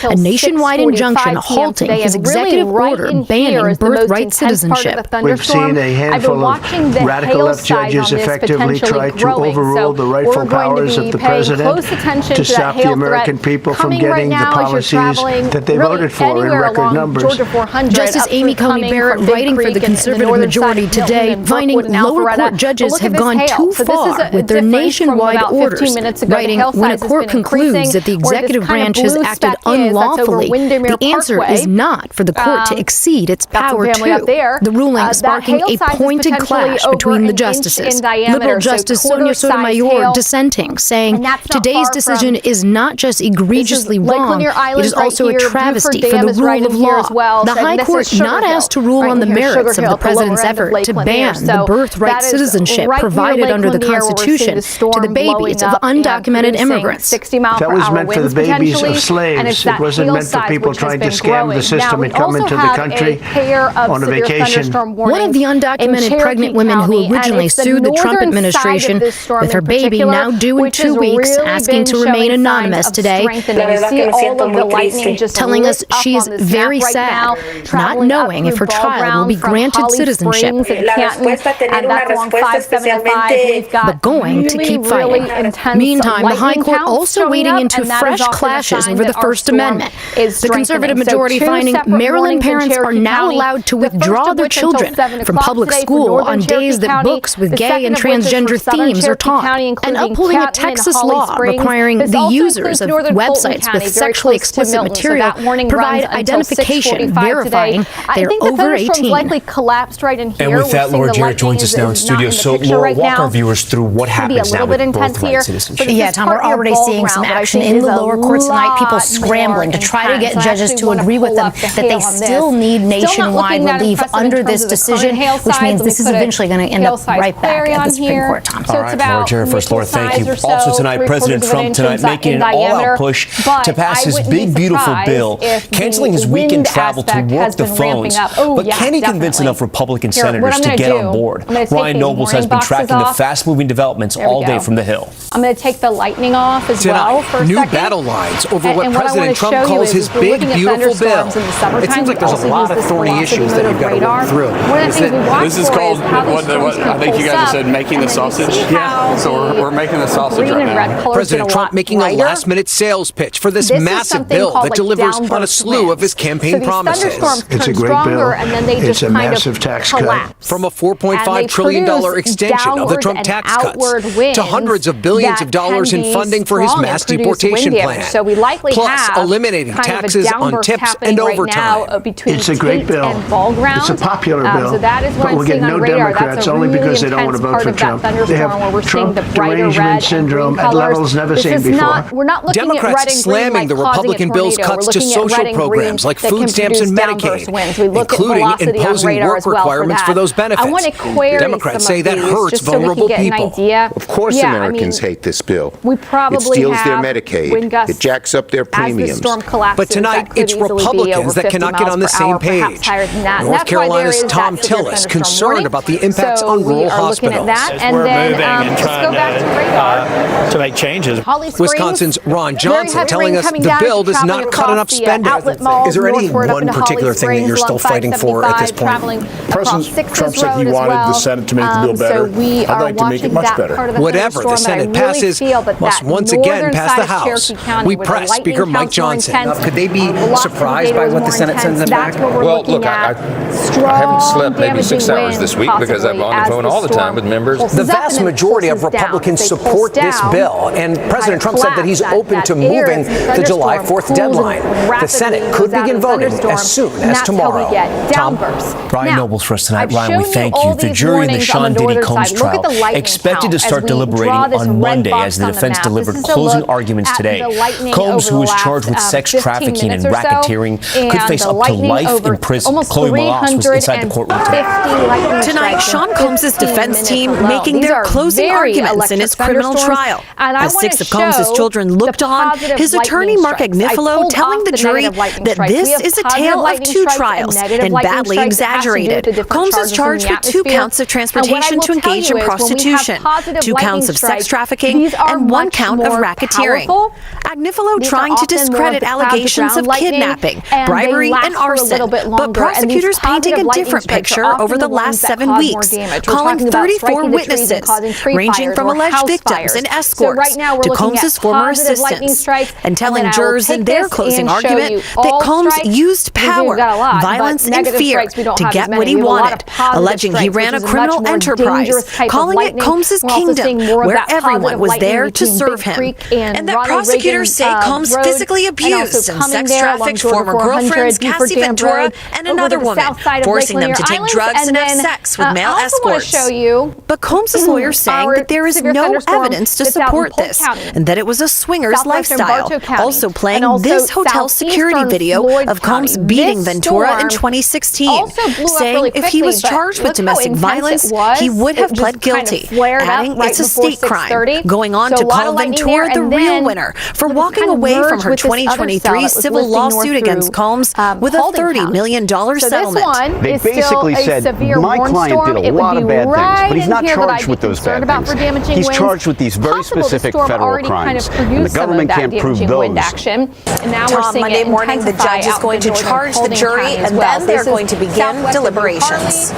a nationwide injunction halting his executive order banning birthright citizenship. We've seen a handful of radical left judges effectively try to overrule the rightful powers of the president to stop the American people from getting the policies that they voted for in record numbers. Justice Amy Coney Barrett, writing for the conservative majority today, finding lower court judges have gone too far with their nationwide orders, writing, when a court concludes that the executive branch has acted unlawfully, the answer is not for the court to exceed its power too. The ruling sparking a pointed clash between the justices. Liberal Justice Sonia Sotomayor dissenting, saying, today's decision is not just egregiously wrong, it is also a travesty for the rule of law. The High Court not asked to rule on the merits of the president's effort to ban the birthright citizenship provided under the Constitution to the babies of undocumented immigrants. That was meant for the babies of slaves. It wasn't meant for people trying to scam the system and come into the country on a vacation. One of the undocumented pregnant women who originally sued the Trump administration, with her baby now due in 2 weeks, asking to remain anonymous today, telling us she is very sad, not knowing if her child will be granted citizenship, but going to keep fighting. Meantime, the High Court also wading into fresh clashes over the First Amendment. The conservative majority finding Maryland parents are now allowed to withdraw their children from public school on days that books with gay and transgender themes are taught, and upholding a Texas law requiring the users of websites with sexually explicit material provide identification verifying they're over 18. And with that, Laura Jarrett joins us now in studio. So, Laura, walk our viewers through what happens now with birthright citizenship. Yeah, Tom, we're already seeing some action in the lower courts tonight. People scrambling to try to get judges to agree with them that they still need nationwide relief under this decision, which means this is eventually going to end up right back at the Supreme Court, Tom. All right, Laura Jarrett first. Laura, thank you. Also tonight, President Trump tonight making an all-out push to pass his big, beautiful bill, canceling his weekend travel to work the phones. But can he convince enough Republican senators to get on board? Ryan Nobles has been tracking the fast-moving developments all day from the Hill. I'm going to take the lightning off as well for a new second. battle lines over what President Trump calls his big, beautiful bill. It seems like there's a lot of thorny issues that you've got to work through. This is called, what I think you guys have said, making the sausage. Yeah. So we're making the sausage right now. President Trump making a last-minute sales pitch for this massive bill that delivers on a slew of his campaign promises. It's a great bill. It's a massive tax cut. From a $4.5 trillion extension of the Trump tax cuts to hundreds of billions of dollars in funding for his mass deportation plan, plus eliminating taxes on tips and overtime. It's a great bill. It's a popular bill, but we'll get no Democrats only because they don't want to vote for Trump. They have Trump derangement syndrome at levels never seen before. Democrats slamming the Republican bill's cuts to social programs like food stamps and Medicaid, including imposing work requirements for those benefits. Democrats say that hurts vulnerable people. Of course Americans hate this bill. It steals their Medicaid. It jacks up their premiums. But tonight, it's Republicans that cannot get on the same page. North Carolina's Tom Tillis concerned about the impacts on rural hospitals. We're moving and trying to make changes. Wisconsin's Ron Johnson telling us the bill does not cut enough spending. Is there any one particular thing that you're still fighting for at this point? President Trump said he wanted the Senate to make the bill better. I'd like to make it much better. Whatever the Senate passes must once again pass the House. We press Speaker Mike Johnson. Could they be surprised by what the Senate sends them back? Well, look, I haven't slept maybe 6 hours this week because I'm on the phone all the time with members. The vast majority of Republicans support this bill, and President Trump said that he's open to moving the July 4th deadline. The Senate could begin voting as soon as tomorrow. Tom? Ryan Nobles for us tonight. Ryan, we thank you. The jury in the Sean Diddy Combs trial expected to start deliberating on Monday as the defense delivered closing arguments today. Combs, who was charged with sex trafficking and racketeering, could face up to life in prison. Chloe Malas was inside the courtroom today. Tonight, Sean Combs' defense team making their closing arguments in his criminal trial. As 6 of Combs' children looked on, his attorney Mark Agnifilo telling the jury that this is a tale of 2 trials and badly exaggerated. Combs is charged with 2 counts of transportation to engage in prostitution, 2 counts of sex trafficking, and 1 count of racketeering. Agnifilo trying to discredit allegations of kidnapping, bribery, and arson. But prosecutors painting a different picture over the last 7 weeks, calling 34 witnesses, ranging from alleged victims and escorts to Combs' former assistants, and telling jurors in their closing argument that Combs used power, violence, and fear to get what he wanted, alleging he ran a criminal enterprise, calling it Combs' kingdom, where everyone was there to serve him, and that prosecutors say Combs physically abused and sex trafficked former girlfriends Cassie Ventura and another woman, forcing them to take drugs and have sex with male escorts. But Combs' lawyers saying that there is no evidence to support this, and that it was a swinger's lifestyle, also playing this hotel security video of Combs beating Ventura in 2016, saying if he was charged with domestic violence, he would have pled guilty, adding it's a state crime, going on to call Ventura the real winner for walking away from her 2023 civil lawsuit against Combs with a $30 million settlement. They basically said, my client did a lot of bad things, but he's not charged with those bad things. He's charged with these very specific federal crimes, and the government can't prove those. Tom, Monday morning, the judge is going to charge the jury, and then they're going to begin deliberations.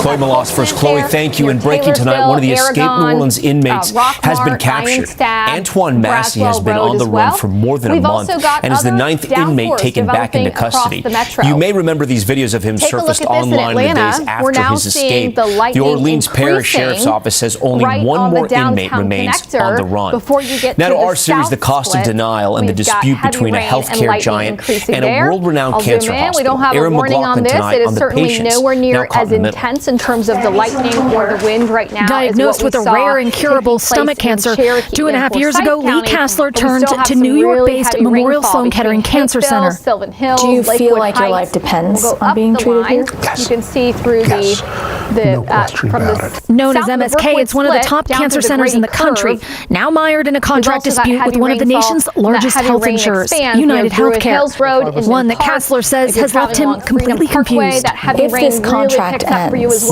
Chloe Melas first. Chloe, thank you. In breaking tonight, one of the escaped New Orleans inmates has been captured. Antoine Massey has been on the run for more than a month and is the 9th inmate taken back into custody. You may remember these videos of him surfaced online in the days after his escape. The Orleans Parish Sheriff's Office says only one more inmate remains on the run. Now to our series, The Cost of Denial and the dispute between a healthcare giant and a world-renowned cancer hospital. Aaron McLaughlin tonight on the patients. Nowhere near as intense in terms of the lightning or the wind right now. Diagnosed with a rare incurable stomach cancer, 2.5 years ago, Lee Kassler turned to New York-based Memorial Sloan Kettering Cancer Center. Do you feel like your life depends on being treated here? You can see through Known as MSK, it's one of the top cancer centers in the country, now mired in a contract dispute with one of the nation's largest health insurers, United Healthcare, one that Kassler says has left him completely confused. If this contract ends,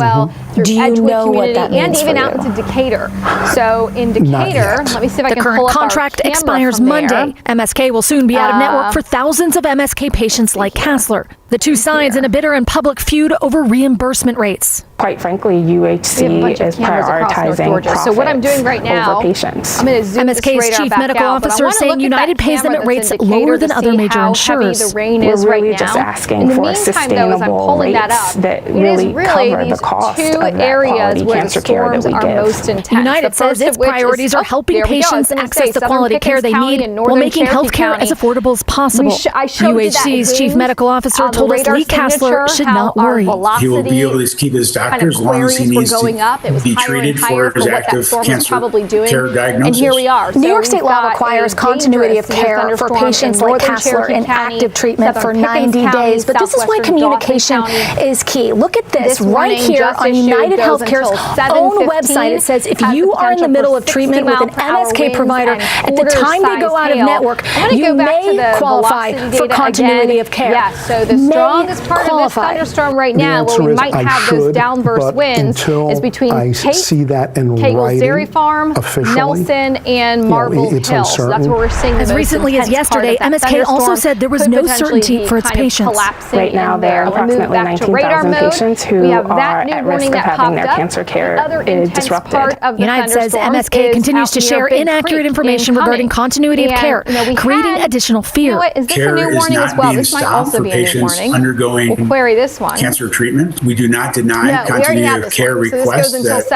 do you know what that means and even out into Decatur. So in Decatur, let me see if I can pull up our camera. The current contract expires Monday. MSK will soon be out of network for thousands of MSK patients like Kassler. The two sides in a bitter and public feud over reimbursement rates. Quite frankly, UHC is prioritizing profits so what I'm doing right now, over patients. I'm going to zoom MSK's chief medical officer saying United pays them at rates lower than other major insurers. We're really just asking for sustainable rates that really cover the cost of that quality cancer care that we give. United says its priorities are helping patients access the quality care they need while making health care as affordable as possible. UHC's chief medical officer told us Lee Kassler should not worry. He will be able to keep his doctors as long as he needs to be treated for his active cancer care diagnosis. And here we are. New York state law requires continuity of care for patients like Kassler in active treatment for 90 days. But this is why communication is key. Look at this right here on United Healthcare's own website. It says if you are in the middle of treatment with an MSK provider at the time they go out of network, you may qualify for continuity of care. Yes, so the strongest part of this thunderstorm right now, where we might have those downburst winds, is between Kate Farm, Nelson, and Marble Hill. So that's where we're seeing as recently as yesterday, MSK also said there was no certainty for its patients. Right now, there are approximately 19,000 patients who are at risk of having their cancer care disrupted. United says MSK continues to share inaccurate information regarding continuity of care, creating additional fear. Is this a new warning as well? This might also be a new warning. Undergoing we'll query this one. Cancer treatment. We do not deny continuity of care requests that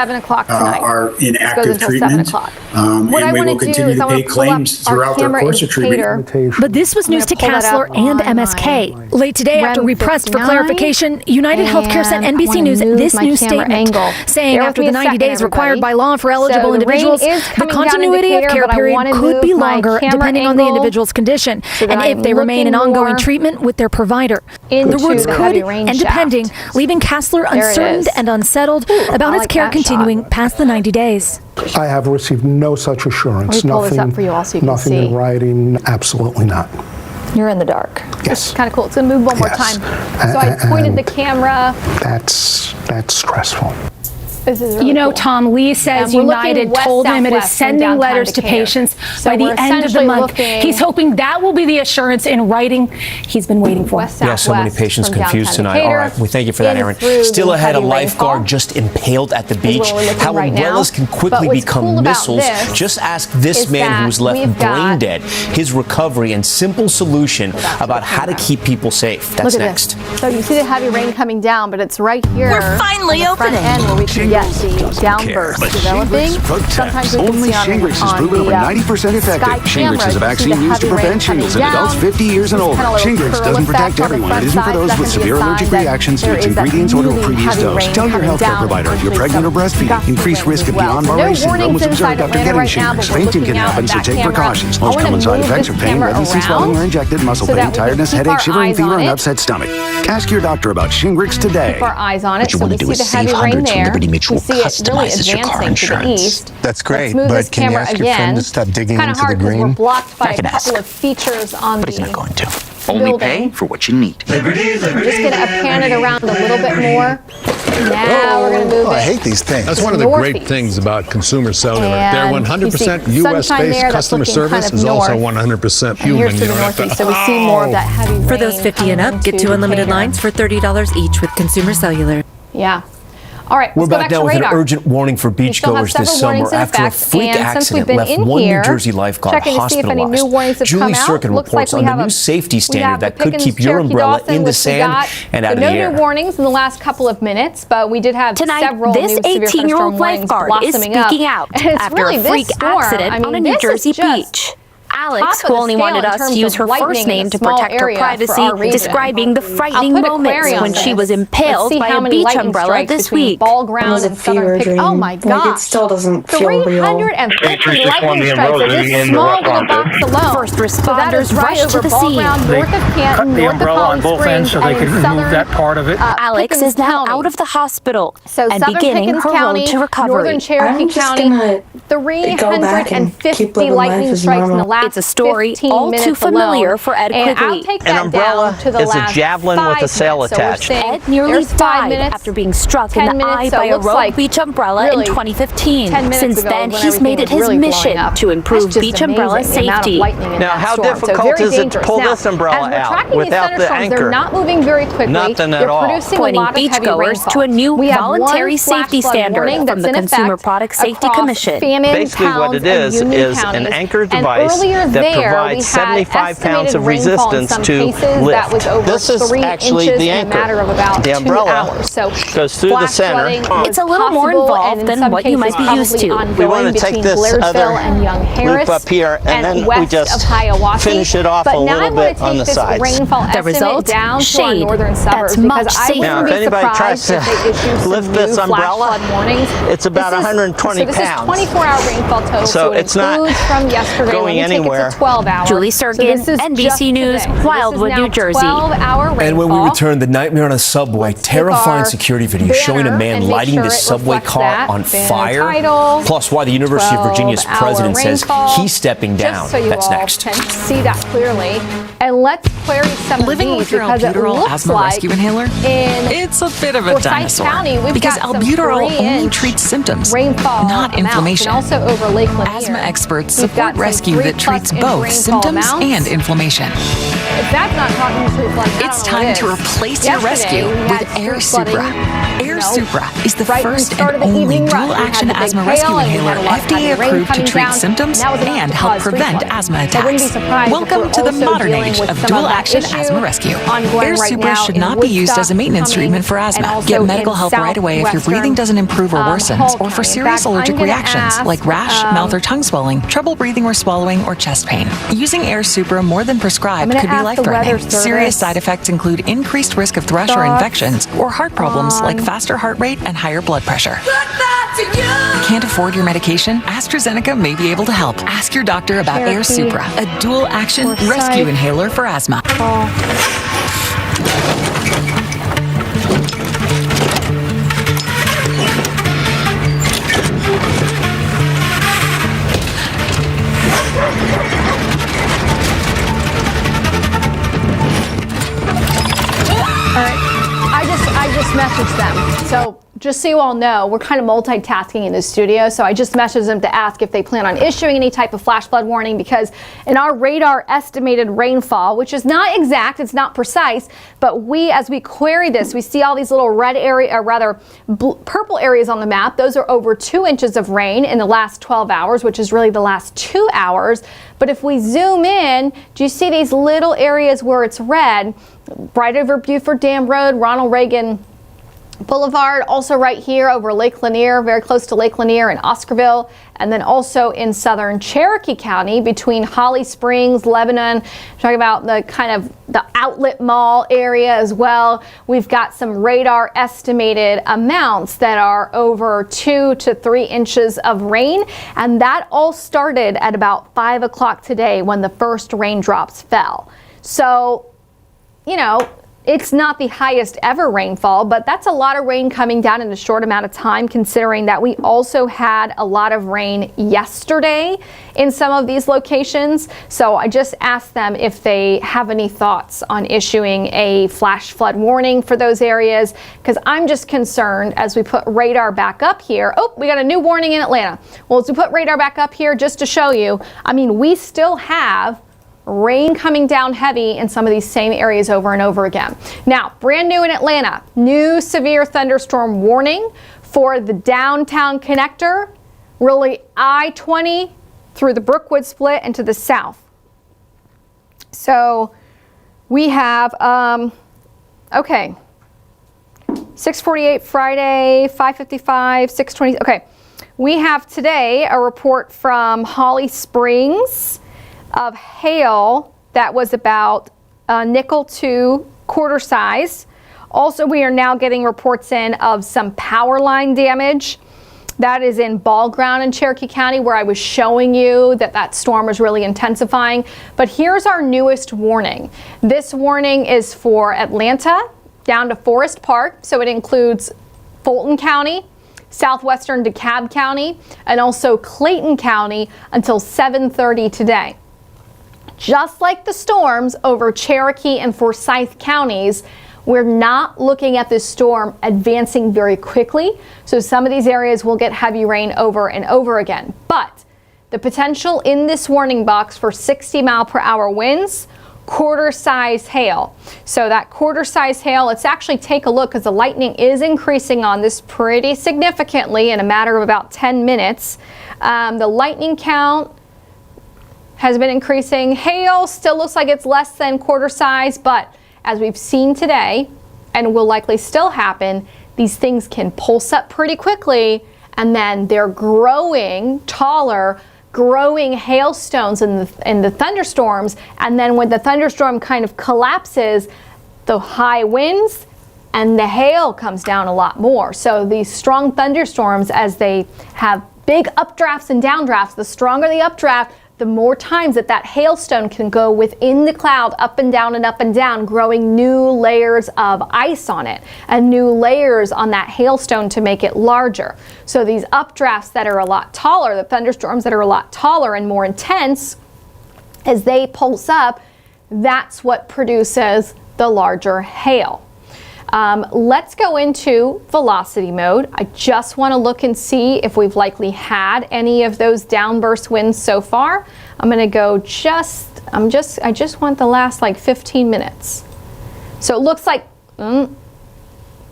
are in active treatment, and we will continue to pay claims throughout their course of treatment. But this was news to Kassler and MSK. Late today, after we pressed for clarification, United Healthcare sent NBC News this new statement, saying after the 90 days required by law for eligible individuals, the continuity of care period could be longer depending on the individual's condition, and if they remain in ongoing treatment with their provider. The words could and depending, leaving Kassler uncertain and unsettled about his care continuing past the 90 days. I have received no such assurance. Nothing in writing, absolutely not. You're in the dark. Yes. It's kind of cool. It's going to move one more time. So I pointed the camera. That's stressful. You know, Tom, Lee says United told him it is sending letters to patients by the end of the month. He's hoping that will be the assurance in writing he's been waiting for. Yeah, so many patients confused tonight. All right, we thank you for that, Aaron. Still ahead, a lifeguard just impaled at the beach. How umbrellas can quickly become missiles. Just ask this man who was left brain dead. His recovery and simple solution about how to keep people safe. That's next. So you see the heavy rain coming down, but it's right here. We're finally opening. End where we can get the downburst developing. Sometimes we can only see Shingrix has proven over 90% effective. Shingrix is a vaccine used to prevent shingles in adults 50 years and older. Shingrix doesn't protect everyone. It isn't for those with severe allergic reactions to its ingredients or to a previous dose. Tell your healthcare provider if you're pregnant or breastfeeding. Increased risk of Guillain-Barré syndrome was observed after getting Shingrix. Fainting can happen, so take precautions. Most common side effects are pain, redness, and swelling where injected, muscle pain, tiredness, headache, shivering, fever, and upset stomach. Ask your doctor about Shingrix today. Keep our eyes on it. So we see the heavy rain there. We see it really advancing to the east. That's great, but but can you ask your friend to stop digging into the green? We're blocked by a couple of features on the building. Only pay for what you need. We're just going to pan it around a little bit more. Now we're going to move it. I hate these things. That's one of the great things about Consumer Cellular. Their 100% U.S.-based customer service is also 100% human. You don't have to, so we see more of that heavy rain. For those 50 and up, get 2 unlimited lines for $30 each with Consumer Cellular. Yeah. All right, we're back now with an urgent warning for beachgoers this summer after a freak accident left one New Jersey lifeguard hospitalized. Julie Sirkin reports on the new safety standard that could keep your umbrella in the sand and out of the air. No new warnings in the last couple of minutes, but we did have several new severe thunderstorm warnings blossoming up. Speaking out after a freak accident on a New Jersey beach. Alex, who only wanted us to use her first name to protect her privacy, describing the frightening moments when she was impaled by a beach umbrella this week. Was it fever dream? Oh my God! Like it still doesn't feel real. 350 lightning strikes in this small little box alone. First responders rushed to the scene. North of Canton, the umbrella on both ends so they can remove that part of it. Alex is now out of the hospital and beginning her road to recovery. Northern Cherokee County, 350 lightning strikes in the last. It's a story all too familiar for Ed Quigley. An umbrella is a javelin with a sail attached. Ed nearly died after being struck in the eye by a rogue beach umbrella in 2015. Since then, he's made it his mission to improve beach umbrella safety. Now, how difficult is it to pull this umbrella out without the anchor? They're not moving very quickly. Nothing at all. Pointing beachgoers to a new voluntary safety standard from the Consumer Product Safety Commission. Basically, what it is an anchor device that provides 75 pounds of resistance to lift. This is actually the anchor. The umbrella goes through the center. It's a little more involved than what you might be used to. We want to take this other loop up here and then we just finish it off a little bit on the sides. The result? Shade. That's much safer. Now, if anybody tries to lift this umbrella, it's about 120 pounds. This is 24-hour rainfall total, so it's not going anywhere. 12 hours. Julie Sirkin, NBC News, Wildwood, New Jersey. And when we return, the nightmare on a subway, terrifying security video showing a man lighting the subway car on fire. Plus, why the University of Virginia's president says he's stepping down. That's next. Can see that clearly. And let's query some Living of with these your albuterol asthma rescue inhaler, it's a bit of a dinosaur because albuterol only treats symptoms, not inflammation. Also over Lake Lanier. Asthma experts support rescue that treats both symptoms and inflammation. If that's not talking to it's time to replace your rescue with Air Supra. Air Supra is the first and only dual-action asthma rescue inhaler FDA approved to treat symptoms and help prevent asthma attacks. Welcome to the modern age of dual-action asthma rescue. Air Supra should not be used as a maintenance treatment for asthma. Get medical help right away if your breathing doesn't improve or worsens, or for serious allergic reactions like rash, mouth or tongue swelling, trouble breathing or swallowing, or chest pain. Using Air Supra more than prescribed could be life-threatening. Serious side effects include increased risk of thrush or infections, or heart problems like faster heart rate and higher blood pressure. Can't afford your medication? AstraZeneca may be able to help. Ask your doctor about Air Supra, a dual-action rescue inhaler for asthma. I just messaged them. So just so you all know, we're kind of multitasking in the studio, so I just messaged them to ask if they plan on issuing any type of flash flood warning, because in our radar estimated rainfall, which is not exact, it's not precise, but as we query this, we see all these little red area, or rather purple areas on the map. Those are over 2 inches of rain in the last 12 hours, which is really the last 2 hours. But if we zoom in, do you see these little areas where it's red? Right over Buford Dam Road, Ronald Reagan Boulevard, also right here over Lake Lanier, very close to Lake Lanier and Oscarville, and then also in southern Cherokee County between Holly Springs, Lebanon. Talking about the kind of the outlet mall area as well. We've got some radar estimated amounts that are over 2 to 3 inches of rain, and that all started at about 5 o'clock today when the first raindrops fell. So, you know, it's not the highest ever rainfall, but that's a lot of rain coming down in a short amount of time, considering that we also had a lot of rain yesterday in some of these locations. So I just asked them if they have any thoughts on issuing a flash flood warning for those areas, because I'm just concerned as we put radar back up here. Oh, we got a new warning in Atlanta. Well, as we put radar back up here, just to show you, I mean, we still have rain coming down heavy in some of these same areas over and over again. Now, brand new in Atlanta, new severe thunderstorm warning for the downtown connector, really I-20 through the Brookwood split and to the south. So we have, okay, 6:48 Friday, 5:55, 6:20. Okay, we have today a report from Holly Springs of hail that was about a nickel to quarter size. Also, we are now getting reports in of some power line damage. That is in Ball Ground in Cherokee County, where I was showing you that storm was really intensifying. But here's our newest warning. This warning is for Atlanta down to Forest Park, so it includes Fulton County, southwestern DeKalb County, and also Clayton County until 7:30 today. Just like the storms over Cherokee and Forsyth counties, we're not looking at this storm advancing very quickly. So some of these areas will get heavy rain over and over again. But the potential in this warning box for 60-mile-per-hour winds, quarter-size hail. So that quarter-size hail, let's actually take a look, because the lightning is increasing on this pretty significantly in a matter of about 10 minutes. The lightning count has been increasing. Hail still looks like it's less than quarter size, but as we've seen today, and will likely still happen, these things can pulse up pretty quickly, and then they're growing taller, growing hailstones in the thunderstorms, and then when the thunderstorm kind of collapses, the high winds and the hail comes down a lot more. So these strong thunderstorms, as they have big updrafts and downdrafts, the stronger the updraft, the more times that hailstone can go within the cloud, up and down, growing new layers of ice on it and new layers on that hailstone to make it larger. So these updrafts that are a lot taller, the thunderstorms that are a lot taller and more intense, as they pulse up, that's what produces the larger hail. Let's go into velocity mode. I just want to look and see if we've likely had any of those downburst winds so far. I'm going to go I just want the last like 15 minutes. So it looks like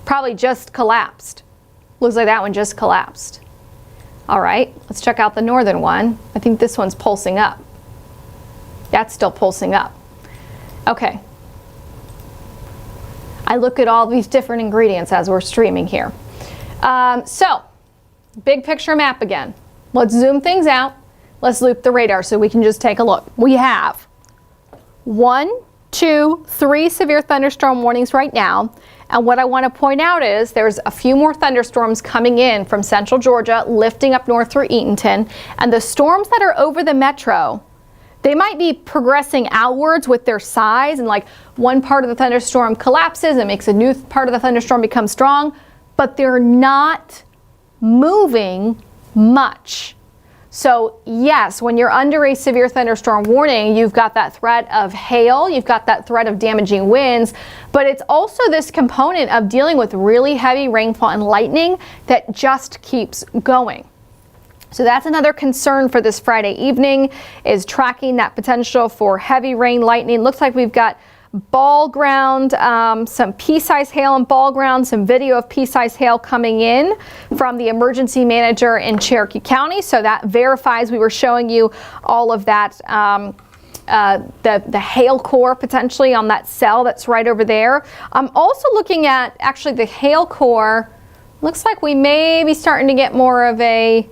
probably just collapsed. Looks like that one just collapsed. All right, let's check out the northern one. I think this one's pulsing up. That's still pulsing up. Okay. I look at all these different ingredients as we're streaming here. So, big picture map again. Let's zoom things out. Let's loop the radar so we can just take a look. We have 1, 2, 3 severe thunderstorm warnings right now. And what I want to point out is there's a few more thunderstorms coming in from central Georgia, lifting up north through Eatonton. And the storms that are over the metro, they might be progressing outwards with their size, and like one part of the thunderstorm collapses and makes a new part of the thunderstorm become strong, but they're not moving much. So yes, when you're under a severe thunderstorm warning, you've got that threat of hail, you've got that threat of damaging winds, but it's also this component of dealing with really heavy rainfall and lightning that just keeps going. So that's another concern for this Friday evening, is tracking that potential for heavy rain, lightning. Looks like we've got ball ground, some pea-sized hail and ball ground, some video of pea-sized hail coming in from the emergency manager in Cherokee County. So that verifies we were showing you all of that, the hail core potentially on that cell that's right over there. I'm also looking at actually the hail core. Looks like we may be starting to get more of a,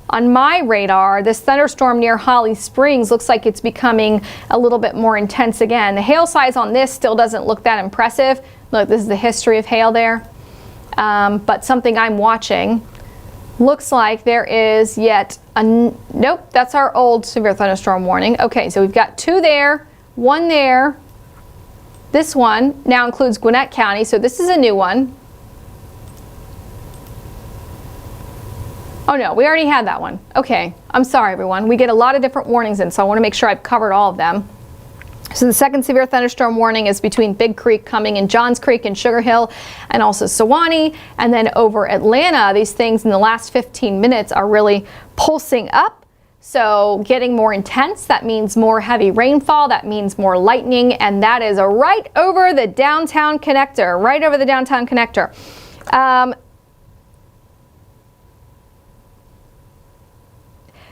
on my radar, this thunderstorm near Holly Springs looks like it's becoming a little bit more intense again. The hail size on this still doesn't look that impressive. Look, this is the history of hail there. But something I'm watching. Looks like there is yet a, nope, that's our old severe thunderstorm warning. Okay, so we've got 2 there, 1 there. This one now includes Gwinnett County, so this is a new one. Oh no, we already had that one. Okay, I'm sorry everyone. We get a lot of different warnings in, so I want to make sure I've covered all of them. So the second severe thunderstorm warning is between Big Creek coming in Johns Creek and Sugar Hill, and also Sewanee. And then over Atlanta, these things in the last 15 minutes are really pulsing up. So getting more intense, that means more heavy rainfall, that means more lightning, and that is right over the downtown connector, right over the downtown connector.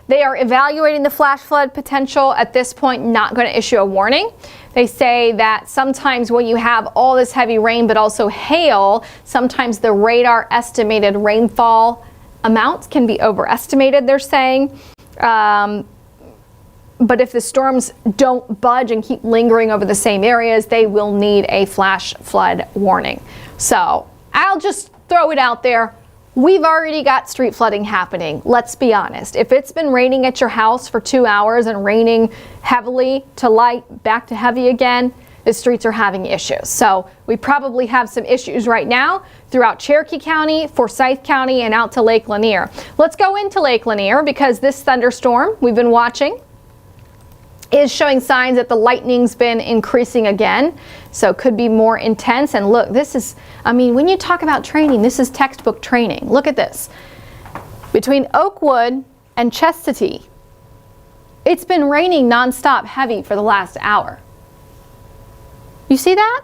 They are evaluating the flash flood potential at this point, not going to issue a warning. They say that sometimes when you have all this heavy rain but also hail, sometimes the radar estimated rainfall amounts can be overestimated, they're saying. But if the storms don't budge and keep lingering over the same areas, they will need a flash flood warning. So I'll just throw it out there. We've already got street flooding happening. Let's be honest. If it's been raining at your house for 2 hours and raining heavily to light, back to heavy again, the streets are having issues. So we probably have some issues right now throughout Cherokee County, Forsyth County, and out to Lake Lanier. Let's go into Lake Lanier because this thunderstorm we've been watching is showing signs that the lightning's been increasing again. So it could be more intense. And look, this is, I mean, when you talk about training, this is textbook training. Look at this. Between Oakwood and Chestatee, it's been raining nonstop heavy for the last hour. You see that?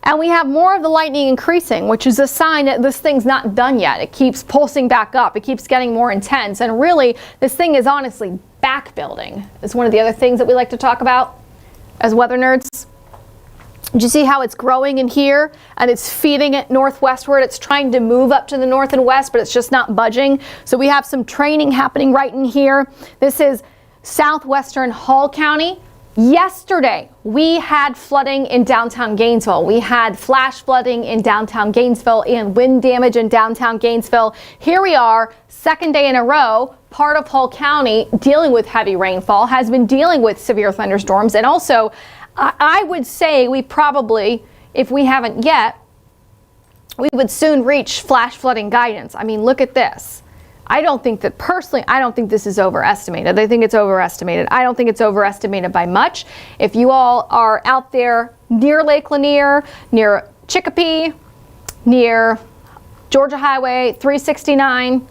And we have more of the lightning increasing, which is a sign that this thing's not done yet. It keeps pulsing back up. It keeps getting more intense. And really, this thing is honestly back building. It's one of the other things that we like to talk about as weather nerds. Do you see how it's growing in here and it's feeding it northwestward? It's trying to move up to the north and west, but it's just not budging. So we have some training happening right in here. This is southwestern Hall County. Yesterday, we had flooding in downtown Gainesville. We had flash flooding in downtown Gainesville and wind damage in downtown Gainesville. Here we are, second day in a row, part of Hall County dealing with heavy rainfall, has been dealing with severe thunderstorms. And also, I would say we probably, if we haven't yet, we would soon reach flash flooding guidance. I mean, look at this. I don't think that personally, I don't think this is overestimated. I think it's overestimated. I don't think it's overestimated by much. If you all are out there near Lake Lanier, near Chicopee, near Georgia Highway 369,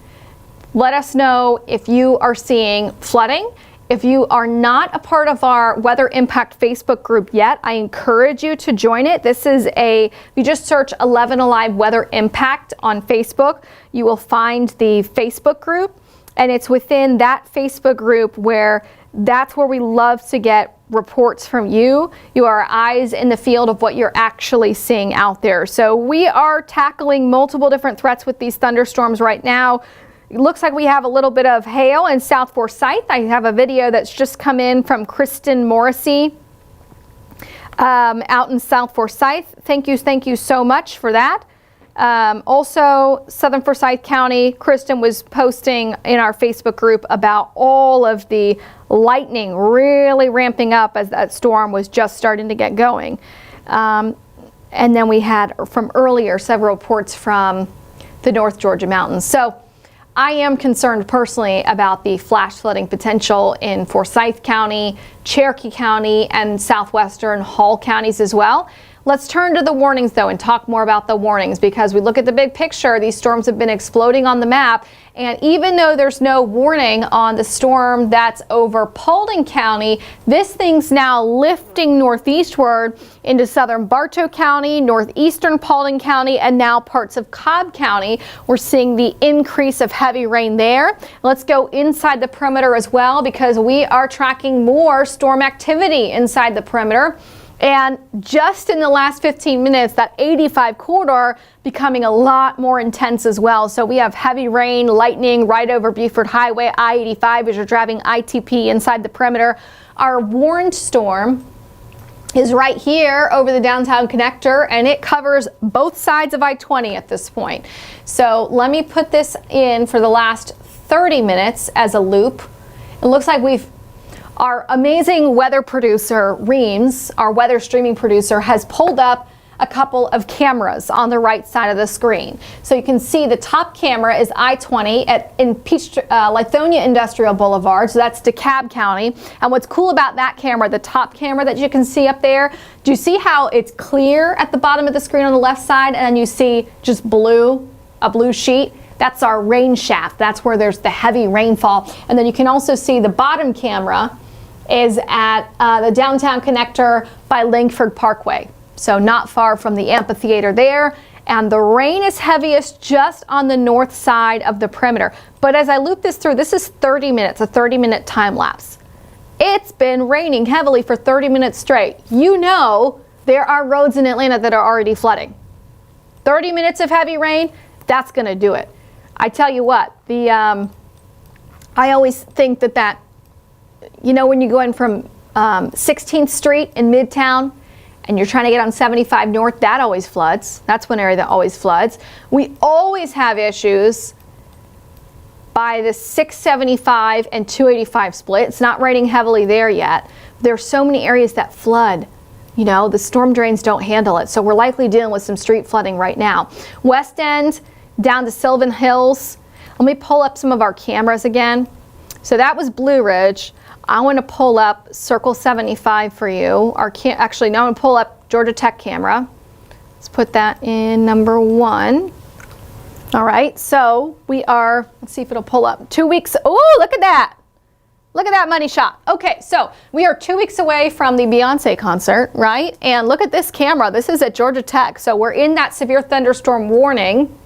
let us know if you are seeing flooding. If you are not a part of our Weather Impact Facebook group yet, I encourage you to join it. This is if you just search 11 Alive Weather Impact on Facebook, you will find the Facebook group. And it's within that Facebook group that's where we love to get reports from you. You are eyes in the field of what you're actually seeing out there. So we are tackling multiple different threats with these thunderstorms right now. It looks like we have a little bit of hail in South Forsyth. I have a video that's just come in from Kristen Morrissey out in South Forsyth. Thank you so much for that. Also, Southern Forsyth County, Kristen was posting in our Facebook group about all of the lightning really ramping up as that storm was just starting to get going. And then we had from earlier several reports from the North Georgia mountains. So I am concerned personally about the flash flooding potential in Forsyth County, Cherokee County, and southwestern Hall counties as well. Let's turn to the warnings, though, and talk more about the warnings, because we look at the big picture. These storms have been exploding on the map, and even though there's no warning on the storm that's over Paulding County, this thing's now lifting northeastward into southern Bartow County, northeastern Paulding County, and now parts of Cobb County. We're seeing the increase of heavy rain there. Let's go inside the perimeter as well, because we are tracking more storm activity inside the perimeter. And just in the last 15 minutes, that 85 corridor becoming a lot more intense as well. So we have heavy rain, lightning right over Buford Highway, I-85 as you're driving ITP inside the perimeter. Our warned storm is right here over the downtown connector, and it covers both sides of I-20 at this point. So let me put this in for the last 30 minutes as a loop. It looks like our amazing weather producer, Reams, our weather streaming producer, has pulled up a couple of cameras on the right side of the screen. So you can see the top camera is I-20 in Lithonia Industrial Boulevard, so that's DeKalb County. And what's cool about that camera, the top camera that you can see up there, do you see how it's clear at the bottom of the screen on the left side, and then you see just blue, a blue sheet? That's our rain shaft. That's where there's the heavy rainfall. And then you can also see the bottom camera is at the downtown connector by Langford Parkway. So not far from the amphitheater there. And the rain is heaviest just on the north side of the perimeter. But as I loop this through, this is 30 minutes, a 30-minute time lapse. It's been raining heavily for 30 minutes straight. You know there are roads in Atlanta that are already flooding. 30 minutes of heavy rain, that's going to do it. I tell you what, I always think that you know, when you go in from 16th Street in Midtown and you're trying to get on 75 North, that always floods. That's one area that always floods. We always have issues by the 675 and 285 split. It's not raining heavily there yet. There's so many areas that flood. You know, the storm drains don't handle it. So we're likely dealing with some street flooding right now. West End down to Sylvan Hills. Let me pull up some of our cameras again. So that was Blue Ridge. I want to pull up Circle 75 for you. Actually, no, I'm going to pull up Georgia Tech camera. Let's put that in number 1. All right, so we are, let's see if it'll pull up. 2 weeks, oh, look at that. Look at that money shot. Okay, so we are 2 weeks away from the Beyonce concert, right? And look at this camera. This is at Georgia Tech. So we're in that severe thunderstorm warning.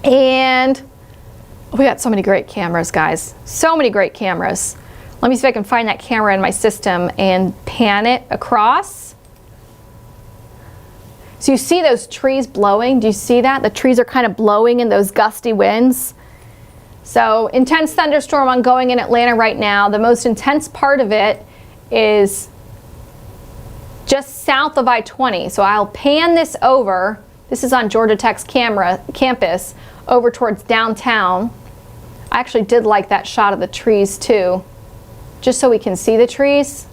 And we got so many great cameras, guys. So many great cameras. Let me see if I can find that camera in my system and pan it across. So you see those trees blowing? Do you see that? The trees are kind of blowing in those gusty winds. So intense thunderstorm ongoing in Atlanta right now. The most intense part of it is just south of I-20. So I'll pan this over. This is on Georgia Tech's campus over towards downtown. I actually did like that shot of the trees too, just so we can see the trees.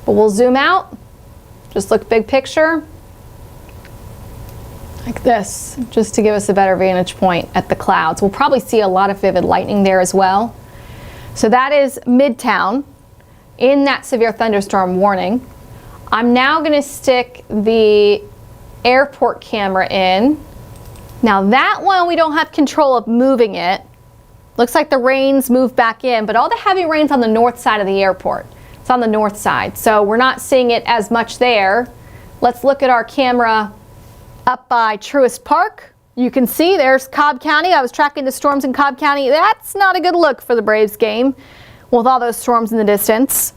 But we'll zoom out, just look big picture, like this, just to give us a better vantage point at the clouds. We'll probably see a lot of vivid lightning there as well. So that is Midtown in that severe thunderstorm warning. I'm now gonna stick the airport camera in. Now that one, we don't have control of moving it. Looks like the rains moved back in, but all the heavy rain's on the north side of the airport. It's on the north side, so we're not seeing it as much there. Let's look at our camera up by Truist Park. You can see there's Cobb County. I was tracking the storms in Cobb County. That's not a good look for the Braves game with all those storms in the distance.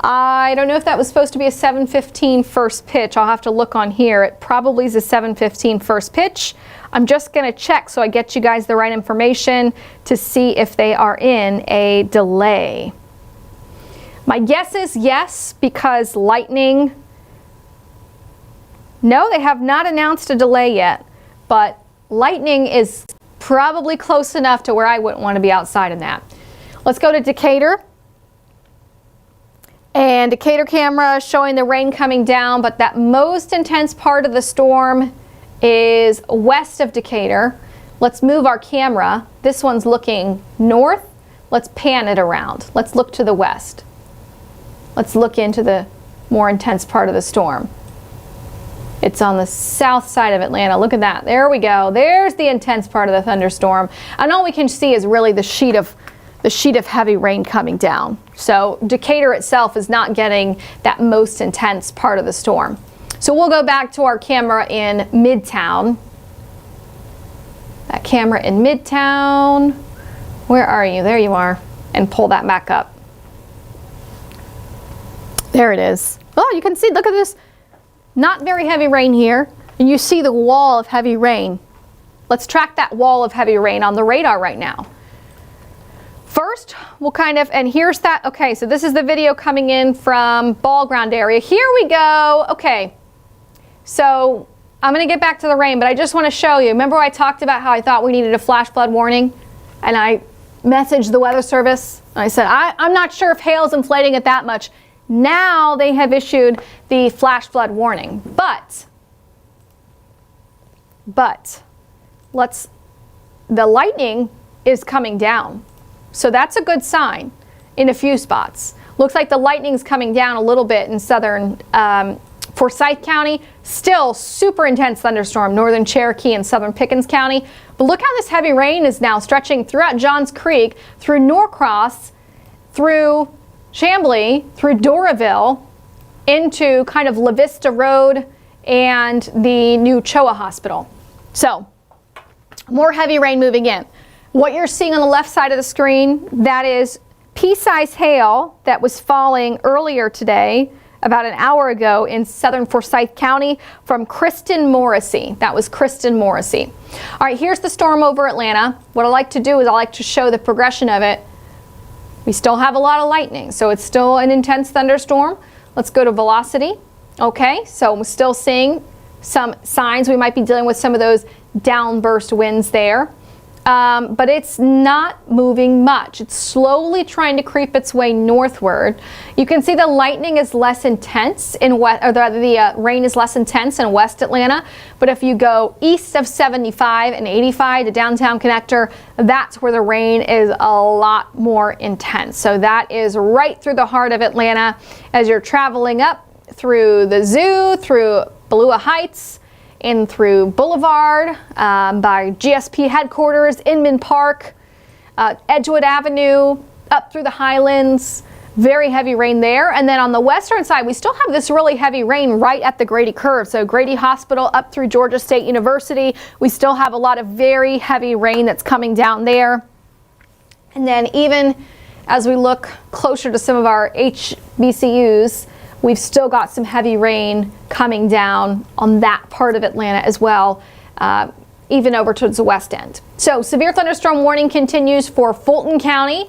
I don't know if that was supposed to be a 7:15 first pitch. I'll have to look on here. It probably is a 7:15 first pitch. I'm just going to check so I get you guys the right information to see if they are in a delay. My guess is yes, because lightning. No, they have not announced a delay yet, but lightning is probably close enough to where I wouldn't want to be outside in that. Let's go to Decatur. And Decatur camera showing the rain coming down, but that most intense part of the storm is west of Decatur. Let's move our camera. This one's looking north. Let's pan it around. Let's look to the west. Let's look into the more intense part of the storm. It's on the south side of Atlanta. Look at that. There we go. There's the intense part of the thunderstorm. And all we can see is really the sheet of heavy rain coming down. So Decatur itself is not getting that most intense part of the storm. So we'll go back to our camera in Midtown. That camera in Midtown. Where are you? There you are. And pull that back up. There it is. Oh, you can see, look at this. Not very heavy rain here. And you see the wall of heavy rain. Let's track that wall of heavy rain on the radar right now. First, we'll and here's that, okay, so this is the video coming in from Ball Ground area. Here we go. Okay, so I'm gonna get back to the rain, but I just wanna show you. Remember I talked about how I thought we needed a flash flood warning? And I messaged the Weather Service. And I said, I'm not sure if hail's inflating it that much. Now they have issued the flash flood warning. But the lightning is coming down. So that's a good sign in a few spots. Looks like the lightning's coming down a little bit in southern Forsyth County. Still super intense thunderstorm, northern Cherokee and southern Pickens County. But look how this heavy rain is now stretching throughout Johns Creek, through Norcross, through Chamblee, through Doraville, into kind of La Vista Road and the new Choa Hospital. So more heavy rain moving in. What you're seeing on the left side of the screen, that is pea-size hail that was falling earlier today, about an hour ago, in southern Forsyth County from Kristen Morrissey. That was Kristen Morrissey. All right, here's the storm over Atlanta. What I like to do is I like to show the progression of it. We still have a lot of lightning, so it's still an intense thunderstorm. Let's go to velocity. Okay, so we're still seeing some signs we might be dealing with some of those downburst winds there. But it's not moving much. It's slowly trying to creep its way northward. You can see the lightning is less intense in west, or the rain is less intense in West Atlanta. But if you go east of 75 and 85 to downtown connector, that's where the rain is a lot more intense. So that is right through the heart of Atlanta as you're traveling up through the zoo, through Beloua Heights, in through Boulevard, by GSP headquarters, Inman Park, Edgewood Avenue, up through the Highlands. Very heavy rain there. And then on the western side, we still have this really heavy rain right at the Grady curve. So Grady Hospital up through Georgia State University. We still have a lot of very heavy rain that's coming down there. And then even as we look closer to some of our HBCUs, we've still got some heavy rain coming down on that part of Atlanta as well, even over towards the west end. So severe thunderstorm warning continues for Fulton County,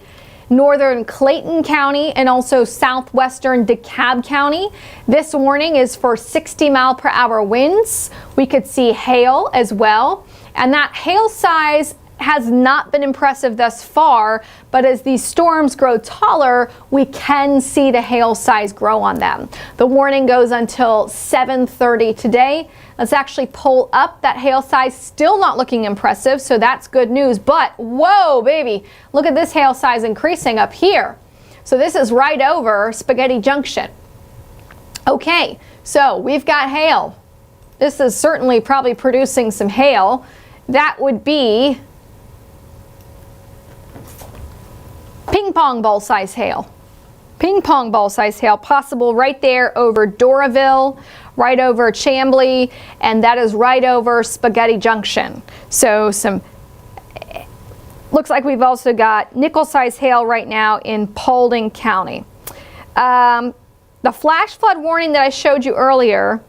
northern Clayton County, and also southwestern DeKalb County. This warning is for 60-mile-per-hour winds. We could see hail as well, and that hail size has not been impressive thus far, but as these storms grow taller, we can see the hail size grow on them. The warning goes until 7:30 today. Let's actually pull up that hail size. Still not looking impressive, so that's good news. But whoa, baby, look at this hail size increasing up here. So this is right over Spaghetti Junction. Okay, so we've got hail. This is certainly probably producing some hail. That would be ping pong ball size hail. Ping pong ball size hail possible right there over Doraville, right over Chamblee, and that is right over Spaghetti Junction. So looks like we've also got nickel size hail right now in Paulding County. The flash flood warning that I showed you earlier,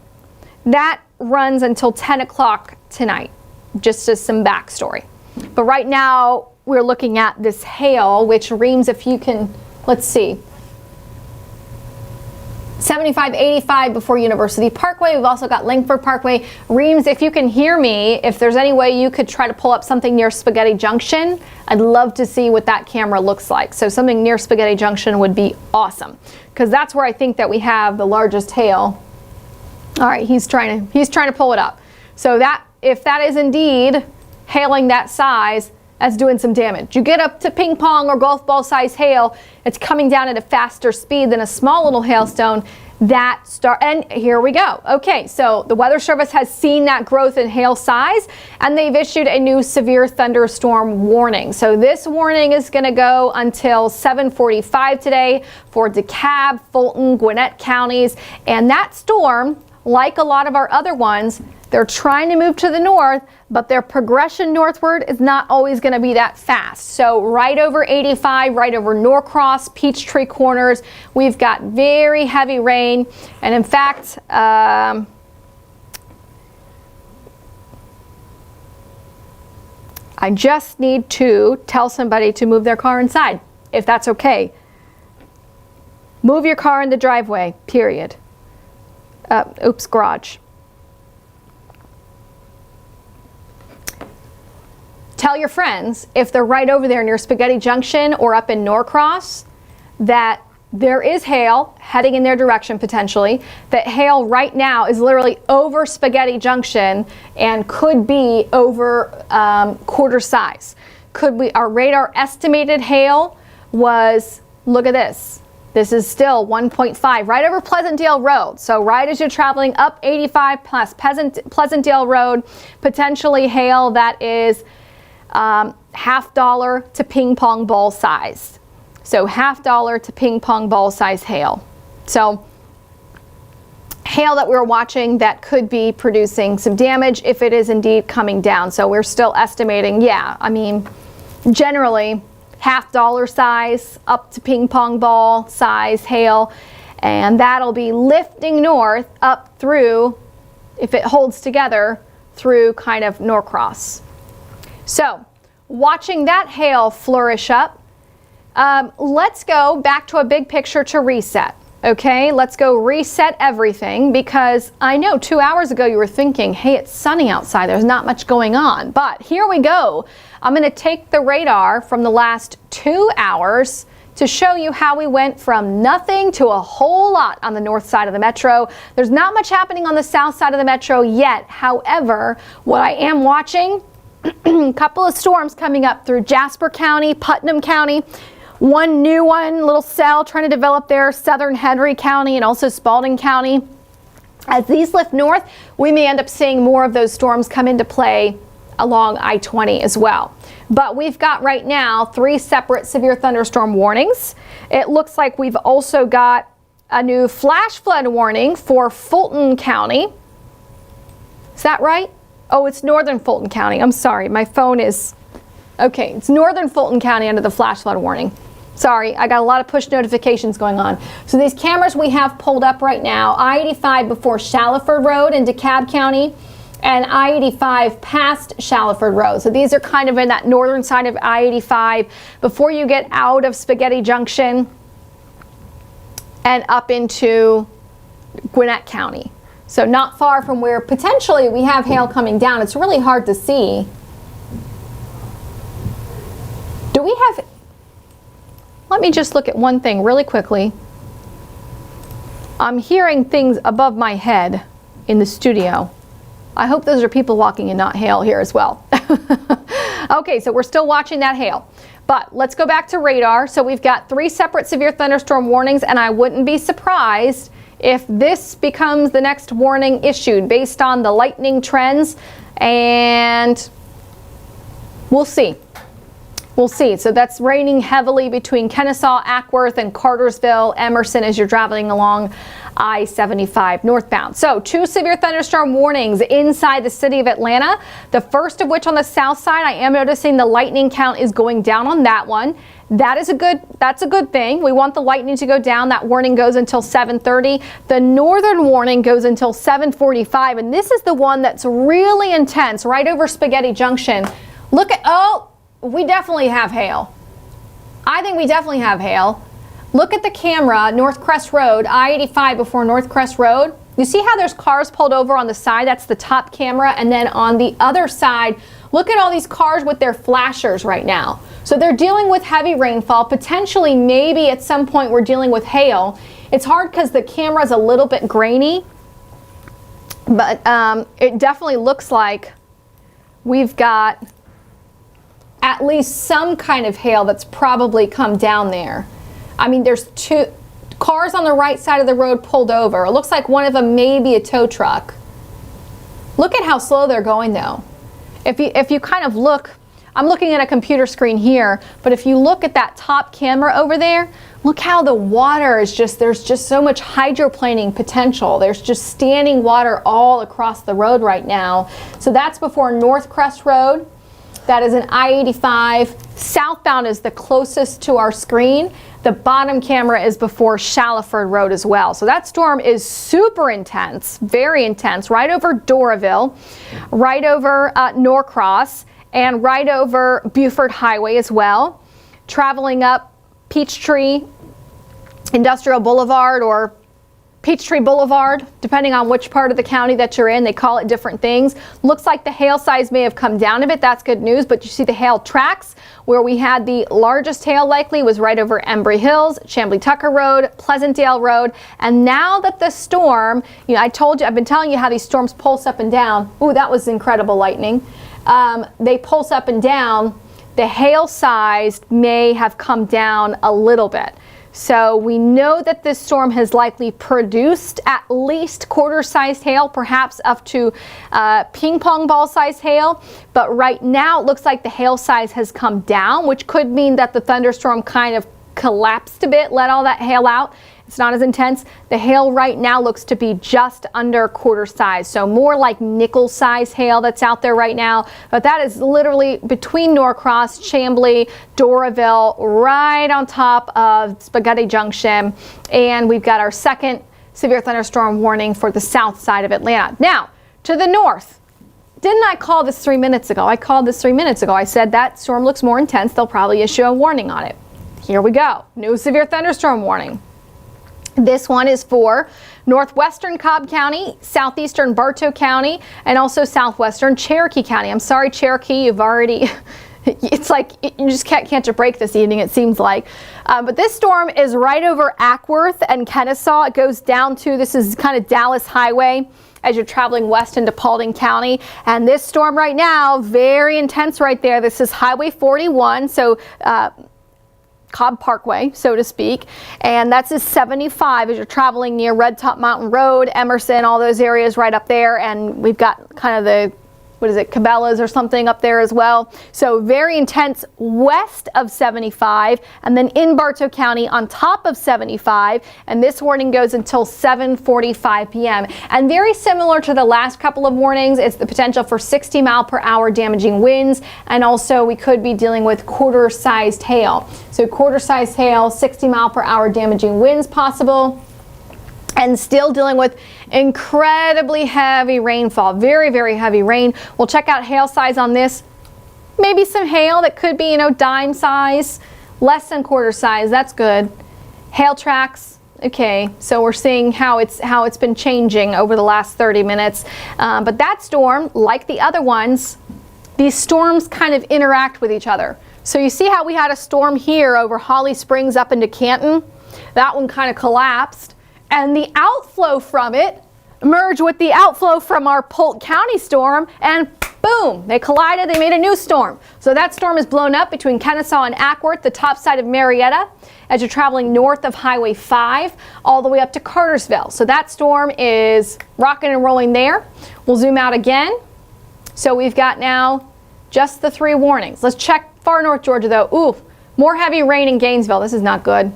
that runs until 10 o'clock tonight, just as some backstory. But right now, we're looking at this hail, which reams, if you can, let's see, 75, 85 before University Parkway. We've also got Langford Parkway. Reams, if you can hear me, if there's any way you could try to pull up something near Spaghetti Junction, I'd love to see what that camera looks like. So something near Spaghetti Junction would be awesome, because that's where I think that we have the largest hail. All right, he's trying to pull it up. So that, if that is indeed hailing that size that's doing some damage. You get up to ping pong or golf ball size hail, it's coming down at a faster speed than a small little hailstone. And here we go. Okay, so the Weather Service has seen that growth in hail size, and they've issued a new severe thunderstorm warning. So this warning is going to go until 7:45 today for DeKalb, Fulton, Gwinnett counties. And that storm, like a lot of our other ones, they're trying to move to the north, but their progression northward is not always going to be that fast. So right over 85, right over Norcross, Peachtree Corners, we've got very heavy rain. And in fact, I just need to tell somebody to move their car inside, if that's okay. Move your car in the driveway, period. Garage. Tell your friends, if they're right over there near Spaghetti Junction or up in Norcross, that there is hail heading in their direction potentially. That hail right now is literally over Spaghetti Junction and could be over quarter size. Our radar estimated hail was, look at this. This is still 1.5 right over Pleasantdale Road. So right as you're traveling up 85 plus Pleasantdale Road, potentially hail that is $50 to ping pong ball size. So $50 to ping pong ball size hail. So hail that we're watching that could be producing some damage if it is indeed coming down. So we're still estimating, generally $50 size up to ping pong ball size hail. And that'll be lifting north up through, if it holds together, through kind of Norcross. So, watching that hail flourish up, let's go back to a big picture to reset. Okay, let's go reset everything, because I know 2 hours ago you were thinking, hey, it's sunny outside, there's not much going on. But here we go. I'm going to take the radar from the last 2 hours to show you how we went from nothing to a whole lot on the north side of the metro. There's not much happening on the south side of the metro yet. However, what I am watching, a couple of storms coming up through Jasper County, Putnam County, one new one, little cell trying to develop there, southern Henry County and also Spalding County. As these lift north, we may end up seeing more of those storms come into play along I-20 as well. But we've got right now 3 separate severe thunderstorm warnings. It looks like we've also got a new flash flood warning for Fulton County. Is that right? Oh, it's northern Fulton County. I'm sorry, my phone is... Okay, it's northern Fulton County under the flash flood warning. Sorry, I got a lot of push notifications going on. So these cameras we have pulled up right now, I-85 before Shallowford Road in DeKalb County, and I-85 past Shallowford Road. So these are kind of in that northern side of I-85 before you get out of Spaghetti Junction and up into Gwinnett County. So not far from where potentially we have hail coming down. It's really hard to see. Do we have... Let me just look at one thing really quickly. I'm hearing things above my head in the studio. I hope those are people walking and not hail here as well. Okay, so we're still watching that hail. But let's go back to radar. So we've got 3 separate severe thunderstorm warnings, and I wouldn't be surprised if this becomes the next warning issued based on the lightning trends, and we'll see. We'll see. So that's raining heavily between Kennesaw, Ackworth, and Cartersville, Emerson as you're traveling along I-75 northbound. So 2 severe thunderstorm warnings inside the city of Atlanta. The first of which on the south side, I am noticing the lightning count is going down on that one. That's a good thing. We want the lightning to go down. That warning goes until 7:30. The northern warning goes until 7:45, and this is the one that's really intense right over Spaghetti Junction. Look at, oh, we definitely have hail. I think we definitely have hail. Look at the camera, North Crest Road, I-85 before North Crest Road. You see how there's cars pulled over on the side? That's the top camera. And then on the other side, look at all these cars with their flashers right now. So they're dealing with heavy rainfall. Potentially, maybe at some point we're dealing with hail. It's hard because the camera's a little bit grainy. But it definitely looks like we've got... at least some kind of hail that's probably come down there. I mean, there's 2 cars on the right side of the road pulled over. It looks like one of them may be a tow truck. Look at how slow they're going, though. If you kind of look, I'm looking at a computer screen here, but if you look at that top camera over there, look how the water is just, there's just so much hydroplaning potential. There's just standing water all across the road right now. So that's before North Crest Road. That is an I-85. Southbound is the closest to our screen. The bottom camera is before Shallowford Road as well. So that storm is super intense, very intense, right over Doraville, right over Norcross, and right over Buford Highway as well. Traveling up Peachtree Industrial Boulevard or Peachtree Boulevard, depending on which part of the county that you're in. They call it different things. Looks like the hail size may have come down a bit. That's good news, but you see the hail tracks. Where we had the largest hail likely was right over Embry Hills, Chambly-Tucker Road, Pleasantdale Road. And now that the storm, you know, I've been telling you how these storms pulse up and down. Ooh, that was incredible lightning. They pulse up and down. The hail size may have come down a little bit. So we know that this storm has likely produced at least quarter-sized hail, perhaps up to ping pong ball-sized hail. But right now it looks like the hail size has come down, which could mean that the thunderstorm kind of collapsed a bit, let all that hail out. It's not as intense. The hail right now looks to be just under quarter size, so more like nickel size hail that's out there right now. But that is literally between Norcross, Chambly, Doraville, right on top of Spaghetti Junction. And we've got our second severe thunderstorm warning for the south side of Atlanta. Now, to the north. Didn't I call this 3 minutes ago? I called this 3 minutes ago. I said that storm looks more intense. They'll probably issue a warning on it. Here we go. New severe thunderstorm warning. This one is for northwestern Cobb County, southeastern Bartow County, and also southwestern Cherokee County. I'm sorry, Cherokee, you've already, it's like you just can't catch a break this evening, it seems like. But this storm is right over Ackworth and Kennesaw. It goes down to, this is kind of Dallas Highway as you're traveling west into Paulding County. And this storm right now, very intense right there. This is Highway 41, so Cobb Parkway, so to speak, and that's a 75 as you're traveling near Red Top Mountain Road, Emerson, all those areas right up there, and we've got kind of the, what is it, Cabela's or something up there as well. So very intense west of 75, and then in Bartow County on top of 75, and this warning goes until 7:45 p.m. And very similar to the last couple of warnings, it's the potential for 60 mile per hour damaging winds, and also we could be dealing with quarter-sized hail. So quarter-sized hail, 60 mile per hour damaging winds possible. And still dealing with incredibly heavy rainfall, very, very heavy rain. We'll check out hail size on this. Maybe some hail that could be, you know, dime size, less than quarter size. That's good. Hail tracks. Okay, so we're seeing how it's been changing over the last 30 minutes. But that storm, like the other ones, these storms kind of interact with each other. So you see how we had a storm here over Holly Springs up into Canton? That one kind of collapsed. And the outflow from it merged with the outflow from our Polk County storm, and boom, they collided, they made a new storm. So that storm is blown up between Kennesaw and Ackworth, the top side of Marietta, as you're traveling north of Highway 5, all the way up to Cartersville. So that storm is rocking and rolling there. We'll zoom out again. So we've got now just the 3 warnings. Let's check far north Georgia though. Ooh, more heavy rain in Gainesville. This is not good.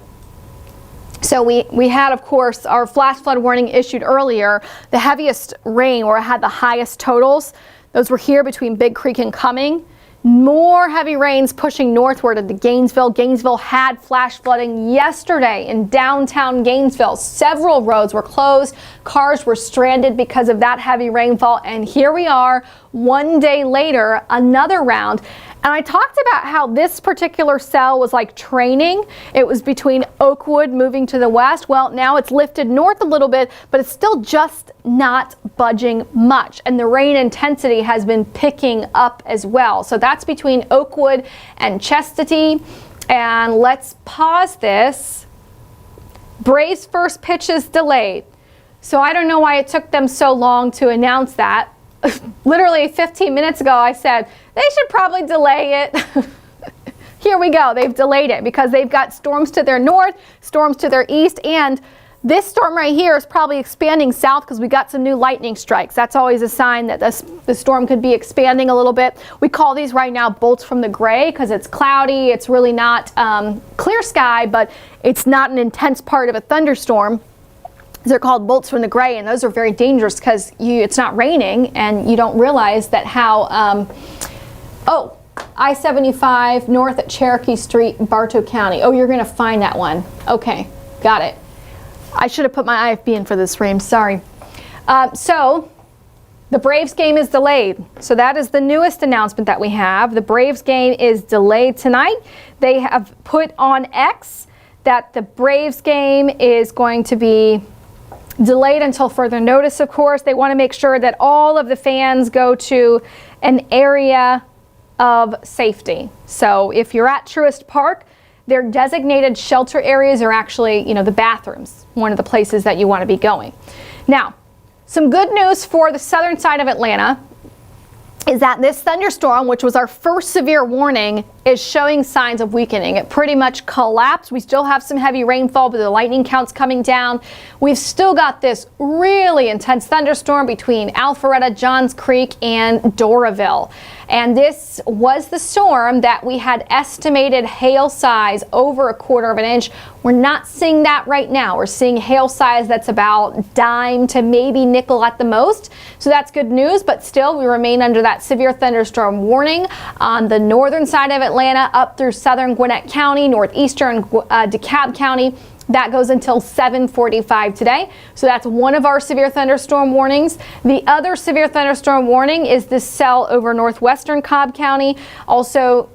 So we had, of course, our flash flood warning issued earlier. The heaviest rain, where it had the highest totals, those were here between Big Creek and Cumming. More heavy rains pushing northward into Gainesville. Gainesville had flash flooding yesterday in downtown Gainesville. Several roads were closed. Cars were stranded because of that heavy rainfall. And here we are, one day later, another round. And I talked about how this particular cell was like training. It was between Oakwood moving to the west. Well, now it's lifted north a little bit, but it's still just not budging much. And the rain intensity has been picking up as well. So that's between Oakwood and Chastity. And let's pause this. Braves first pitch is delayed. So I don't know why it took them so long to announce that. literally 15 minutes ago, I said, they should probably delay it. Here we go. They've delayed it because they've got storms to their north, storms to their east, and this storm right here is probably expanding south because we got some new lightning strikes. That's always a sign that the storm could be expanding a little bit. We call these right now bolts from the gray because it's cloudy. It's really not clear sky, but it's not an intense part of a thunderstorm. They're called bolts from the gray, and those are very dangerous because it's not raining and you don't realize that how, I-75 north at Cherokee Street, Bartow County. Oh, you're going to find that one. Okay, got it. I should have put my IFB in for this frame, sorry. So the Braves game is delayed. So that is the newest announcement that we have. The Braves game is delayed tonight. They have put on X that the Braves game is going to be delayed until further notice, of course. They want to make sure that all of the fans go to an area of safety. So if you're at Truist Park, their designated shelter areas are actually, the bathrooms, one of the places that you want to be going. Now, some good news for the southern side of Atlanta is that this thunderstorm, which was our first severe warning, is showing signs of weakening. It pretty much collapsed. We still have some heavy rainfall, but the lightning count's coming down. We've still got this really intense thunderstorm between Alpharetta, Johns Creek, and Doraville. And this was the storm that we had estimated hail size over 1/4 inch. We're not seeing that right now. We're seeing hail size that's about dime to maybe nickel at the most. So that's good news, but still we remain under that severe thunderstorm warning on the northern side of Atlanta up through southern Gwinnett County, northeastern DeKalb County. That goes until 7:45 today. So that's one of our severe thunderstorm warnings. The other severe thunderstorm warning is this cell over northwestern Cobb County. Also,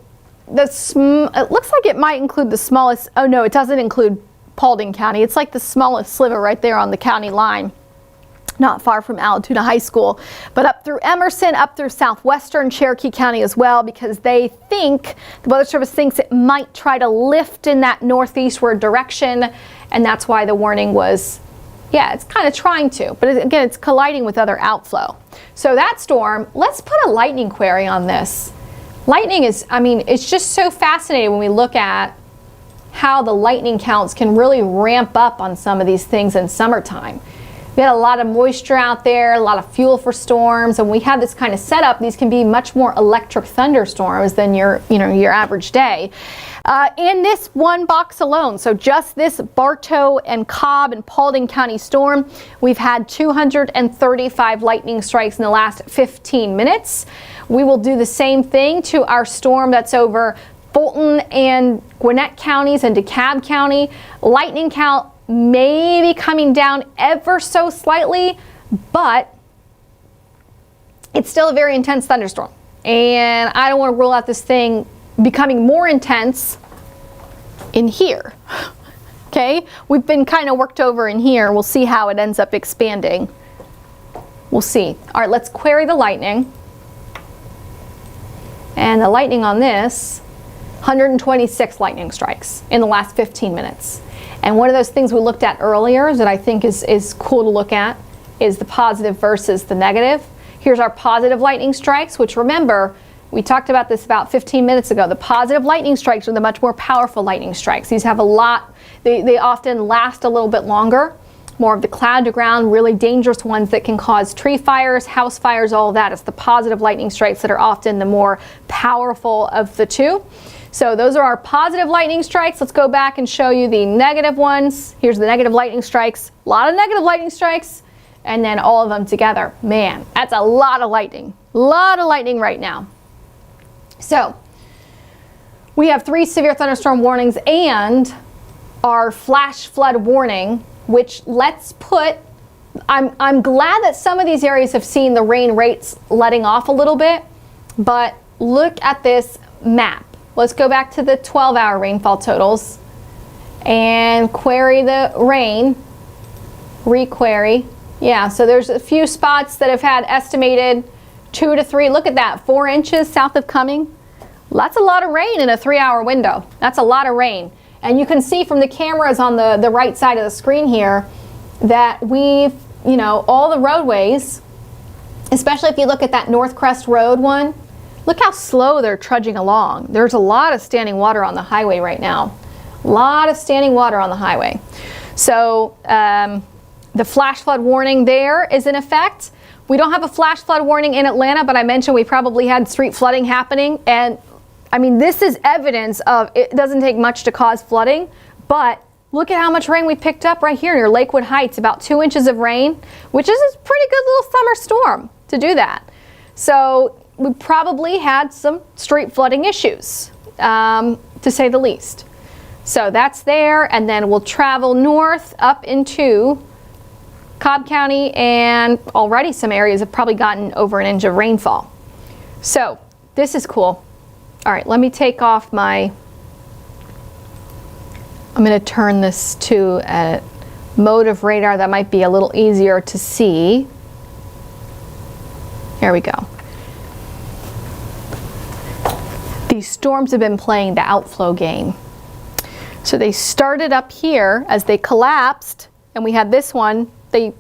it looks like it might include the smallest. Oh no, it doesn't include Paulding County. It's like the smallest sliver right there on the county line, not far from Alatoona High School, but up through Emerson, up through southwestern Cherokee County as well, because the Weather Service thinks it might try to lift in that northeastward direction, and that's why the warning was, it's kind of trying to, but again, it's colliding with other outflow. So that storm, let's put a lightning query on this. Lightning is, it's just so fascinating when we look at how the lightning counts can really ramp up on some of these things in summertime. We had a lot of moisture out there, a lot of fuel for storms, and we have this kind of setup. These can be much more electric thunderstorms than your average day. In this one box alone, so just this Bartow and Cobb and Paulding County storm, we've had 235 lightning strikes in the last 15 minutes. We will do the same thing to our storm that's over Fulton and Gwinnett counties and DeKalb County. Lightning count maybe coming down ever so slightly, but it's still a very intense thunderstorm. And I don't want to rule out this thing becoming more intense in here. Okay, we've been kind of worked over in here. We'll see how it ends up expanding. We'll see. All right, let's query the lightning. And the lightning on this, 126 lightning strikes in the last 15 minutes. And one of those things we looked at earlier that I think is cool to look at is the positive versus the negative. Here's our positive lightning strikes, which remember, we talked about this about 15 minutes ago. The positive lightning strikes are the much more powerful lightning strikes. These have a lot, they often last a little bit longer. More of the cloud to ground, really dangerous ones that can cause tree fires, house fires, all of that. It's the positive lightning strikes that are often the more powerful of the two. So those are our positive lightning strikes. Let's go back and show you the negative ones. Here's the negative lightning strikes. A lot of negative lightning strikes, and then all of them together. Man, that's a lot of lightning. A lot of lightning right now. So we have 3 severe thunderstorm warnings and our flash flood warning, which let's put, I'm glad that some of these areas have seen the rain rates letting off a little bit, but look at this map. Let's go back to the 12-hour rainfall totals and query the rain, requery. Yeah, so there's a few spots that have had estimated 2 to 3, look at that, 4 inches south of Cumming. That's a lot of rain in a 3-hour window. That's a lot of rain. And you can see from the cameras on the right side of the screen here that we've, all the roadways especially if you look at that North Crest Road one. Look how slow they're trudging along. There's a lot of standing water on the highway right now. A lot of standing water on the highway. So the flash flood warning there is in effect. We don't have a flash flood warning in Atlanta, but I mentioned we probably had street flooding happening. And I mean, this is evidence of it doesn't take much to cause flooding, but look at how much rain we picked up right here near Lakewood Heights, about 2 inches of rain, which is a pretty good little summer storm to do that. So we probably had some street flooding issues, to say the least. So that's there, and then we'll travel north up into Cobb County, and already some areas have probably gotten over 1 inch of rainfall. So this is cool. All right, let me take off my, I'm going to turn this to a mode of radar that might be a little easier to see. Here we go. These storms have been playing the outflow game. So they started up here as they collapsed, and we had this one. The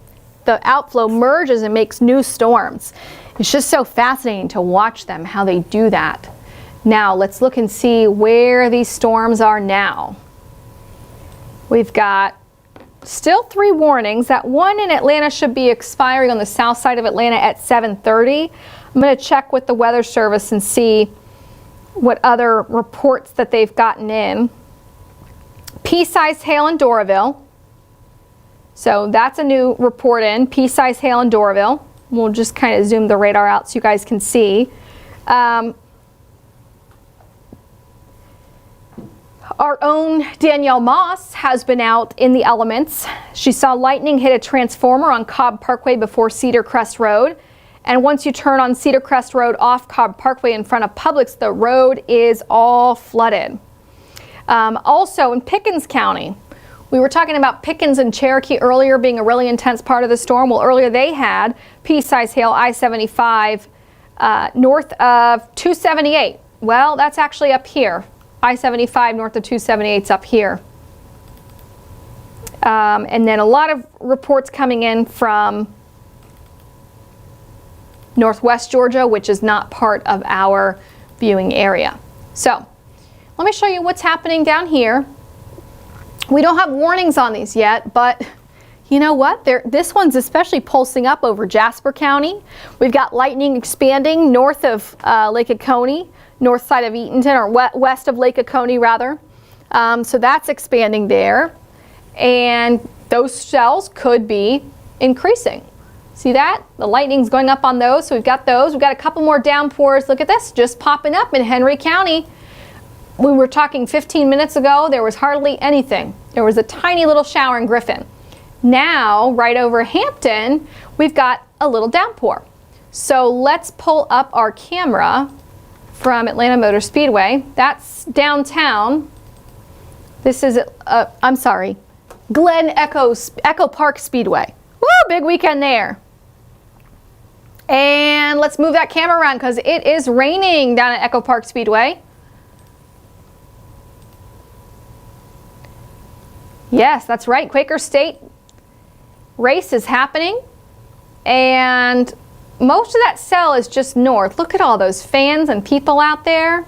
outflow merges and makes new storms. It's just so fascinating to watch them, how they do that. Now let's look and see where these storms are now. We've got still 3 warnings. That one in Atlanta should be expiring on the south side of Atlanta at 7:30. I'm going to check with the Weather Service and see what other reports that they've gotten in. Pea-sized hail in Doraville. So that's a new report in, pea-sized hail in Doraville. We'll just kind of zoom the radar out so you guys can see. Our own Danielle Moss has been out in the elements. She saw lightning hit a transformer on Cobb Parkway before Cedar Crest Road. And once you turn on Cedar Crest Road off Cobb Parkway in front of Publix, the road is all flooded. Also in Pickens County, we were talking about Pickens and Cherokee earlier being a really intense part of the storm. Well, earlier they had pea-sized hail I-75 north of 278. Well, that's actually up here. I-75 north of 278 is up here. And then a lot of reports coming in from Northwest Georgia, which is not part of our viewing area. So let me show you what's happening down here. We don't have warnings on these yet, but you know what? This one's especially pulsing up over Jasper County. We've got lightning expanding north of Lake Oconee, north side of Eatonton, or west of Lake Oconee rather. So that's expanding there. And those cells could be increasing. See that? The lightning's going up on those. So we've got those. We've got a couple more downpours. Look at this, just popping up in Henry County. We were talking 15 minutes ago, there was hardly anything. There was a tiny little shower in Griffin. Now, right over Hampton, we've got a little downpour. So let's pull up our camera from Atlanta Motor Speedway. That's downtown. This is, Glen Echo Park Speedway. Woo, big weekend there. And let's move that camera around because it is raining down at Echo Park Speedway. Yes, that's right. Quaker State race is happening. And most of that cell is just north. Look at all those fans and people out there.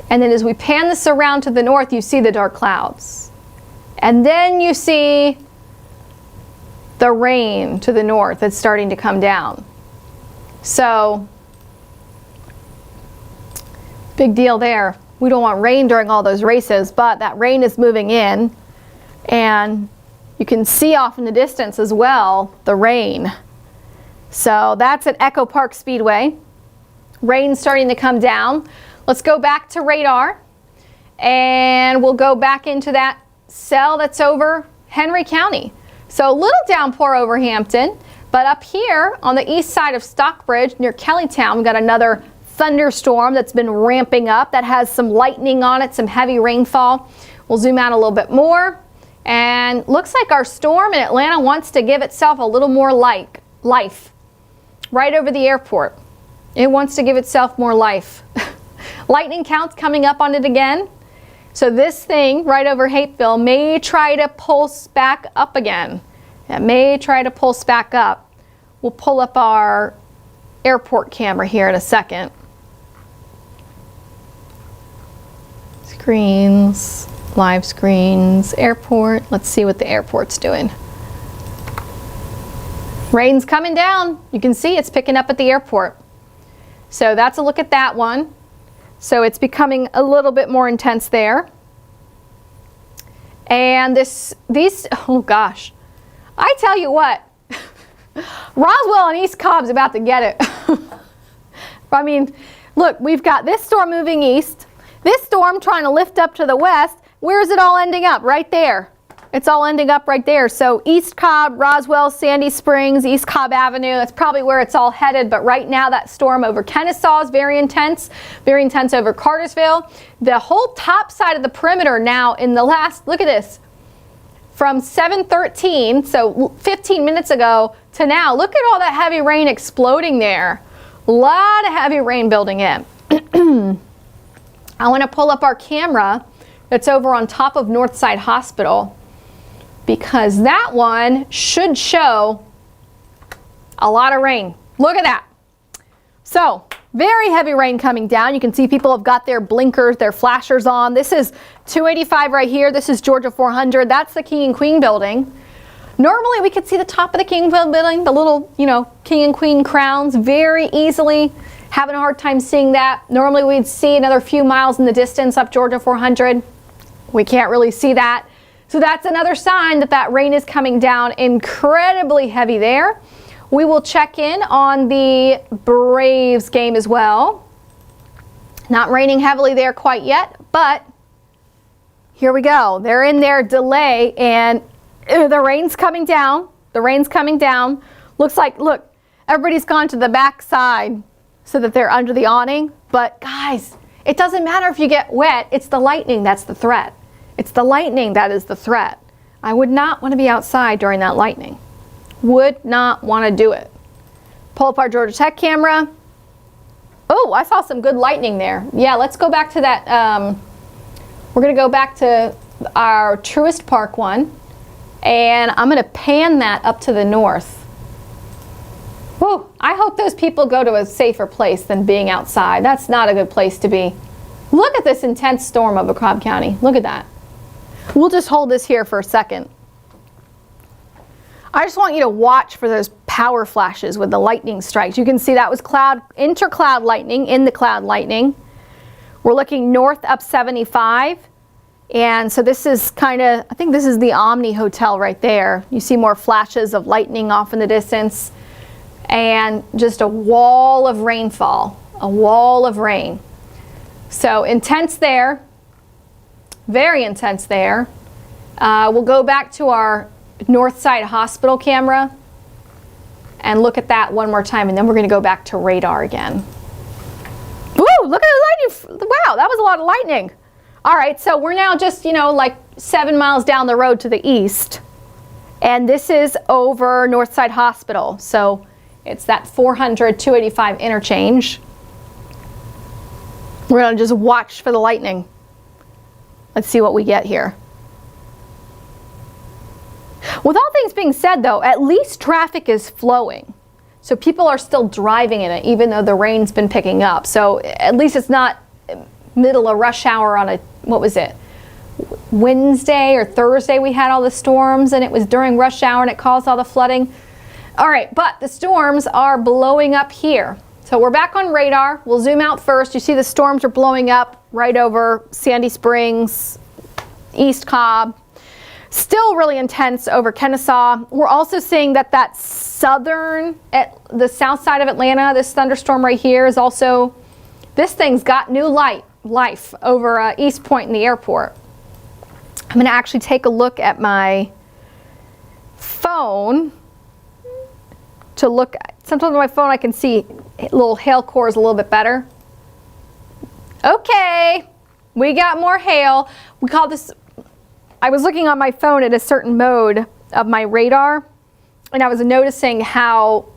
And then as we pan this around to the north, you see the dark clouds. And then you see the rain to the north that's starting to come down. So, big deal there. We don't want rain during all those races, but that rain is moving in. And you can see off in the distance as well, the rain. So that's at Echo Park Speedway. Rain starting to come down. Let's go back to radar. And we'll go back into that cell that's over Henry County. So a little downpour over Hampton, but up here on the east side of Stockbridge near Kellytown, we've got another thunderstorm that's been ramping up that has some lightning on it, some heavy rainfall. We'll zoom out a little bit more. And looks like our storm in Atlanta wants to give itself a little more life right over the airport. It wants to give itself more life. Lightning counts coming up on it again. So this thing right over Hapeville may try to pulse back up again. It may try to pulse back up. We'll pull up our airport camera here in a second. Screens, live screens, airport. Let's see what the airport's doing. Rain's coming down. You can see it's picking up at the airport. So that's a look at that one. So it's becoming a little bit more intense there. And these, oh gosh, I tell you what, Roswell and East Cobb's about to get it. I mean, look, we've got this storm moving east, this storm trying to lift up to the west. Where is it all ending up? Right there. It's all ending up right there. So East Cobb, Roswell, Sandy Springs, East Cobb Avenue, that's probably where it's all headed. But right now that storm over Kennesaw is very intense over Cartersville. The whole top side of the perimeter now in the last, look at this, from 7:13, so 15 minutes ago to now, look at all that heavy rain exploding there. A lot of heavy rain building in. I want to pull up our camera that's over on top of Northside Hospital, because that one should show a lot of rain. Look at that. So very heavy rain coming down. You can see people have got their blinkers, their flashers on. This is 285 right here. This is Georgia 400. That's the King and Queen building. Normally we could see the top of the King building, the little, King and Queen crowns very easily. Having a hard time seeing that. Normally we'd see another few miles in the distance up Georgia 400. We can't really see that. So that's another sign that that rain is coming down incredibly heavy there. We will check in on the Braves game as well. Not raining heavily there quite yet, but here we go. They're in their delay and the rain's coming down. The rain's coming down. Looks like, look, everybody's gone to the back side so that they're under the awning. But guys, it doesn't matter if you get wet. It's the lightning that's the threat. It's the lightning that is the threat. I would not want to be outside during that lightning. Would not want to do it. Pull up our Georgia Tech camera. Oh, I saw some good lightning there. Yeah, let's go back to that. We're going to go back to our Truist Park one. And I'm going to pan that up to the north. Whew, I hope those people go to a safer place than being outside. That's not a good place to be. Look at this intense storm over Cobb County. Look at that. We'll just hold this here for a second. I just want you to watch for those power flashes with the lightning strikes. You can see that was intercloud lightning, in the cloud lightning. We're looking north up 75. And so this is I think this is the Omni Hotel right there. You see more flashes of lightning off in the distance. And just a wall of rainfall, a wall of rain. So intense there, very intense there. We'll go back to our Northside Hospital camera and look at that one more time, and then we're going to go back to radar again. Woo, look at the lightning. Wow, that was a lot of lightning. All right, so we're now just, like 7 miles down the road to the east, and this is over Northside Hospital. So it's that 400-285 interchange. We're going to just watch for the lightning. Let's see what we get here. With all things being said, though, at least traffic is flowing. So people are still driving in it, even though the rain's been picking up. So at least it's not middle of rush hour on Wednesday or Thursday we had all the storms, and it was during rush hour and it caused all the flooding. All right, but the storms are blowing up here. So we're back on radar. We'll zoom out first. You see the storms are blowing up right over Sandy Springs, East Cobb. Still really intense over Kennesaw. We're also seeing that the south side of Atlanta, this thunderstorm right here is also, this thing's got new life over East Point in the airport. I'm going to actually take a look at my phone to look. Sometimes on my phone I can see little hail cores a little bit better. Okay, we got more hail. We call this, I was looking on my phone at a certain mode of my radar, and I was noticing how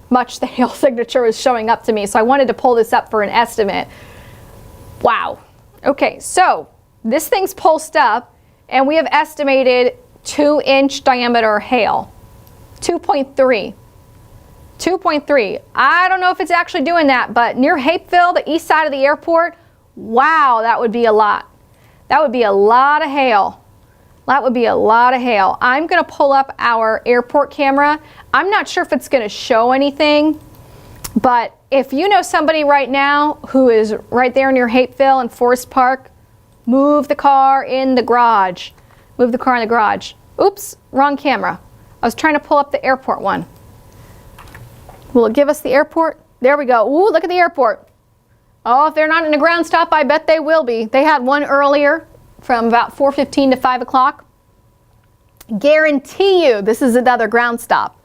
much the hail signature was showing up to me. So I wanted to pull this up for an estimate. Wow. Okay, so this thing's pulsed up, and we have estimated 2-inch diameter hail. 2.3. 2.3. I don't know if it's actually doing that, but near Hapeville, the east side of the airport, wow, that would be a lot. That would be a lot of hail. That would be a lot of hail. I'm going to pull up our airport camera. I'm not sure if it's going to show anything, but if you know somebody right now who is right there near Hapeville and Forest Park, move the car in the garage. Move the car in the garage. Oops, wrong camera. I was trying to pull up the airport one. Will it give us the airport? There we go. Ooh, look at the airport. Oh, if they're not in a ground stop, I bet they will be. They had one earlier from about 4:15 to 5 o'clock. Guarantee you this is another ground stop.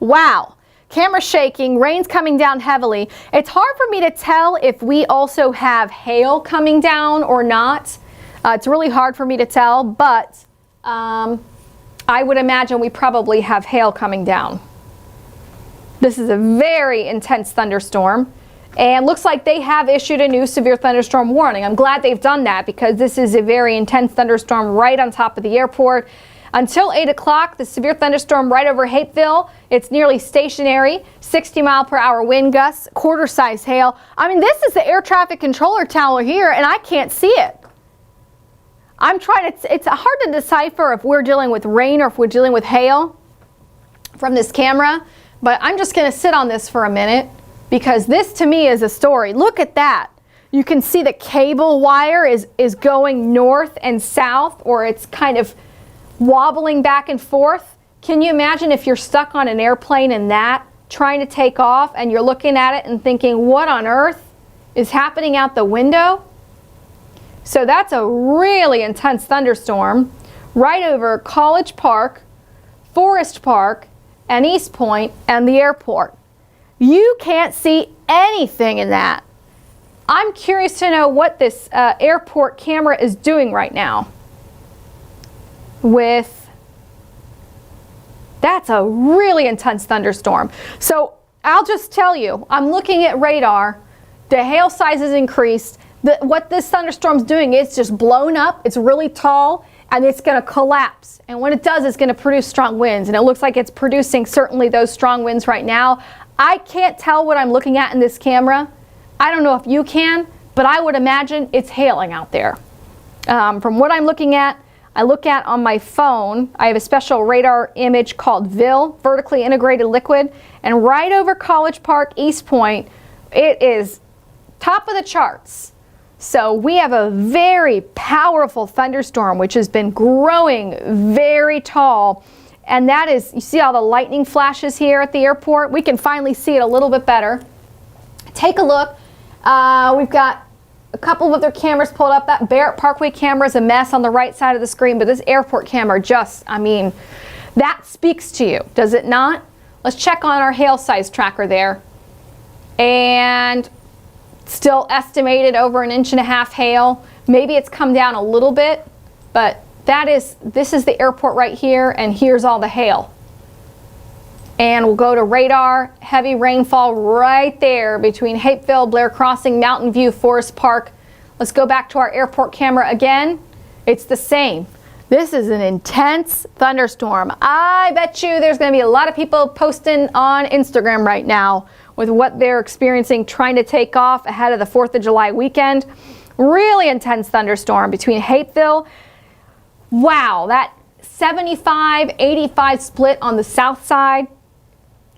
Wow. Camera shaking, rain's coming down heavily. It's hard for me to tell if we also have hail coming down or not. It's really hard for me to tell, but I would imagine we probably have hail coming down. This is a very intense thunderstorm, and looks like they have issued a new severe thunderstorm warning. I'm glad they've done that because this is a very intense thunderstorm right on top of the airport. Until 8 o'clock, the severe thunderstorm right over Hapeville, it's nearly stationary, 60-mile-per-hour wind gusts, quarter-size hail. I mean, this is the air traffic controller tower here, and I can't see it. I'm trying to, it's hard to decipher if we're dealing with rain or if we're dealing with hail from this camera. But I'm just going to sit on this for a minute because this to me is a story. Look at that. You can see the cable wire is going north and south, or it's kind of wobbling back and forth. Can you imagine if you're stuck on an airplane in that, trying to take off, and you're looking at it and thinking, what on earth is happening out the window? So that's a really intense thunderstorm right over College Park, Forest Park, and East Point, and the airport. You can't see anything in that. I'm curious to know what this airport camera is doing right now. That's a really intense thunderstorm. So I'll just tell you, I'm looking at radar. The hail size has increased. What this thunderstorm's doing is just blown up. It's really tall, and it's going to collapse. And when it does, it's going to produce strong winds. And it looks like it's producing certainly those strong winds right now. I can't tell what I'm looking at in this camera. I don't know if you can, but I would imagine it's hailing out there. From what I'm looking at, I look at on my phone, I have a special radar image called VIL, Vertically Integrated Liquid. And right over College Park, East Point, it is top of the charts. So we have a very powerful thunderstorm, which has been growing very tall. And that is, you see all the lightning flashes here at the airport? We can finally see it a little bit better. Take a look. We've got a couple of other cameras pulled up. That Barrett Parkway camera is a mess on the right side of the screen, but this airport camera just, I mean, that speaks to you, does it not? Let's check on our hail size tracker there. And still estimated over 1.5 inches hail. Maybe it's come down a little bit, but this is the airport right here, and here's all the hail. And we'll go to radar, heavy rainfall right there between Hapeville, Blair Crossing, Mountain View, Forest Park. Let's go back to our airport camera again. It's the same. This is an intense thunderstorm. I bet you there's going to be a lot of people posting on Instagram right now with what they're experiencing trying to take off ahead of the 4th of July weekend. Really intense thunderstorm between Hapeville. Wow, that 75-85 split on the south side.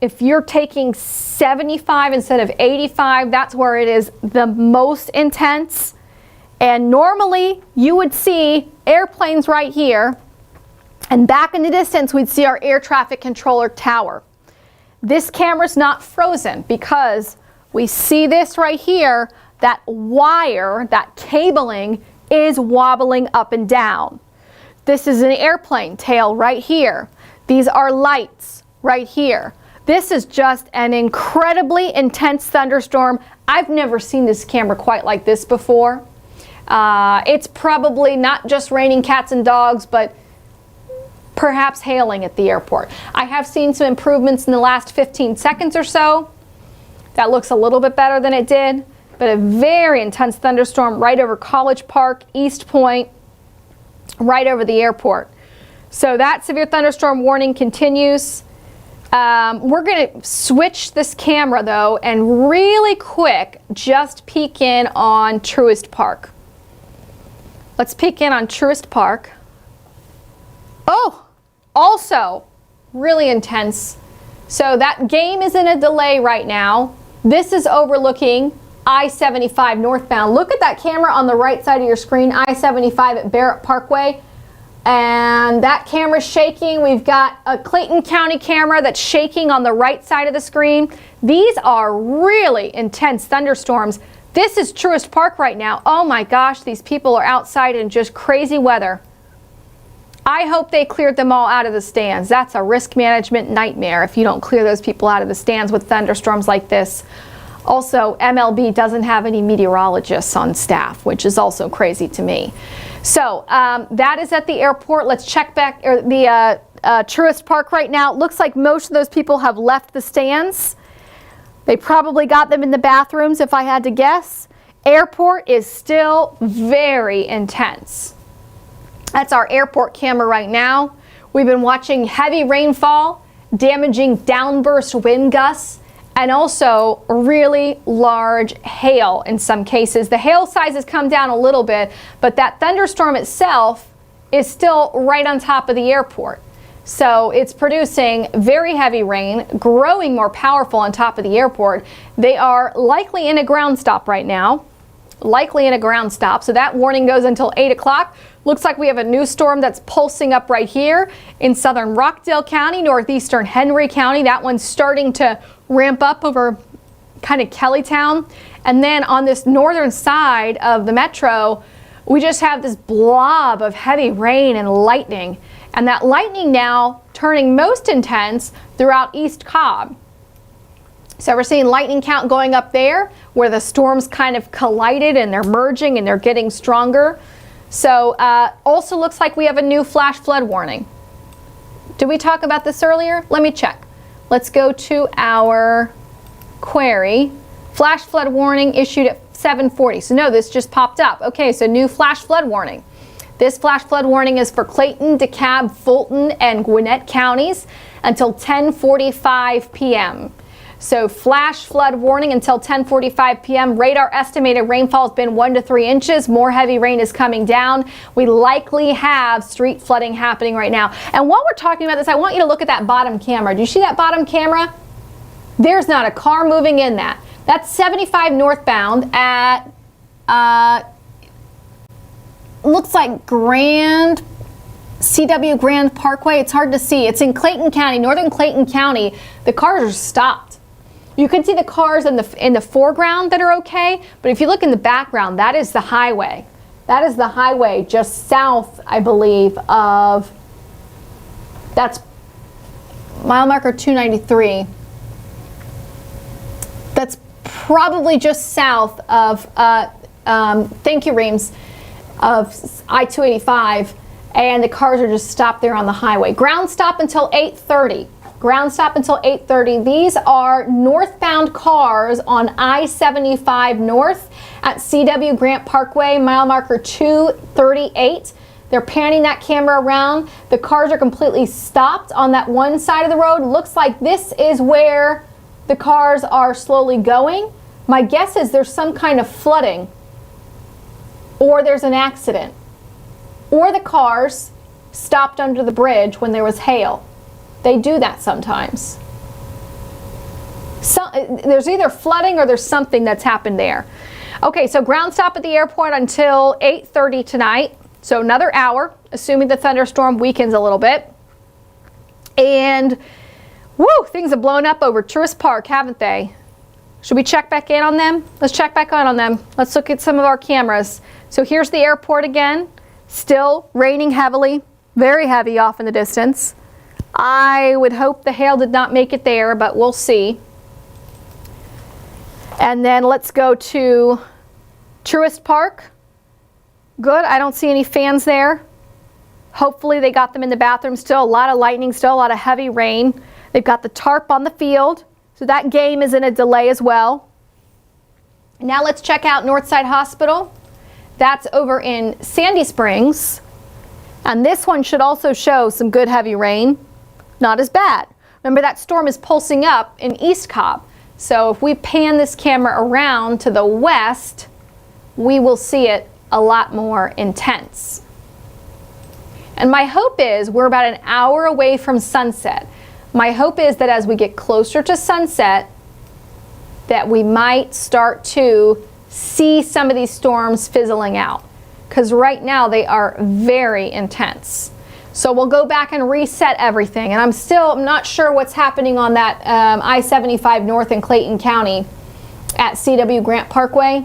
If you're taking 75 instead of 85, that's where it is the most intense. And normally you would see airplanes right here, and back in the distance we'd see our air traffic controller tower. This camera's not frozen because we see this right here, that wire, that cabling is wobbling up and down. This is an airplane tail right here. These are lights right here. This is just an incredibly intense thunderstorm. I've never seen this camera quite like this before. It's probably not just raining cats and dogs, but perhaps hailing at the airport. I have seen some improvements in the last 15 seconds or so. That looks a little bit better than it did, but a very intense thunderstorm right over College Park, East Point, right over the airport. So that severe thunderstorm warning continues. We're going to switch this camera, though, and really quick just peek in on Truist Park. Let's peek in on Truist Park. Oh, also really intense. So that game is in a delay right now. This is overlooking I-75 northbound. Look at that camera on the right side of your screen, I-75 at Barrett Parkway. And that camera's shaking. We've got a Clayton County camera that's shaking on the right side of the screen. These are really intense thunderstorms. This is Truist Park right now. Oh my gosh, these people are outside in just crazy weather. I hope they cleared them all out of the stands. That's a risk management nightmare if you don't clear those people out of the stands with thunderstorms like this. Also, MLB doesn't have any meteorologists on staff, which is also crazy to me. So that is at the airport. Let's check back the Truist Park right now. It looks like most of those people have left the stands. They probably got them in the bathrooms, if I had to guess. Airport is still very intense. That's our airport camera right now. We've been watching heavy rainfall, damaging downburst wind gusts, and also really large hail in some cases. The hail size has come down a little bit, but that thunderstorm itself is still right on top of the airport. So it's producing very heavy rain, growing more powerful on top of the airport. They are likely in a ground stop right now. Likely in a ground stop. So that warning goes until 8 o'clock. Looks like we have a new storm that's pulsing up right here in southern Rockdale County, northeastern Henry County. That one's starting to ramp up over kind of Kellytown. And then on this northern side of the metro, we just have this blob of heavy rain and lightning. And that lightning now turning most intense throughout East Cobb. So we're seeing lightning count going up there where the storms kind of collided and they're merging and they're getting stronger. So also looks like we have a new flash flood warning. Did we talk about this earlier? Let me check. Let's go to our query. Flash flood warning issued at 7:40. So no, this just popped up. Okay, so new flash flood warning. This flash flood warning is for Clayton, DeKalb, Fulton, and Gwinnett counties until 10:45 p.m. So flash flood warning until 10:45 p.m. Radar estimated rainfall has been 1 to 3 inches. More heavy rain is coming down. We likely have street flooding happening right now. And while we're talking about this, I want you to look at that bottom camera. Do you see that bottom camera? There's not a car moving in that. That's 75 northbound at, looks like CW Grand Parkway. It's hard to see. It's in Clayton County, northern Clayton County. The cars are stopped. You can see the cars in the foreground that are okay, but if you look in the background, that is the highway. That is the highway just south, I believe, of, that's mile marker 293. That's probably just south of, thank you, Reams, of I-285, and the cars are just stopped there on the highway. Ground stop until 8:30. Ground stop until 8:30. These are northbound cars on I-75 north at CW Grant Parkway, mile marker 238. They're panning that camera around. The cars are completely stopped on that one side of the road. Looks like this is where the cars are slowly going. My guess is there's some kind of flooding, or there's an accident, or the cars stopped under the bridge when there was hail. They do that sometimes. So, there's either flooding or there's something that's happened there. Okay, so ground stop at the airport until 8:30 tonight. So another hour, assuming the thunderstorm weakens a little bit. And, woo, things have blown up over Truist Park, haven't they? Should we check back in on them? Let's check back on them. Let's look at some of our cameras. So here's the airport again. Still raining heavily, very heavy off in the distance. I would hope the hail did not make it there, but we'll see. And then let's go to Truist Park. Good, I don't see any fans there. Hopefully they got them in the bathroom. Still a lot of lightning, still a lot of heavy rain. They've got the tarp on the field, so that game is in a delay as well. Now let's check out Northside Hospital. That's over in Sandy Springs. And this one should also show some good heavy rain. Not as bad. Remember, that storm is pulsing up in East Cobb. So if we pan this camera around to the west, we will see it a lot more intense. And my hope is we're about an hour away from sunset. My hope is that as we get closer to sunset, that we might start to see some of these storms fizzling out. Because right now they are very intense. So we'll go back and reset everything. And I'm not sure what's happening on that I-75 north in Clayton County at CW Grant Parkway.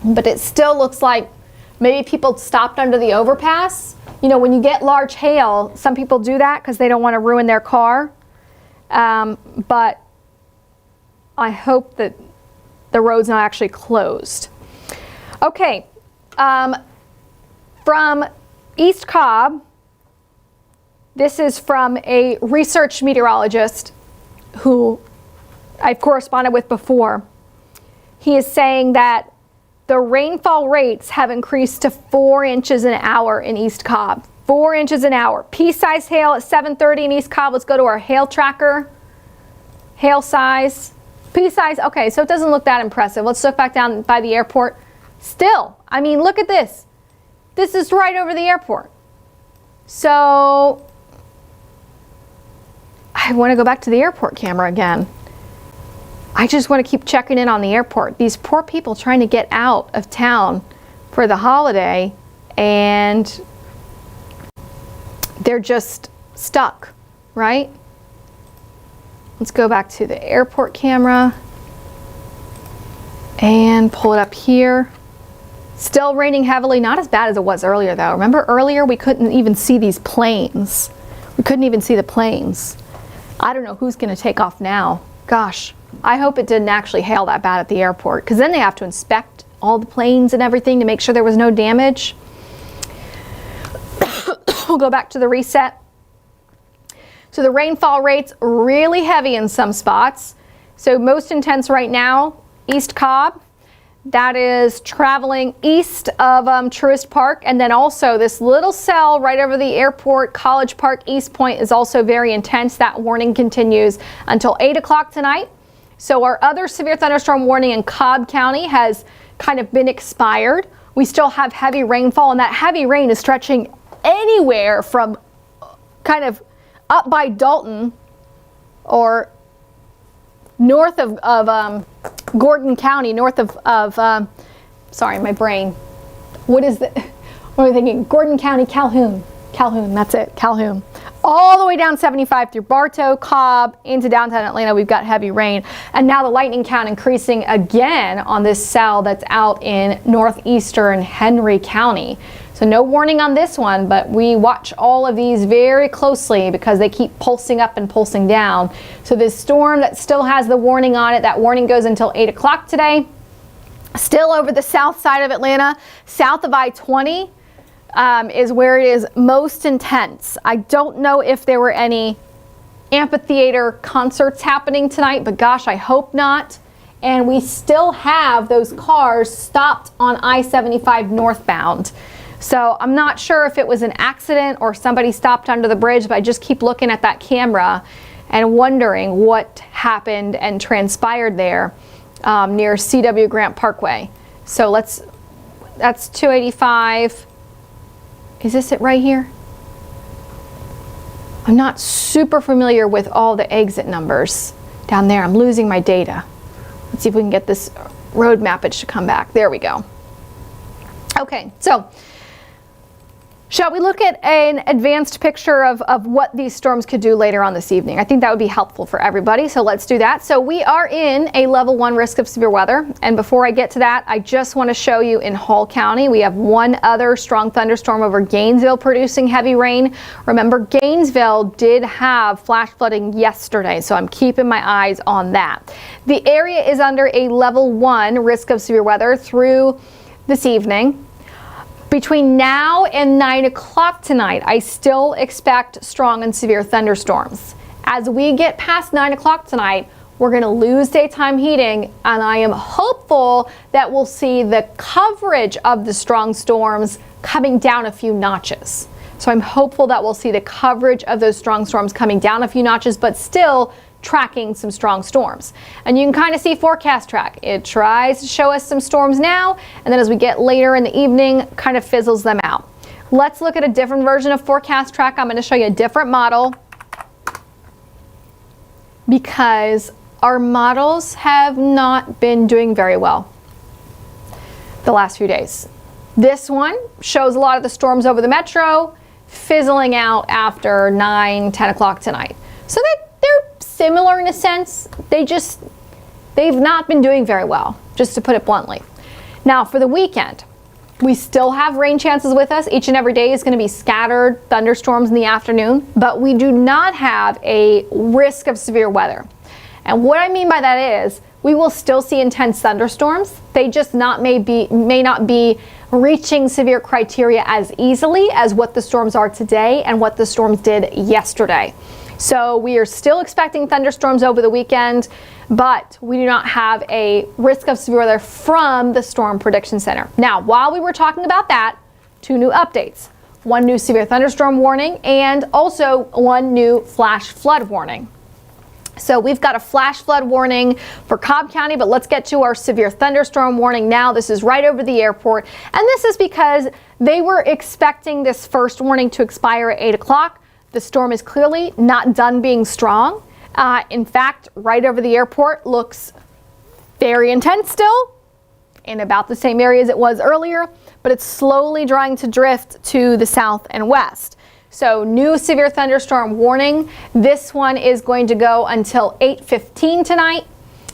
But it still looks like maybe people stopped under the overpass. You know, when you get large hail, some people do that because they don't want to ruin their car. But I hope that the road's not actually closed. Okay, from East Cobb, this is from a research meteorologist who I've corresponded with before. He is saying that the rainfall rates have increased to 4 inches an hour in East Cobb. 4 inches an hour. Pea-size hail at 7:30 in East Cobb. Let's go to our hail tracker. Hail size. Pea-size. Okay, so it doesn't look that impressive. Let's look back down by the airport. Still, I mean, look at this. This is right over the airport. So I want to go back to the airport camera again. I just want to keep checking in on the airport. These poor people trying to get out of town for the holiday, and they're just stuck, right? Let's go back to the airport camera and pull it up here. Still raining heavily, not as bad as it was earlier though. Remember earlier we couldn't even see these planes. We couldn't even see the planes. I don't know who's gonna take off now. Gosh, I hope it didn't actually hail that bad at the airport, because then they have to inspect all the planes and everything to make sure there was no damage. We'll go back to the reset. So the rainfall rates really heavy in some spots. So most intense right now, East Cobb. That is traveling east of Truist Park, and then also this little cell right over the airport, College Park, East Point, is also very intense. That warning continues until 8 o'clock tonight. So our other severe thunderstorm warning in Cobb County has kind of been expired. We still have heavy rainfall, and that heavy rain is stretching anywhere from kind of up by Dalton or north of Gordon County, north of sorry, my brain. What am I thinking? Gordon County, Calhoun, that's it, Calhoun. All the way down 75 through Bartow, Cobb, into downtown Atlanta, we've got heavy rain. And now the lightning count increasing again on this cell that's out in northeastern Henry County. So no warning on this one, but we watch all of these very closely because they keep pulsing up and pulsing down. So this storm that still has the warning on it, that warning goes until 8 o'clock today. Still over the south side of Atlanta, south of I-20 is where it is most intense. I don't know if there were any amphitheater concerts happening tonight, but gosh, I hope not. And we still have those cars stopped on I-75 northbound. So I'm not sure if it was an accident or somebody stopped under the bridge, but I just keep looking at that camera and wondering what happened and transpired there near CW Grant Parkway. So that's 285. Is this it right here? I'm not super familiar with all the exit numbers down there. I'm losing my data. Let's see if we can get this road mappage to come back. There we go. Okay, so shall we look at an advanced picture of what these storms could do later on this evening? I think that would be helpful for everybody, so let's do that. So we are in a level 1 risk of severe weather, and before I get to that, I just want to show you in Hall County, we have one other strong thunderstorm over Gainesville producing heavy rain. Remember, Gainesville did have flash flooding yesterday, so I'm keeping my eyes on that. The area is under a level 1 risk of severe weather through this evening. Between now and 9 o'clock tonight, I still expect strong and severe thunderstorms. As we get past 9 o'clock tonight, we're going to lose daytime heating, and I am hopeful that we'll see the coverage of the strong storms coming down a few notches. So I'm hopeful that we'll see the coverage of those strong storms coming down a few notches, but still tracking some strong storms. And you can kind of see forecast track. It tries to show us some storms now, and then as we get later in the evening, kind of fizzles them out. Let's look at a different version of forecast track. I'm going to show you a different model because our models have not been doing very well the last few days. This one shows a lot of the storms over the metro fizzling out after 9, 10 o'clock tonight. So they're similar in a sense. They've not been doing very well, just to put it bluntly. Now for the weekend, we still have rain chances with us. Each and every day is going to be scattered thunderstorms in the afternoon, but we do not have a risk of severe weather. And what I mean by that is we will still see intense thunderstorms. They just may not be reaching severe criteria as easily as what the storms are today and what the storms did yesterday. So we are still expecting thunderstorms over the weekend, but we do not have a risk of severe weather from the Storm Prediction Center. Now, while we were talking about that, 2 new updates. 1 new severe thunderstorm warning and also 1 new flash flood warning. So we've got a flash flood warning for Cobb County, but let's get to our severe thunderstorm warning now. This is right over the airport, and this is because they were expecting this first warning to expire at 8 o'clock. The storm is clearly not done being strong. In fact, right over the airport looks very intense still in about the same area as it was earlier, but it's slowly trying to drift to the south and west. So new severe thunderstorm warning. This one is going to go until 8:15 tonight.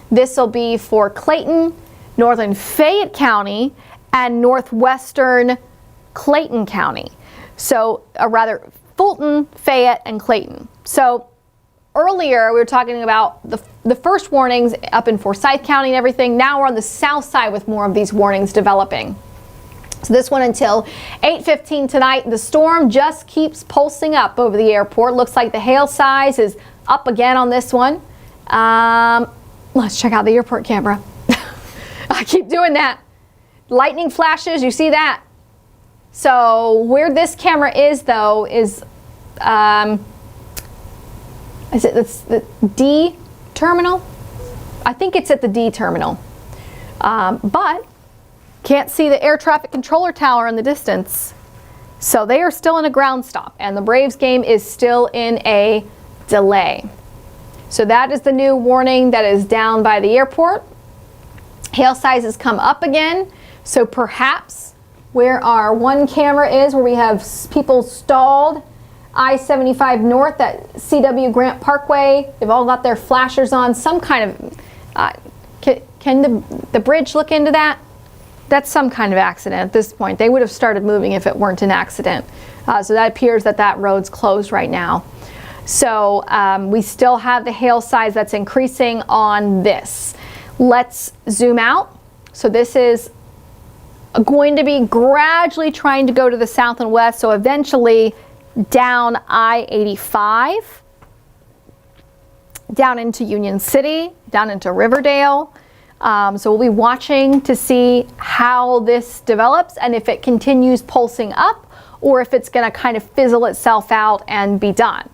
This will be for Clayton, northern Fayette County, and northwestern Clayton County. So rather Fulton, Fayette, and Clayton. So earlier we were talking about the first warnings up in Forsyth County and everything. Now we're on the south side with more of these warnings developing. So this one until 8:15 tonight. The storm just keeps pulsing up over the airport. Looks like the hail size is up again on this one. Let's check out the airport camera. I keep doing that. Lightning flashes, you see that? So where this camera is though is it's the D terminal? I think it's at the D terminal. But can't see the air traffic controller tower in the distance. So they are still in a ground stop, and the Braves game is still in a delay. So that is the new warning that is down by the airport. Hail sizes come up again. So perhaps where our one camera is, where we have people stalled, I-75 North at CW Grant Parkway, they've all got their flashers on, some kind of, can the bridge look into that? That's some kind of accident at this point. They would have started moving if it weren't an accident. So that appears that road's closed right now. So we still have the hail size that's increasing on this. Let's zoom out. So this is going to be gradually trying to go to the south and west. So eventually down I-85, down into Union City, down into Riverdale. So we'll be watching to see how this develops and if it continues pulsing up or if it's going to kind of fizzle itself out and be done.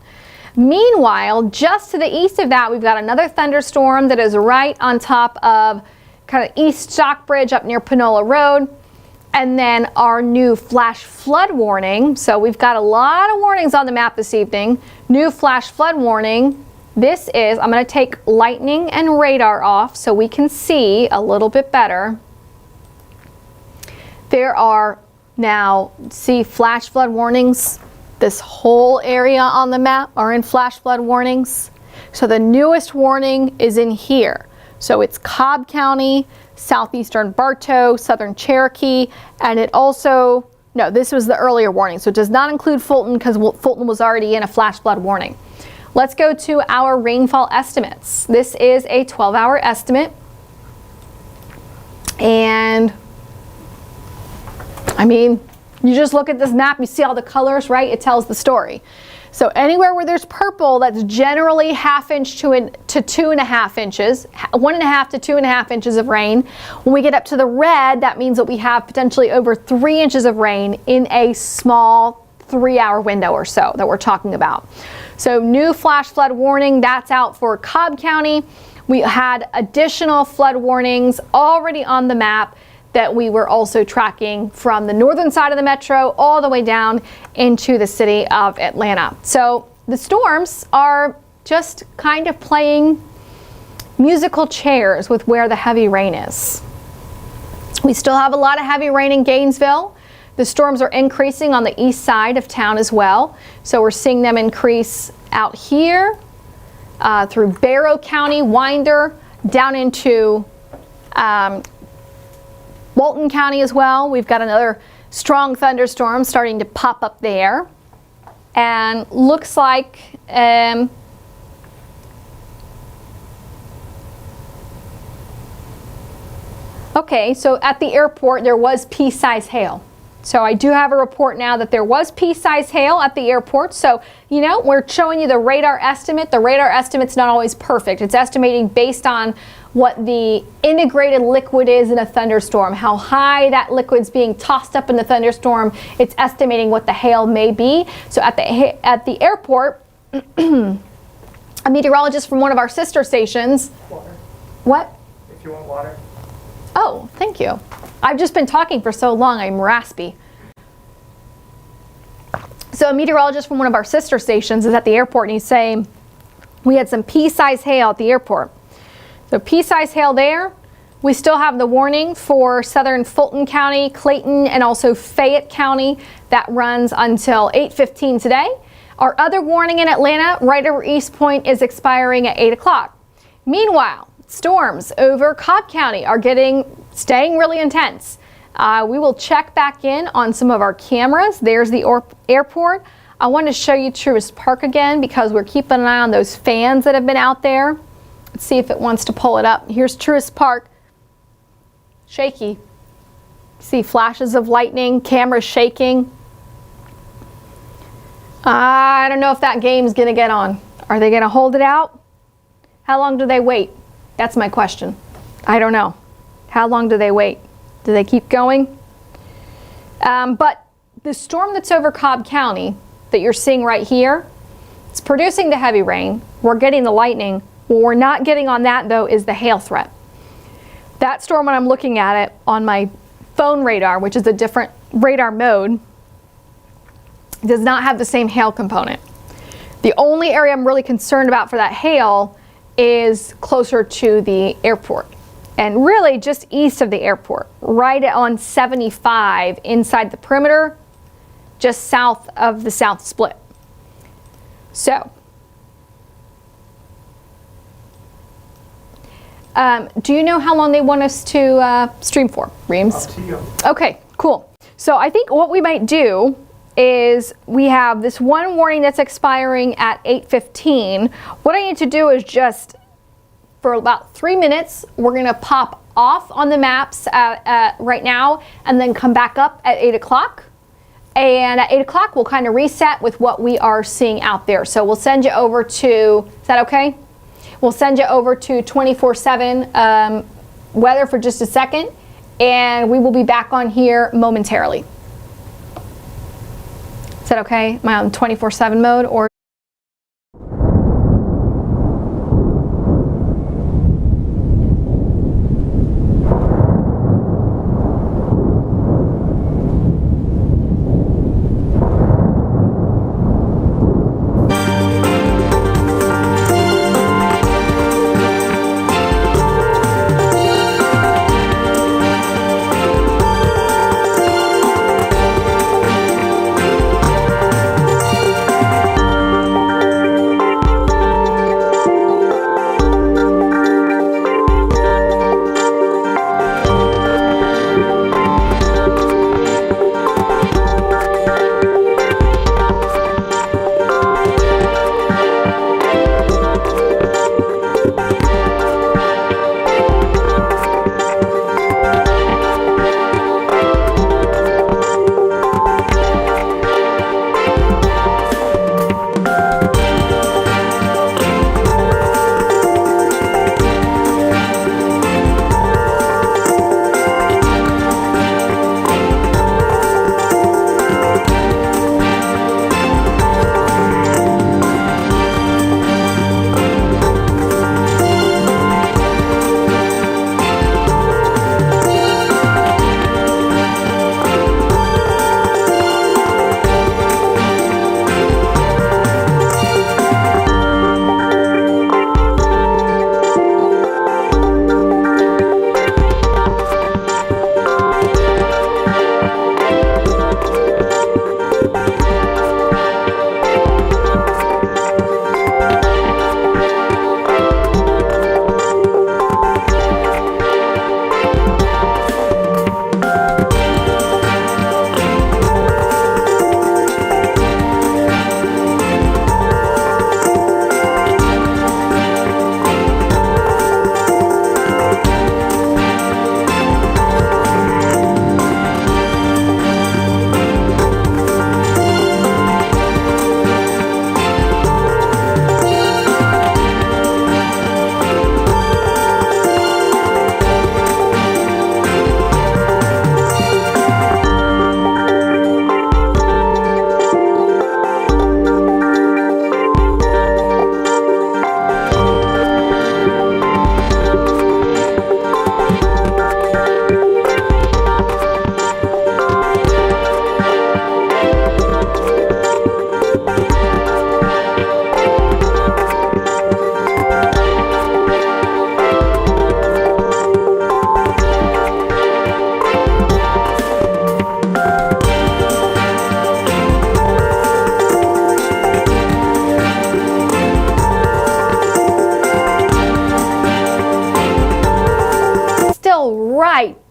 Meanwhile, just to the east of that, we've got another thunderstorm that is right on top of kind of East Stockbridge up near Panola Road. And then our new flash flood warning. So we've got a lot of warnings on the map this evening. New flash flood warning. This is, I'm going to take lightning and radar off so we can see a little bit better. There are now, see flash flood warnings. This whole area on the map are in flash flood warnings. So the newest warning is in here. So it's Cobb County, southeastern Bartow, southern Cherokee, and it also, no, this was the earlier warning. So it does not include Fulton because Fulton was already in a flash flood warning. Let's go to our rainfall estimates. This is a 12-hour estimate. And I mean, you just look at this map, you see all the colors, right? It tells the story. So anywhere where there's purple, that's generally ½ inch to 2.5 inches, 1.5 to 2.5 inches of rain. When we get up to the red, that means that we have potentially over 3 inches of rain in a small 3-hour window or so that we're talking about. So new flash flood warning, that's out for Cobb County. We had additional flood warnings already on the map that we were also tracking from the northern side of the metro all the way down into the city of Atlanta. So the storms are just kind of playing musical chairs with where the heavy rain is. We still have a lot of heavy rain in Gainesville. The storms are increasing on the east side of town as well. So we're seeing them increase out here through Barrow County, Winder, down into Walton County as well. We've got another strong thunderstorm starting to pop up there. And looks like okay, so at the airport there was pea-size hail. So I do have a report now that there was pea-size hail at the airport. So, you know, we're showing you the radar estimate. The radar estimate's not always perfect. It's estimating based on what the integrated liquid is in a thunderstorm, how high that liquid's being tossed up in the thunderstorm. It's estimating what the hail may be. So at the airport, a meteorologist from one of our sister stations. Water. What? If you want water. Oh, thank you. I've just been talking for so long, I'm raspy. So a meteorologist from one of our sister stations is at the airport and he's saying, we had some pea-size hail at the airport. So pea-size hail there. We still have the warning for southern Fulton County, Clayton, and also Fayette County that runs until 8:15 today. Our other warning in Atlanta, right over East Point, is expiring at 8 o'clock. Meanwhile, storms over Cobb County are staying really intense. We will check back in on some of our cameras. There's the airport. I want to show you Truist Park again because we're keeping an eye on those fans that have been out there. Let's see if it wants to pull it up. Here's Truist Park. Shaky. See flashes of lightning, cameras shaking. I don't know if that game's going to get on. Are they going to hold it out? How long do they wait? That's my question. I don't know. How long do they wait? Do they keep going? But the storm that's over Cobb County that you're seeing right here, it's producing the heavy rain. We're getting the lightning. What we're not getting on that, though, is the hail threat. That storm, when I'm looking at it on my phone radar, which is a different radar mode, does not have the same hail component. The only area I'm really concerned about for that hail is closer to the airport. And really just east of the airport, right on 75 inside the perimeter, just south of the South Split. So, do you know how long they want us to stream for, Reams? Up to you. Okay, cool. So I think what we might do is we have this one warning that's expiring at 8:15. What I need to do is just, for about 3 minutes, we're going to pop off on the maps right now and then come back up at 8 o'clock. And at 8 o'clock, we'll kind of reset with what we are seeing out there. So we'll send you over to, is that okay? We'll send you over to 24/7 weather for just a second, and we will be back on here momentarily. Is that okay? Am I on 24/7 mode or?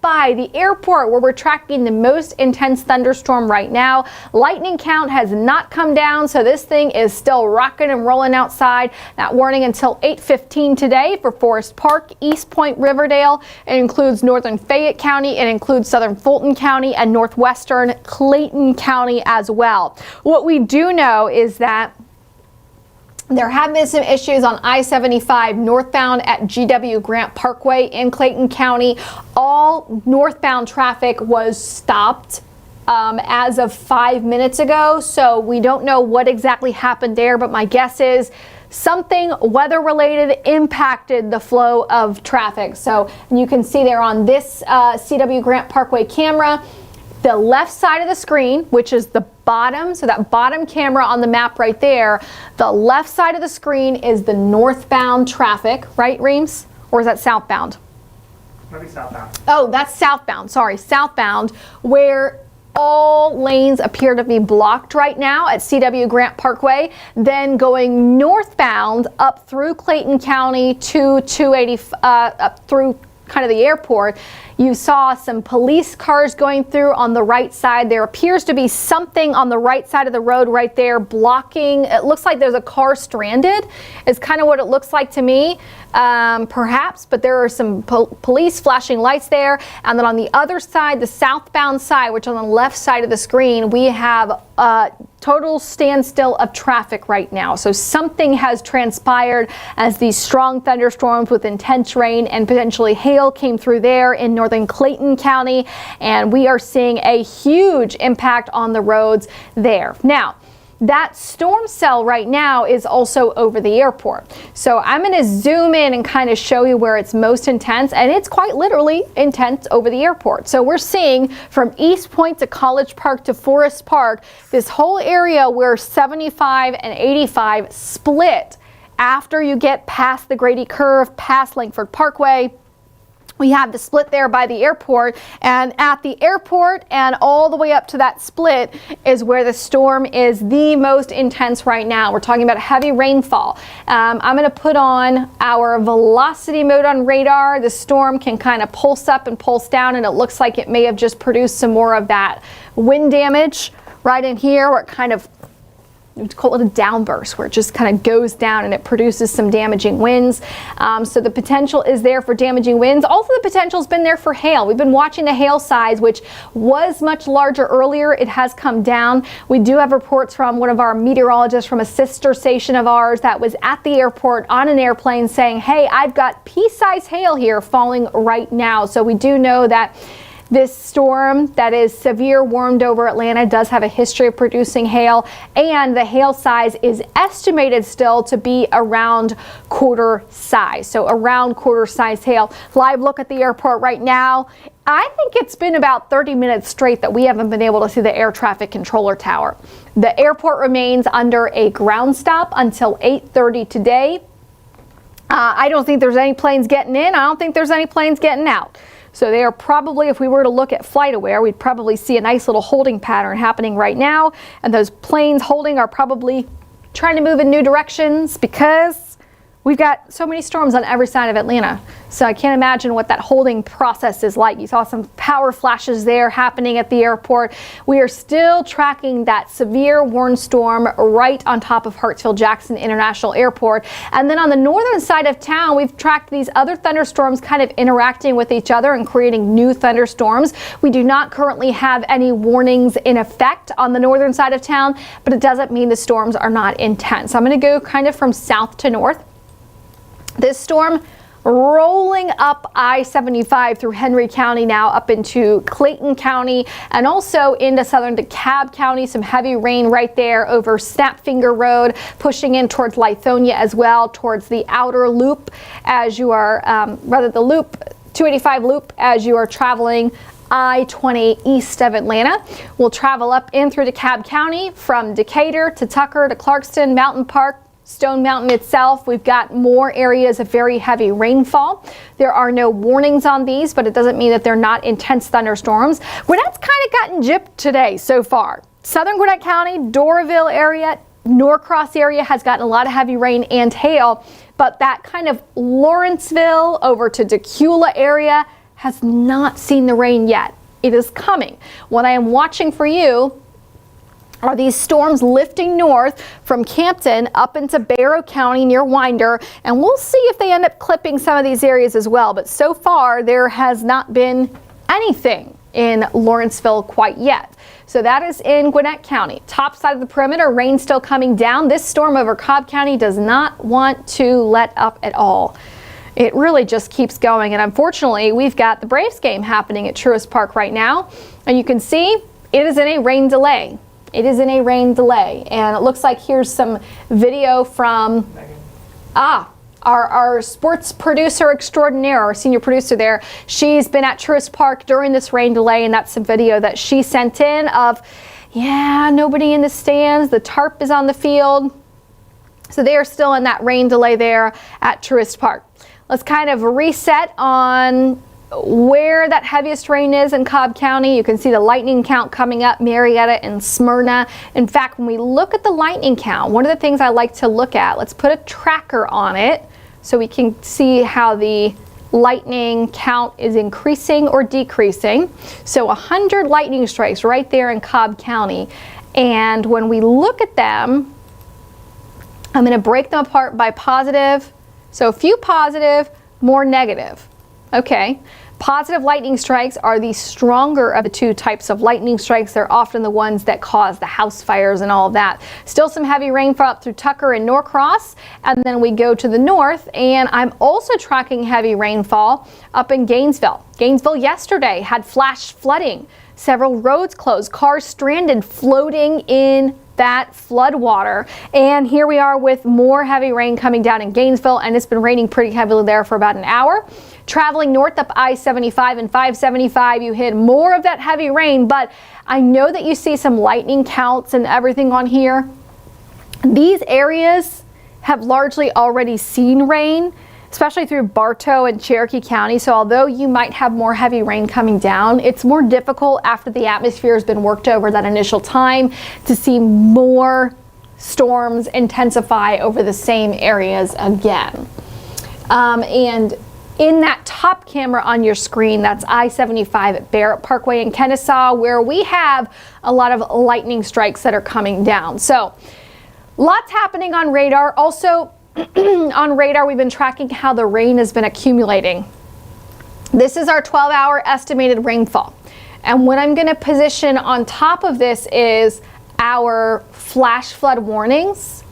by the airport where we're tracking the most intense thunderstorm right now. Lightning count has not come down, so this thing is still rocking and rolling outside. That warning until 8:15 today for Forest Park, East Point, Riverdale. It includes northern Fayette County, it includes southern Fulton County, and northwestern Clayton County as well. What we do know is that there have been some issues on I-75 northbound at GW Grant Parkway in Clayton County. All northbound traffic was stopped as of 5 minutes ago, so we don't know what exactly happened there, but my guess is something weather-related impacted the flow of traffic. So you can see there on this CW Grant Parkway camera, the left side of the screen, which is the bottom, so that bottom camera on the map right there, the left side of the screen is the northbound traffic, right, Reams? Or is that southbound? Maybe southbound. Oh, that's southbound, sorry, southbound, where all lanes appear to be blocked right now at CW Grant Parkway. Then going northbound up through Clayton County to 280, up through kind of the airport, you saw some police cars going through on the right side. There appears to be something on the right side of the road right there blocking. It looks like there's a car stranded, is kind of what it looks like to me, perhaps, but there are some police flashing lights there. And then on the other side, the southbound side, which on the left side of the screen, we have total standstill of traffic right now. So something has transpired as these strong thunderstorms with intense rain and potentially hail came through there in northern Clayton County, and we are seeing a huge impact on the roads there. Now, that storm cell right now is also over the airport. So I'm going to zoom in and kind of show you where it's most intense, and it's quite literally intense over the airport. So we're seeing from East Point to College Park to Forest Park, this whole area where 75 and 85 split after you get past the Grady Curve, past Langford Parkway. We have the split there by the airport, and at the airport and all the way up to that split is where the storm is the most intense right now. We're talking about heavy rainfall. I'm going to put on our velocity mode on radar. The storm can kind of pulse up and pulse down, and it looks like it may have just produced some more of that wind damage right in here where it kind of, we call it a downburst, where it just kind of goes down and it produces some damaging winds. So the potential is there for damaging winds. Also, the potential's been there for hail. We've been watching the hail size, which was much larger earlier. It has come down. We do have reports from one of our meteorologists from a sister station of ours that was at the airport on an airplane saying, hey, I've got pea-sized hail here falling right now. So we do know that this storm that is severe warmed over Atlanta does have a history of producing hail, and the hail size is estimated still to be around quarter size. So around quarter size hail. Live look at the airport right now. I think it's been about 30 minutes straight that we haven't been able to see the air traffic controller tower. The airport remains under a ground stop until 8:30 today. I don't think there's any planes getting in. I don't think there's any planes getting out. So they are probably, if we were to look at FlightAware, we'd probably see a nice little holding pattern happening right now. And those planes holding are probably trying to move in new directions because we've got so many storms on every side of Atlanta. So I can't imagine what that holding process is like. You saw some power flashes there happening at the airport. We are still tracking that severe warm storm right on top of Hartsfield-Jackson International Airport. And then on the northern side of town, we've tracked these other thunderstorms kind of interacting with each other and creating new thunderstorms. We do not currently have any warnings in effect on the northern side of town, but it doesn't mean the storms are not intense. So I'm going to go kind of from south to north. This storm rolling up I-75 through Henry County now up into Clayton County and also into southern DeKalb County. Some heavy rain right there over Snapfinger Road, pushing in towards Lithonia as well, towards the outer loop as you are, the loop, 285 loop as you are traveling I-20 east of Atlanta. We'll travel up in through DeKalb County from Decatur to Tucker to Clarkston, Mountain Park, Stone Mountain itself. We've got more areas of very heavy rainfall. There are no warnings on these, but it doesn't mean that they're not intense thunderstorms. Gwinnett's kind of gotten gypped today so far. Southern Gwinnett County, Doraville area, Norcross area has gotten a lot of heavy rain and hail, but that kind of Lawrenceville over to Decula area has not seen the rain yet. It is coming. What I am watching for you are these storms lifting north from Campton up into Barrow County near Winder, and we'll see if they end up clipping some of these areas as well. But so far, there has not been anything in Lawrenceville quite yet. So that is in Gwinnett County. Top side of the perimeter, rain still coming down. This storm over Cobb County does not want to let up at all. It really just keeps going. And unfortunately, we've got the Braves game happening at Truist Park right now. And you can see it is in a rain delay. It is in a rain delay. And it looks like here's some video from our sports producer extraordinaire, our senior producer there. She's been at Truist Park during this rain delay, and that's some video that she sent in of, nobody in the stands. The tarp is on the field. So they are still in that rain delay there at Truist Park. Let's kind of reset on where that heaviest rain is in Cobb County. You can see the lightning count coming up, Marietta and Smyrna. In fact, when we look at the lightning count, one of the things I like to look at, let's put a tracker on it so we can see how the lightning count is increasing or decreasing. So 100 lightning strikes right there in Cobb County. And when we look at them, I'm going to break them apart by positive. So a few positive, more negative. Okay. Positive lightning strikes are the stronger of the two types of lightning strikes. They're often the ones that cause the house fires and all of that. Still some heavy rainfall up through Tucker and Norcross. And then we go to the north, and I'm also tracking heavy rainfall up in Gainesville. Gainesville yesterday had flash flooding. Several roads closed, cars stranded, floating in that flood water. And here we are with more heavy rain coming down in Gainesville, and it's been raining pretty heavily there for about an hour. Traveling north up I-75 and 575, you hit more of that heavy rain, but I know that you see some lightning counts and everything on here. These areas have largely already seen rain, especially through Bartow and Cherokee County. So although you might have more heavy rain coming down, it's more difficult after the atmosphere has been worked over that initial time to see more storms intensify over the same areas again. And in that top camera on your screen, that's I-75 at Barrett Parkway in Kennesaw, where we have a lot of lightning strikes that are coming down. So lots happening on radar. Also, on radar, we've been tracking how the rain has been accumulating. This is our 12-hour estimated rainfall. And what I'm going to position on top of this is our flash flood warnings.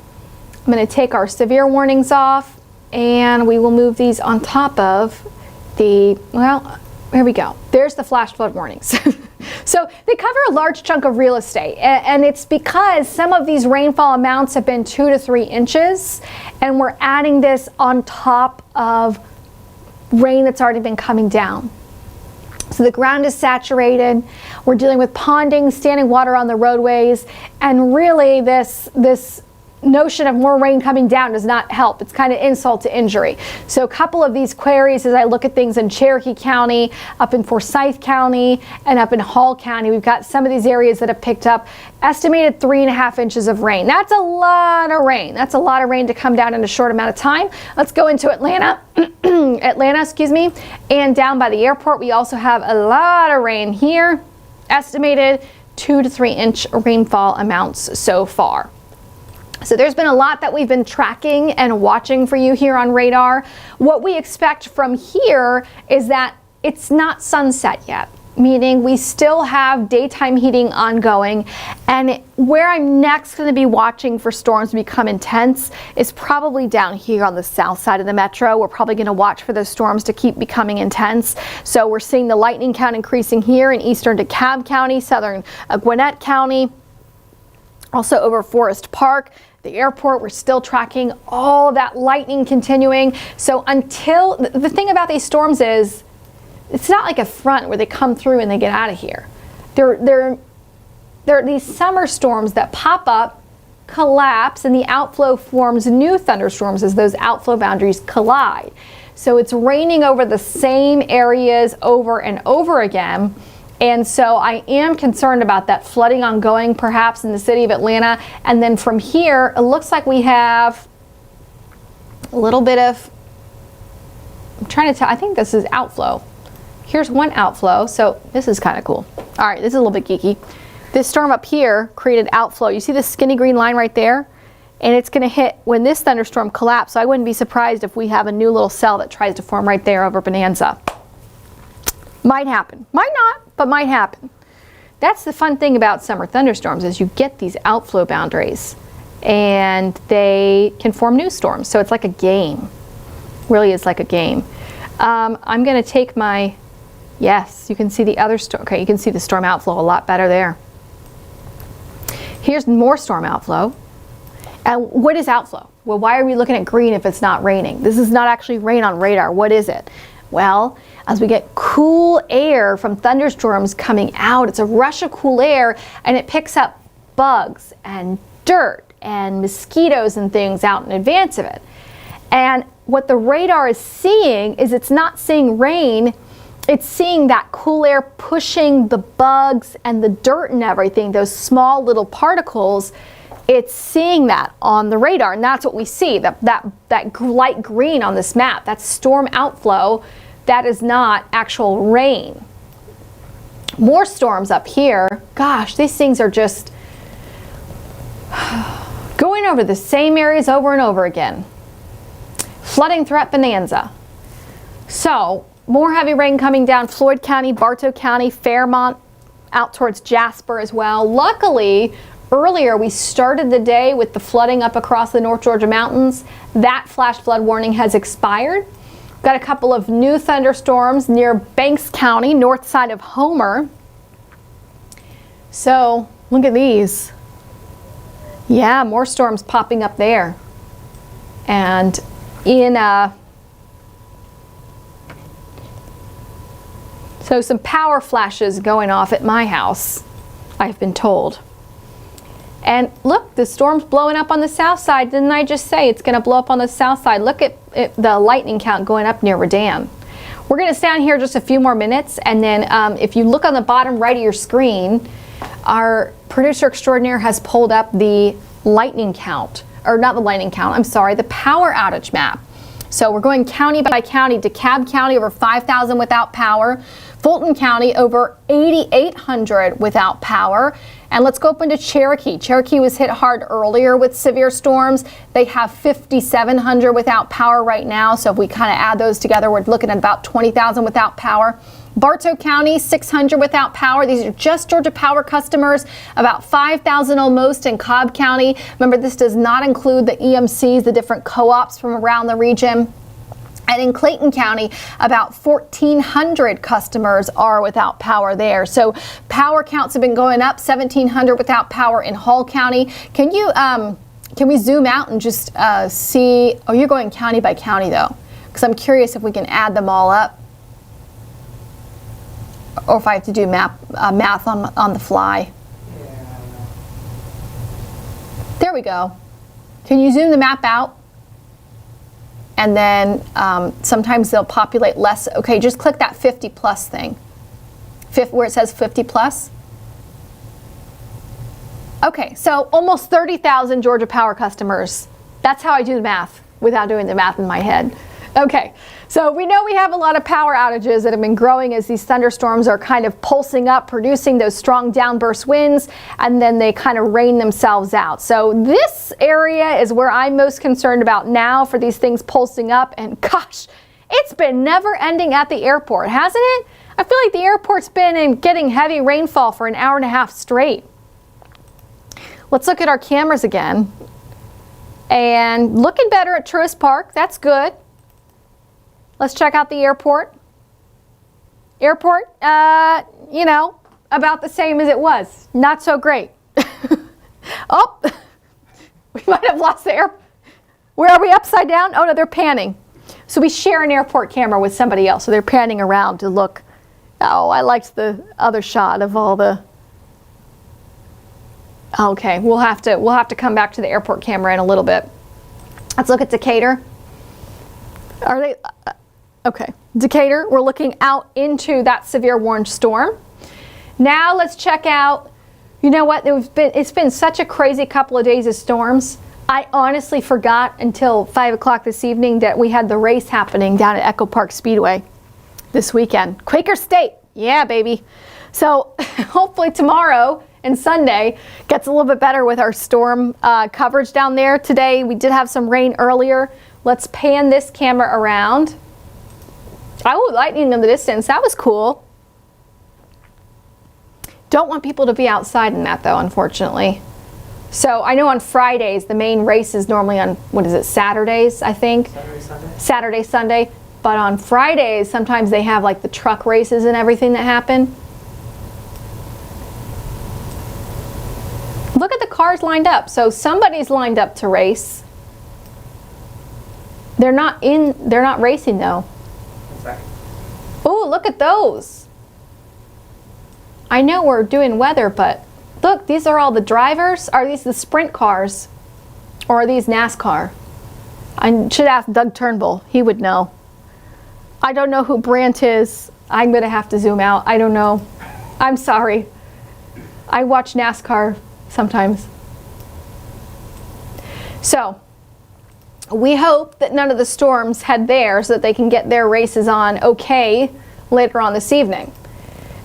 I'm going to take our severe warnings off, and we will move these on top of the, well, here we go. There's the flash flood warnings. So they cover a large chunk of real estate, and it's because some of these rainfall amounts have been 2 to 3 inches, and we're adding this on top of rain that's already been coming down. So the ground is saturated. We're dealing with ponding, standing water on the roadways, and really this notion of more rain coming down does not help. It's kind of insult to injury. So a couple of these queries, as I look at things in Cherokee County, up in Forsyth County, and up in Hall County, we've got some of these areas that have picked up estimated 3.5 inches of rain. That's a lot of rain. That's a lot of rain to come down in a short amount of time. Let's go into Atlanta, and down by the airport, we also have a lot of rain here. Estimated 2 to 3 inch rainfall amounts so far. So there's been a lot that we've been tracking and watching for you here on radar. What we expect from here is that it's not sunset yet, meaning we still have daytime heating ongoing. And where I'm next going to be watching for storms to become intense is probably down here on the south side of the metro. We're probably going to watch for those storms to keep becoming intense. So we're seeing the lightning count increasing here in eastern DeKalb County, southern Gwinnett County, also over Forest Park. The airport, we're still tracking all of that lightning continuing. So until, the thing about these storms is, it's not like a front where they come through and they get out of here. There are these summer storms that pop up, collapse, and the outflow forms new thunderstorms as those outflow boundaries collide. So it's raining over the same areas over and over again. And so I am concerned about that flooding ongoing, perhaps in the city of Atlanta. And then from here, it looks like we have a little bit of, I'm trying to tell, I think this is outflow. here's one outflow. So this is kind of cool. All right, this is a little bit geeky. This storm up here created outflow. You see this skinny green line right there? And it's going to hit when this thunderstorm collapses. So I wouldn't be surprised if we have a new little cell that tries to form right there over Bonanza. Might happen. Might not, but might happen. That's the fun thing about summer thunderstorms is you get these outflow boundaries and they can form new storms. So it's like a game. Really is like a game. I'm going to take my, yes, you can see the other storm. Okay, you can see the storm outflow a lot better there. Here's more storm outflow. And what is outflow? Well, why are we looking at green if it's not raining? This is not actually rain on radar. What is it? Well, as we get cool air from thunderstorms coming out, it's a rush of cool air and it picks up bugs and dirt and mosquitoes and things out in advance of it. And what the radar is seeing is it's not seeing rain, it's seeing that cool air pushing the bugs and the dirt and everything, those small little particles. It's seeing that on the radar, and that's what we see, that light green on this map. That's storm outflow. That is not actual rain. More storms up here. Gosh, these things are just going over the same areas over and over again. Flooding threat Bonanza. So, more heavy rain coming down Floyd County, Bartow County, Fairmont, out towards Jasper as well. Luckily, earlier, we started the day with the flooding up across the North Georgia mountains. That flash flood warning has expired. Got a couple of new thunderstorms near Banks County, north side of Homer. So, look at these. Yeah, more storms popping up there. And in so some power flashes going off at my house, I've been told. And look, the storm's blowing up on the south side. Didn't I just say it's going to blow up on the south side? Look at the lightning count going up near Redan. We're going to stay on here just a few more minutes, and then if you look on the bottom right of your screen, our producer extraordinaire has pulled up the lightning count, or not the lightning count, I'm sorry, the power outage map. So we're going county by county. DeKalb County over 5,000 without power. Fulton County over 8,800 without power. And let's go up into Cherokee. Cherokee was hit hard earlier with severe storms. They have 5,700 without power right now. So if we kind of add those together, we're looking at about 20,000 without power. Bartow County, 600 without power. These are just Georgia Power customers. About 5,000 almost in Cobb County. Remember, this does not include the EMCs, the different co-ops from around the region. And in Clayton County, about 1,400 customers are without power there. So power counts have been going up, 1,700 without power in Hall County. Can we zoom out and just see? Oh, you're going county by county though, because I'm curious if we can add them all up, or if I have to do math on the fly. There we go. Can you zoom the map out? And then sometimes they'll populate less. Okay, just click that 50 plus thing. Where it says 50 plus. Okay, so almost 30,000 Georgia Power customers. That's how I do the math without doing the math in my head. Okay, so we know we have a lot of power outages that have been growing as these thunderstorms are kind of pulsing up, producing those strong downburst winds, and then they kind of rain themselves out. So this area is where I'm most concerned about now for these things pulsing up, and gosh, it's been never ending at the airport, hasn't it? I feel like the airport's been getting heavy rainfall for an hour and a half straight. Let's look at our cameras again. And looking better at Truist Park, that's good. Let's check out the airport. Airport, you know, about the same as it was. Not so great. Oh, we might have lost the air. Where are we, upside down? Oh no, they're panning. So we share an airport camera with somebody else. So they're panning around to look. Oh, I liked the other shot of all the. Okay, we'll have to come back to the airport camera in a little bit. Let's look at Decatur. Are they? Okay, Decatur, we're looking out into that severe warned storm. Now let's check out, you know what, it's been such a crazy couple of days of storms. I honestly forgot until 5 o'clock this evening that we had the race happening down at Echo Park Speedway. this weekend. Quaker State, yeah, baby. So hopefully tomorrow and Sunday gets a little bit better with our storm coverage down there. Today we did have some rain earlier. Let's pan this camera around. Oh, lightning in the distance. That was cool. Don't want people to be outside in that though, unfortunately. So I know on Fridays the main race is normally on, what is it, Saturdays, I think? Saturday, Sunday. Saturday, Sunday. But on Fridays, sometimes they have like the truck races and everything that happen. Look at the cars lined up. So somebody's lined up to race. They're not racing though. Oh, look at those. I know we're doing weather, but look, these are all the drivers. Are these the sprint cars? Or are these NASCAR? I should ask Doug Turnbull. He would know. I don't know who Brandt is. I'm going to have to zoom out. I don't know. I'm sorry. I watch NASCAR sometimes. So, we hope that none of the storms head there so that they can get their races on okay later on this evening.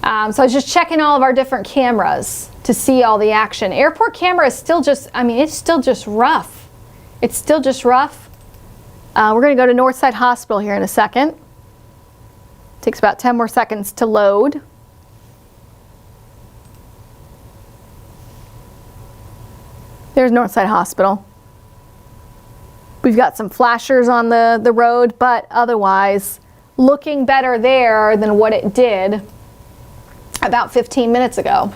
So I was just checking all of our different cameras to see all the action. Airport camera is still just, I mean, it's still just rough. It's still just rough. We're going to go to Northside Hospital here in a second. Takes about 10 more seconds to load. There's Northside Hospital. We've got some flashers on the road, but otherwise looking better there than what it did about 15 minutes ago.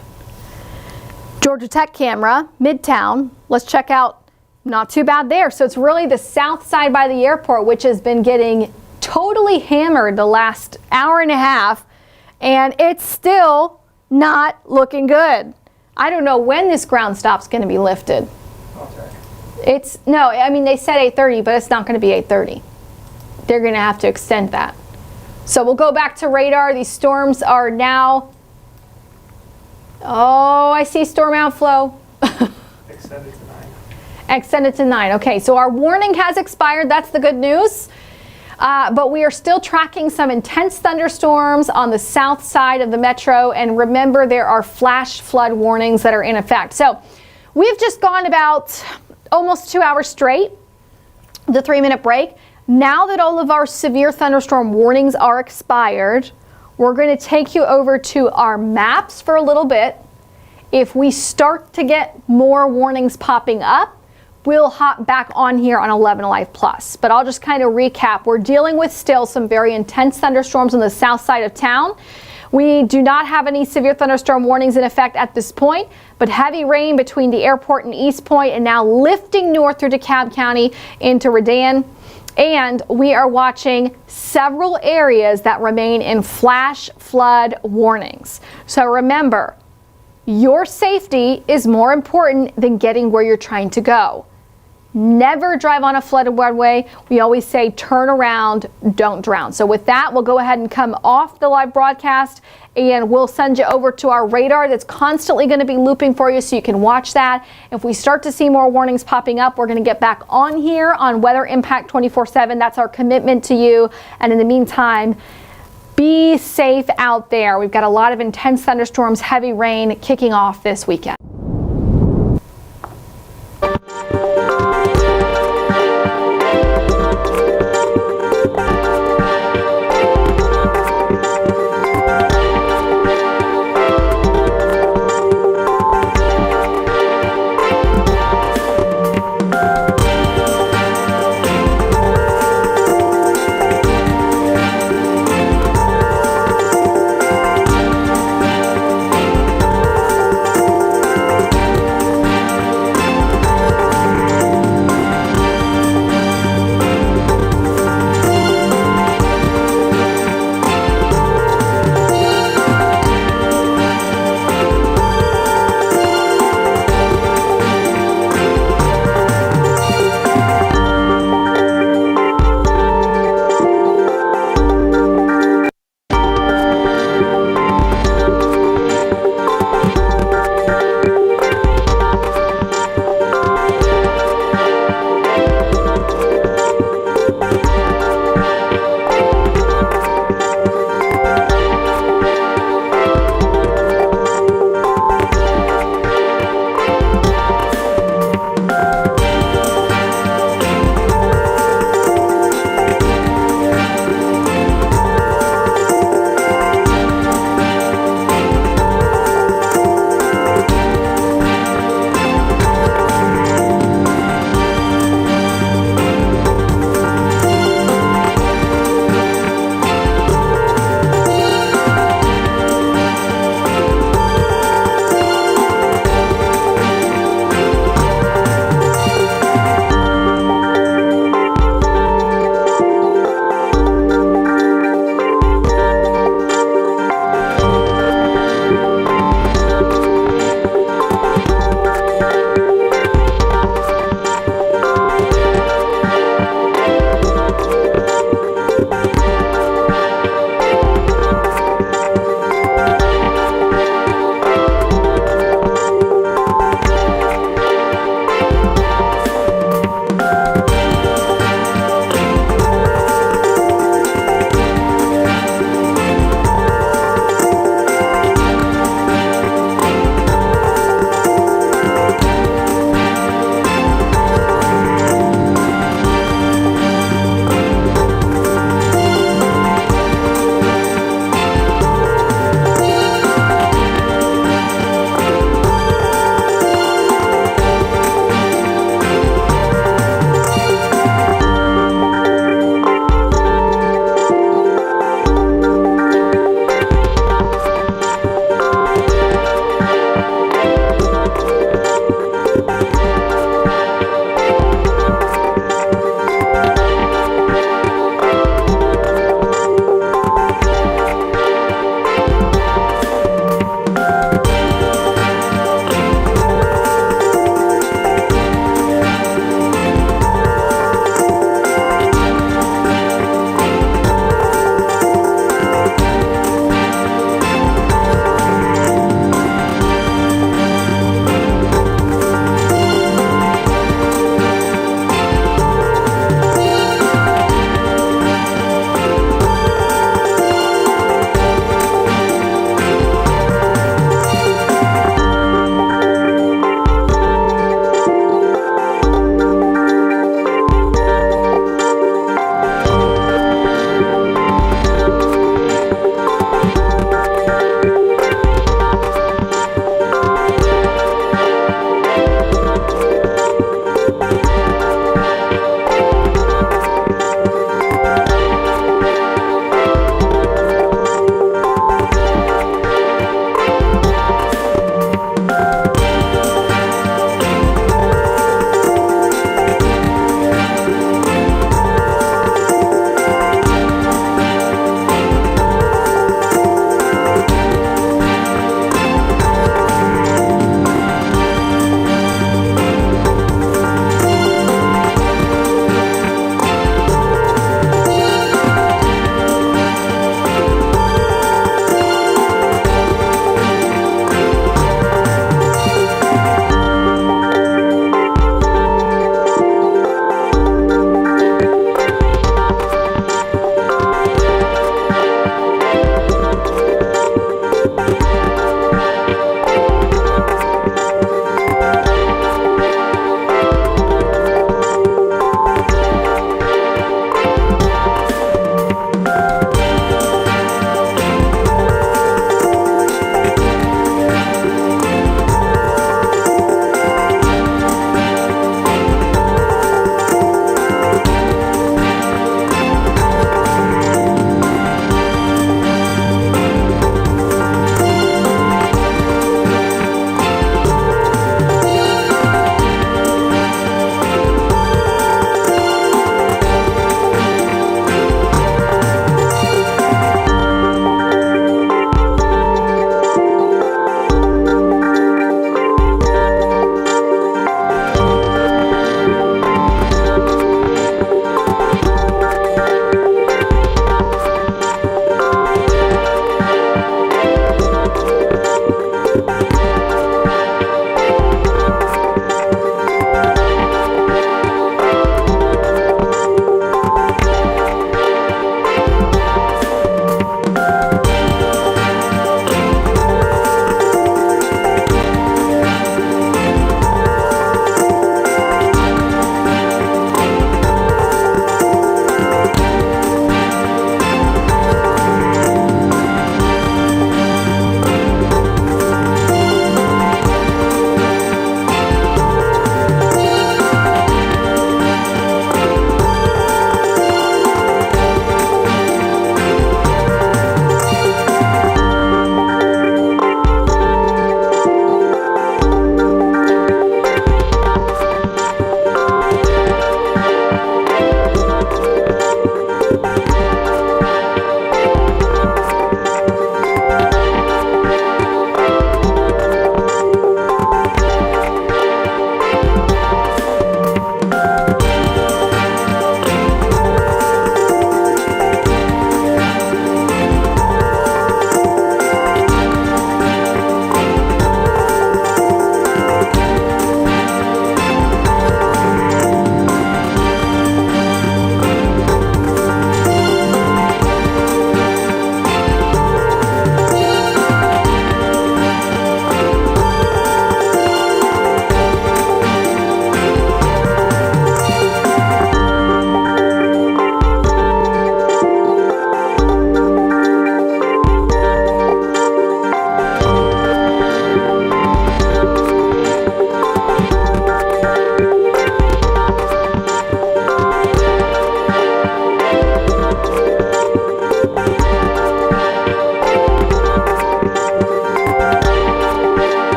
Georgia Tech camera, Midtown. Let's check out, not too bad there. So it's really the south side by the airport, which has been getting totally hammered the last hour and a half, and it's still not looking good. I don't know when this ground stop's going to be lifted. No, I mean, they said 8:30, but it's not going to be 8:30. They're going to have to extend that. So we'll go back to radar. These storms are now, oh, I see storm outflow. Extended to 9. Extended to 9. Okay, so our warning has expired. That's the good news. But we are still tracking some intense thunderstorms on the south side of the metro. And remember, there are flash flood warnings that are in effect. So we've just gone about almost 2 hours straight, the 3-minute break. Now that all of our severe thunderstorm warnings are expired, we're going to take you over to our maps for a little bit. If we start to get more warnings popping up, we'll hop back on here on 11 Alive Plus. But I'll just kind of recap. We're dealing with still some very intense thunderstorms on the south side of town. We do not have any severe thunderstorm warnings in effect at this point, but heavy rain between the airport and East Point and now lifting north through DeKalb County into Redan. And we are watching several areas that remain in flash flood warnings. So remember, your safety is more important than getting where you're trying to go. Never drive on a flooded roadway. We always say turn around, don't drown. So with that, we'll go ahead and come off the live broadcast and we'll send you over to our radar that's constantly going to be looping for you so you can watch that. If we start to see more warnings popping up, we're going to get back on here on Weather Impact 24/7. That's our commitment to you. And in the meantime, be safe out there. We've got a lot of intense thunderstorms, heavy rain kicking off this weekend.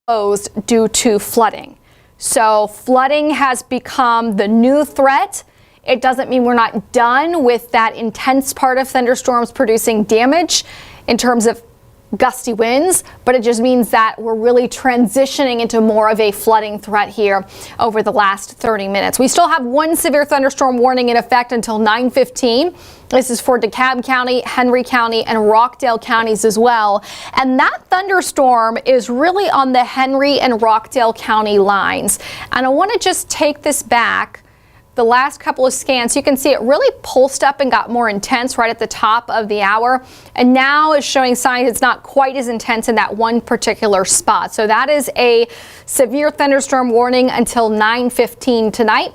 closed due to flooding. So flooding has become the new threat. It doesn't mean we're not done with that intense part of thunderstorms producing damage in terms of gusty winds, but it just means that we're really transitioning into more of a flooding threat here over the last 30 minutes. We still have one severe thunderstorm warning in effect until 9:15. This is for DeKalb County, Henry County, and Rockdale counties as well. And that thunderstorm is really on the Henry and Rockdale County lines. And I want to just take this back. The last couple of scans, you can see it really pulsed up and got more intense right at the top of the hour, and now is showing signs it's not quite as intense in that one particular spot. So that is a severe thunderstorm warning until 9:15 tonight.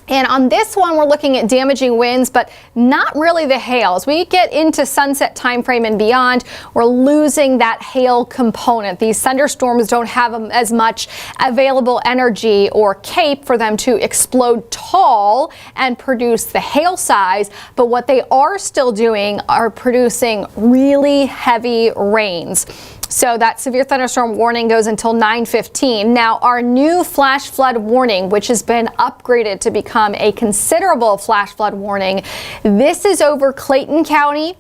And on this one, we're looking at damaging winds, but not really the hail. As we get into sunset time frame and beyond, we're losing that hail component. These thunderstorms don't have as much available energy or cape for them to explode tall and produce the hail size, but what they are still doing are producing really heavy rains. So that severe thunderstorm warning goes until 9:15. Now, our new flash flood warning, which has been upgraded to become a considerable flash flood warning, this is over Clayton County,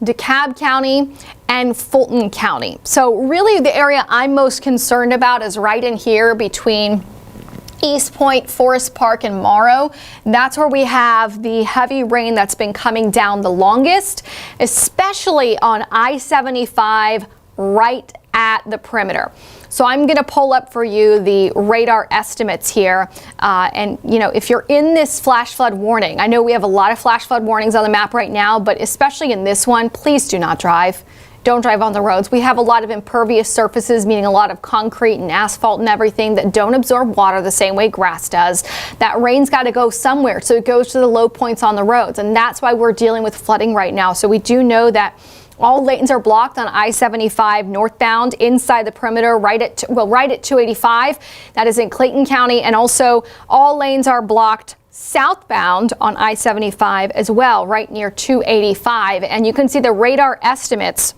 DeKalb County, and Fulton County. So really the area I'm most concerned about is right in here between East Point, Forest Park, and Morrow. That's where we have the heavy rain that's been coming down the longest, especially on I-75 right at the perimeter. So I'm going to pull up for you the radar estimates here. And, you know, if you're in this flash flood warning, I know we have a lot of flash flood warnings on the map right now, but especially in this one, please do not drive. Don't drive on the roads. We have a lot of impervious surfaces, meaning a lot of concrete and asphalt and everything that don't absorb water the same way grass does. That rain's got to go somewhere, so it goes to the low points on the roads. And that's why we're dealing with flooding right now. So we do know that all lanes are blocked on I-75 northbound inside the perimeter right at 285. That is in Clayton County. And also all lanes are blocked southbound on I-75 as well, right near 285. And you can see the radar estimates.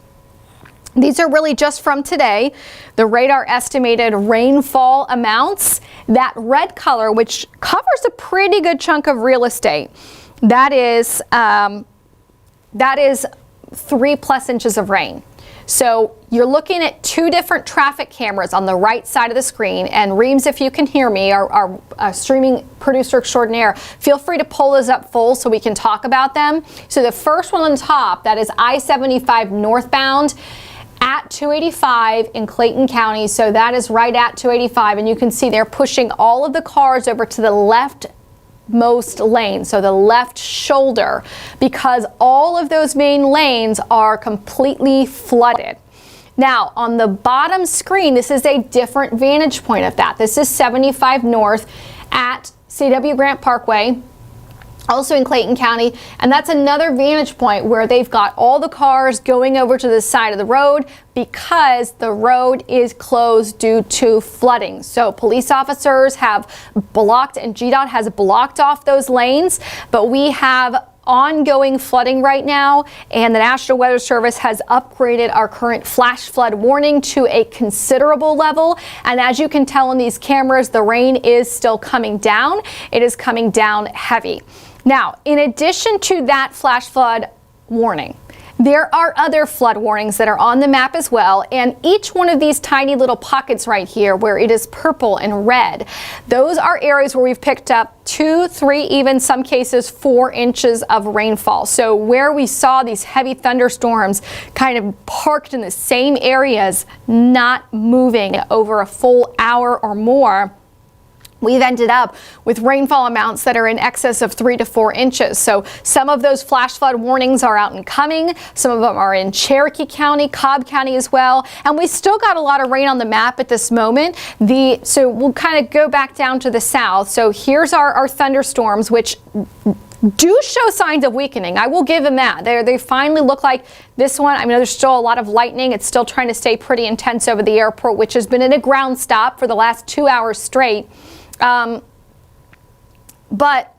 These are really just from today. The radar estimated rainfall amounts. That red color, which covers a pretty good chunk of real estate, that is 3+ inches of rain. So you're looking at two different traffic cameras on the right side of the screen. And Reams, if you can hear me, our streaming producer extraordinaire, feel free to pull those up full so we can talk about them. So the first one on the top, that is I-75 northbound at 285 in Clayton County. So that is right at 285. And you can see they're pushing all of the cars over to the left most lane, so the left shoulder, because all of those main lanes are completely flooded. Now, on the bottom screen, this is a different vantage point of that. This is 75 north at C.W. Grant Parkway, also in Clayton County, and that's another vantage point where they've got all the cars going over to the side of the road because the road is closed due to flooding. So police officers have blocked, and GDOT has blocked off those lanes, but we have ongoing flooding right now, and the National Weather Service has upgraded our current flash flood warning to a considerable level. And as you can tell on these cameras, the rain is still coming down. It is coming down heavy. Now, in addition to that flash flood warning, there are other flood warnings that are on the map as well, and each one of these tiny little pockets right here where it is purple and red, those are areas where we've picked up 2, 3, even some cases 4 inches of rainfall. So where we saw these heavy thunderstorms kind of parked in the same areas, not moving over a full hour or more, we've ended up with rainfall amounts that are in excess of 3 to 4 inches. So some of those flash flood warnings are out and coming. Some of them are in Cherokee County, Cobb County as well. And we still got a lot of rain on the map at this moment. So we'll kind of go back down to the south. So here's our thunderstorms, which do show signs of weakening. I will give them that. They finally look like this one. I mean, there's still a lot of lightning. It's still trying to stay pretty intense over the airport, which has been in a ground stop for the last 2 hours straight. But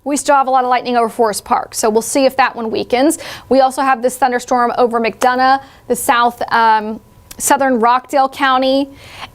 we still have a lot of lightning over Forest Park, so we'll see if that one weakens. We also have this thunderstorm over McDonough, the southern Rockdale County,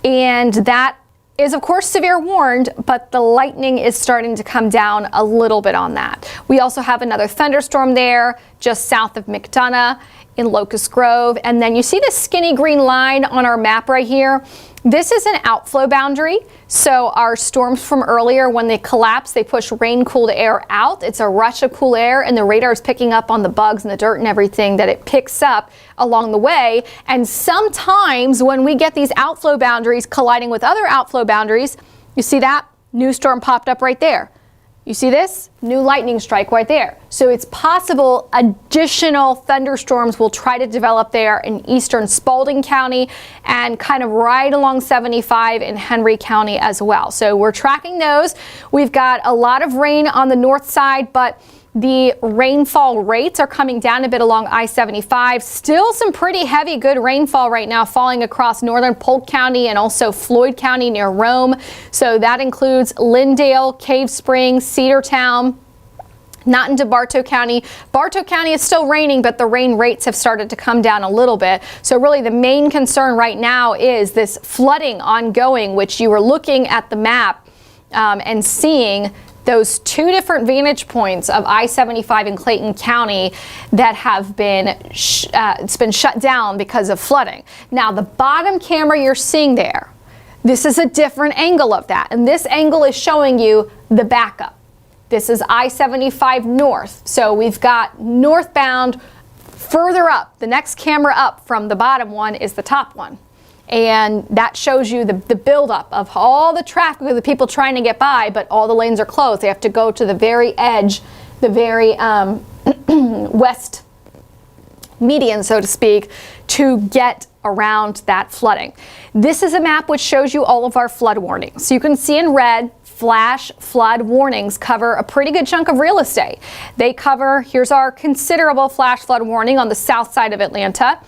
and that is of course severe warned, but the lightning is starting to come down a little bit on that. We also have another thunderstorm there just south of McDonough in Locust Grove. And then you see this skinny green line on our map right here. This is an outflow boundary. So our storms from earlier, when they collapse, they push rain-cooled air out. It's a rush of cool air, and the radar is picking up on the bugs and the dirt and everything that it picks up along the way. And sometimes when we get these outflow boundaries colliding with other outflow boundaries, you see that? New storm popped up right there. You see this? New lightning strike right there. So it's possible additional thunderstorms will try to develop there in eastern Spalding County and kind of right along 75 in Henry County as well. So we're tracking those. We've got a lot of rain on the north side, but the rainfall rates are coming down a bit along I-75. Still some pretty heavy, good rainfall right now falling across northern Polk County and also Floyd County near Rome. So that includes Lindale, Cave Springs, Cedartown, not into Bartow County. Bartow County is still raining, but the rain rates have started to come down a little bit. So really the main concern right now is this flooding ongoing, which you were looking at the map and seeing those two different vantage points of I-75 in Clayton County that have been it's been shut down because of flooding. Now the bottom camera you're seeing there, this is a different angle of that, and this angle is showing you the backup. This is I-75 north, so we've got northbound further up. The next camera up from the bottom one is the top one. And that shows you the buildup of all the traffic of the people trying to get by, but all the lanes are closed. They have to go to the very edge, the very west median, so to speak, to get around that flooding. This is a map which shows you all of our flood warnings. So you can see in red, flash flood warnings cover a pretty good chunk of real estate. They cover, here's our considerable flash flood warning on the south side of Atlanta.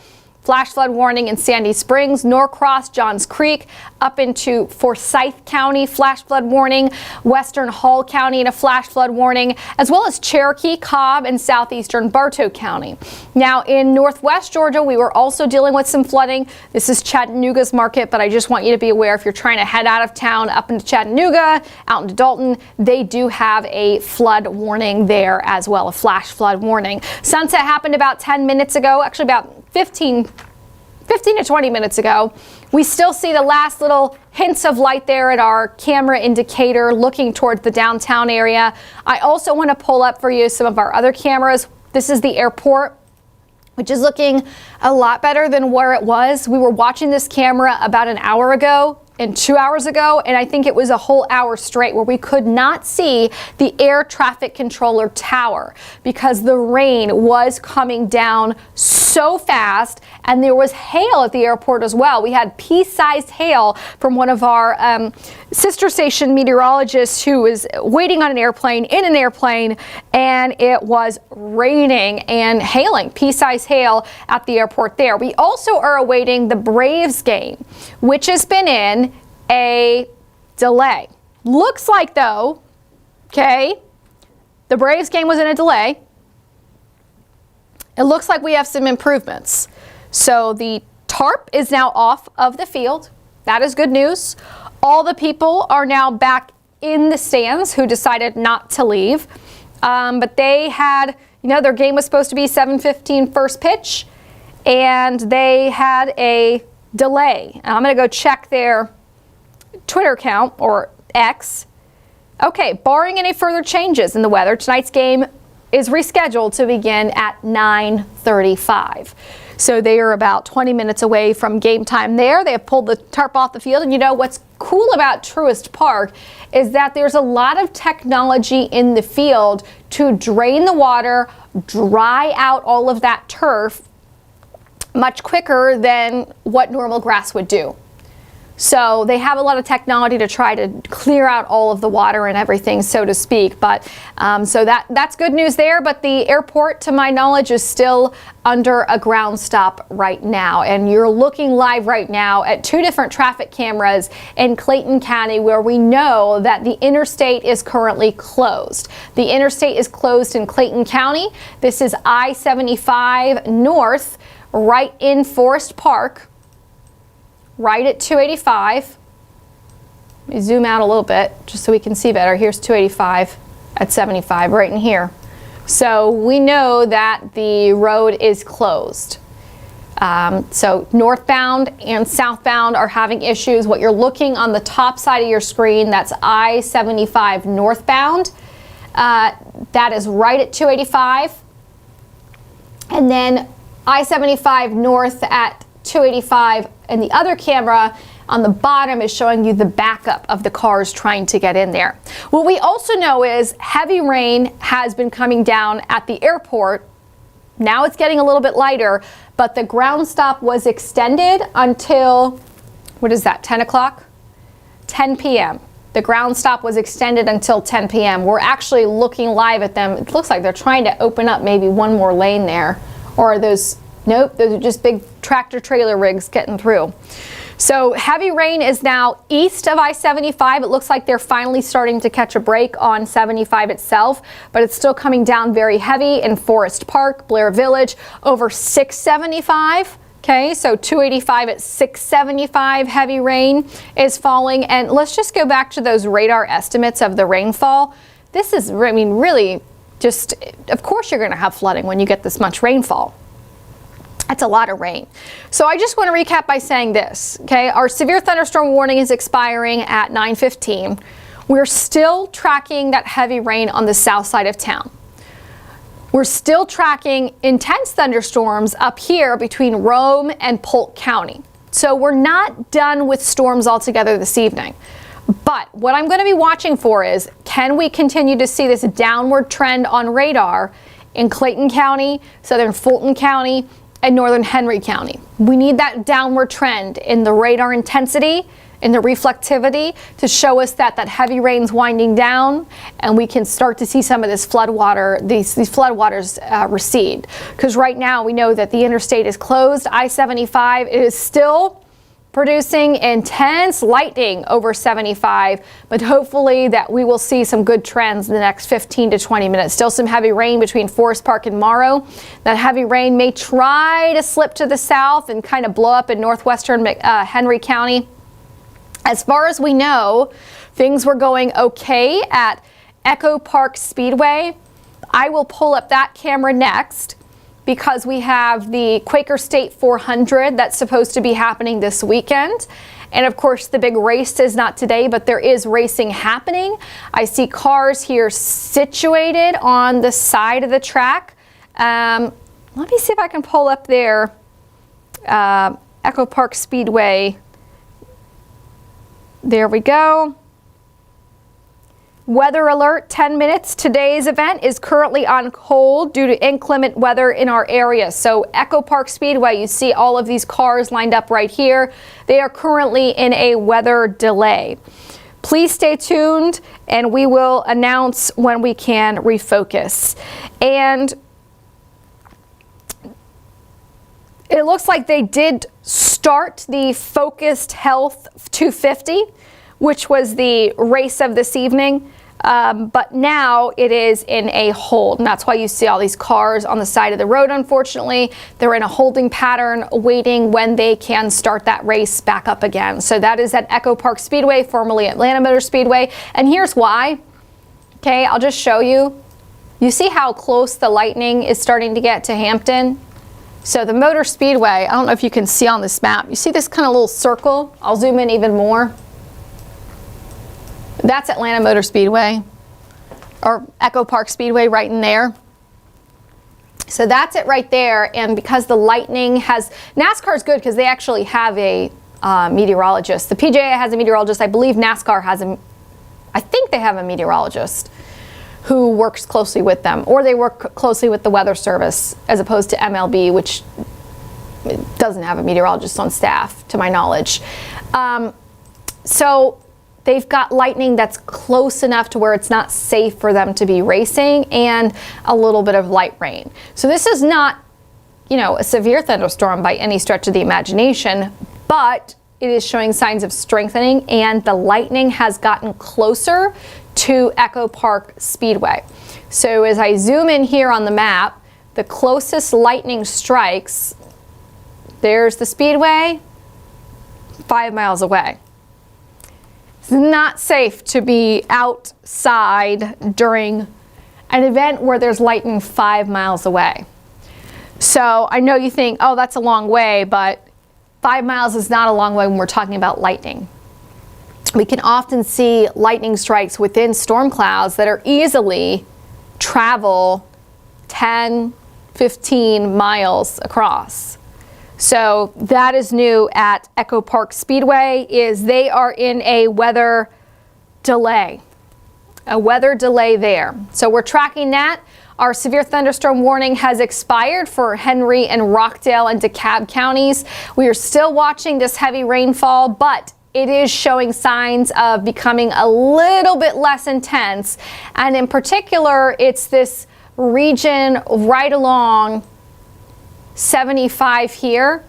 Flash flood warning in Sandy Springs, Norcross, Johns Creek, up into Forsyth County, flash flood warning, Western Hall County in a flash flood warning, as well as Cherokee, Cobb, and southeastern Bartow County. Now in northwest Georgia, we were also dealing with some flooding. This is Chattanooga's market, but I just want you to be aware if you're trying to head out of town up into Chattanooga, out into Dalton, they do have a flood warning there as well, a flash flood warning. Sunset happened about 10 minutes ago, actually about 15 to 20 minutes ago. We still see the last little hints of light there at our camera indicator looking towards the downtown area. I also want to pull up for you some of our other cameras. This is the airport, which is looking a lot better than where it was. We were watching this camera about an hour ago and 2 hours ago, and I think it was a whole hour straight where we could not see the air traffic controller tower because the rain was coming down so fast, and there was hail at the airport as well. We had pea-sized hail from one of our sister station meteorologists who was waiting on an airplane, in an airplane, and it was raining and hailing, pea-sized hail at the airport there. We also are awaiting the Braves game, which has been in a delay. Looks like though, okay, the Braves game was in a delay. It looks like we have some improvements. So the tarp is now off of the field. That is good news. All the people are now back in the stands who decided not to leave. But they had, their game was supposed to be 7:15 first pitch, and they had a delay. And I'm going to go check their Twitter account, or X. Okay, barring any further changes in the weather, tonight's game is rescheduled to begin at 9:35. So they are about 20 minutes away from game time there. They have pulled the tarp off the field. And what's cool about Truist Park is that there's a lot of technology in the field to drain the water, dry out all of that turf much quicker than what normal grass would do. So they have a lot of technology to try to clear out all of the water and everything, so to speak. But so that's good news there. But the airport, to my knowledge, is still under a ground stop right now. And you're looking live right now at two different traffic cameras in Clayton County where we know that the interstate is currently closed. The interstate is closed in Clayton County. This is I-75 north, right in Forest Park. right at 285. Let me zoom out a little bit just so we can see better. Here's 285 at 75 right in here. So we know that the road is closed. So northbound and southbound are having issues. What you're looking on the top side of your screen, that's I-75 northbound. That is right at 285. And then I-75 north at 285, and the other camera on the bottom is showing you the backup of the cars trying to get in there. What we also know is heavy rain has been coming down at the airport. Now it's getting a little bit lighter, but the ground stop was extended until, what is that, 10 o'clock? 10 p.m. The ground stop was extended until 10 p.m. We're actually looking live at them. It looks like they're trying to open up maybe one more lane there. Or are those, nope, those are just big tractor trailer rigs getting through. So heavy rain is now east of I-75. It looks like they're finally starting to catch a break on 75 itself, but it's still coming down very heavy in Forest Park, Blair Village, over 675. Okay, so 285 at 675, heavy rain is falling. And let's just go back to those radar estimates of the rainfall. This is, I mean, really just, of course you're going to have flooding when you get this much rainfall. That's a lot of rain. So I just want to recap by saying this, okay? Our severe thunderstorm warning is expiring at 9:15. We're still tracking that heavy rain on the south side of town. We're still tracking intense thunderstorms up here between Rome and Polk County. So we're not done with storms altogether this evening. But what I'm going to be watching for is, can we continue to see this downward trend on radar in Clayton County, southern Fulton County, and northern Henry County? We need that downward trend in the radar intensity, in the reflectivity, to show us that that heavy rain's winding down, and we can start to see some of this floodwater, these floodwaters recede. Because right now we know that the interstate is closed. I-75 is still producing intense lightning over 75, but hopefully that we will see some good trends in the next 15 to 20 minutes. Still some heavy rain between Forest Park and Morrow. That heavy rain may try to slip to the south and kind of blow up in northwestern Henry County. As far as we know, things were going okay at Echo Park Speedway. I will pull up that camera next, because we have the Quaker State 400 that's supposed to be happening this weekend. And of course, the big race is not today, but there is racing happening. I see cars here situated on the side of the track. Let me see if I can pull up there. Echo Park Speedway. There we go. Weather alert, 10 minutes. Today's event is currently on hold due to inclement weather in our area. So Echo Park Speedway, you see all of these cars lined up right here. They are currently in a weather delay. Please stay tuned and we will announce when we can refocus. And it looks like they did start the Focused Health 250, which was the race of this evening. But now it is in a hold, and that's why you see all these cars on the side of the road. Unfortunately, they're in a holding pattern, waiting when they can start that race back up again. So that is at Echo Park Speedway, formerly Atlanta Motor Speedway. And here's why. Okay, I'll just show you. You see how close the lightning is starting to get to Hampton? So the Motor Speedway, I don't know if you can see on this map. You see this kind of little circle? I'll zoom in even more. That's Atlanta Motor Speedway, or Echo Park Speedway right in there. So that's it right there. And because the lightning has, NASCAR is good because they actually have a meteorologist. The PGA has a meteorologist. I believe NASCAR has I think they have a meteorologist who works closely with them, or they work closely with the Weather Service as opposed to MLB, which doesn't have a meteorologist on staff, to my knowledge. So they've got lightning that's close enough to where it's not safe for them to be racing, and a little bit of light rain. So this is not, you know, a severe thunderstorm by any stretch of the imagination, but it is showing signs of strengthening, and the lightning has gotten closer to Echo Park Speedway. So as I zoom in here on the map, the closest lightning strikes, there's the Speedway, 5 miles away. It's not safe to be outside during an event where there's lightning 5 miles away. So I know you think, oh, that's a long way, but 5 miles is not a long way when we're talking about lightning. We can often see lightning strikes within storm clouds that are easily travel 10, 15 miles across. So that is new at Echo Park Speedway, is they are in a weather delay. A weather delay there. So we're tracking that. Our severe thunderstorm warning has expired for Henry and Rockdale and DeKalb counties. We are still watching this heavy rainfall, but it is showing signs of becoming a little bit less intense. And in particular, it's this region right along 75 here,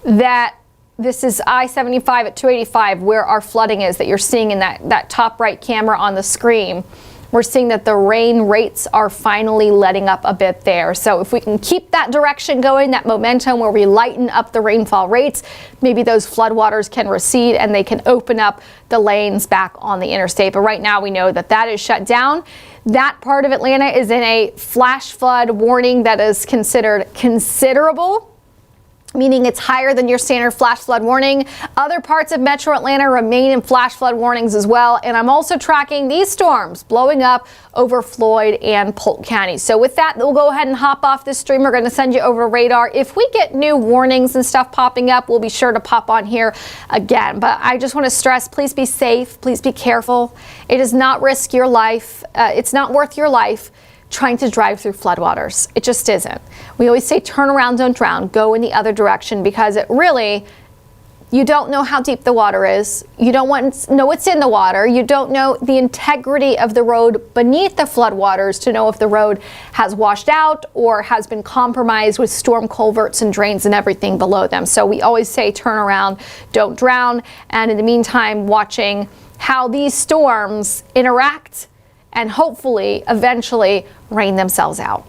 that this is I-75 at 285 where our flooding is that you're seeing in that top right camera on the screen. We're seeing that the rain rates are finally letting up a bit there. So if we can keep that direction going, that momentum where we lighten up the rainfall rates, maybe those floodwaters can recede and they can open up the lanes back on the interstate. But right now we know that that is shut down. That part of Atlanta is in a flash flood warning that is considered considerable, meaning it's higher than your standard flash flood warning. Other parts of Metro Atlanta remain in flash flood warnings as well. And I'm also tracking these storms blowing up over Floyd and Polk County. So with that, we'll go ahead and hop off this stream. We're going to send you over radar. If we get new warnings and stuff popping up, we'll be sure to pop on here again. But I just want to stress, please be safe. Please be careful. It does not risk your life. It's not worth your life trying to drive through floodwaters. It just isn't. We always say turn around, don't drown, go in the other direction, because it really, you don't know how deep the water is. You don't know what's in the water. You don't know the integrity of the road beneath the floodwaters to know if the road has washed out or has been compromised with storm culverts and drains and everything below them. So we always say turn around, don't drown. And in the meantime, watching how these storms interact and hopefully eventually rain themselves out.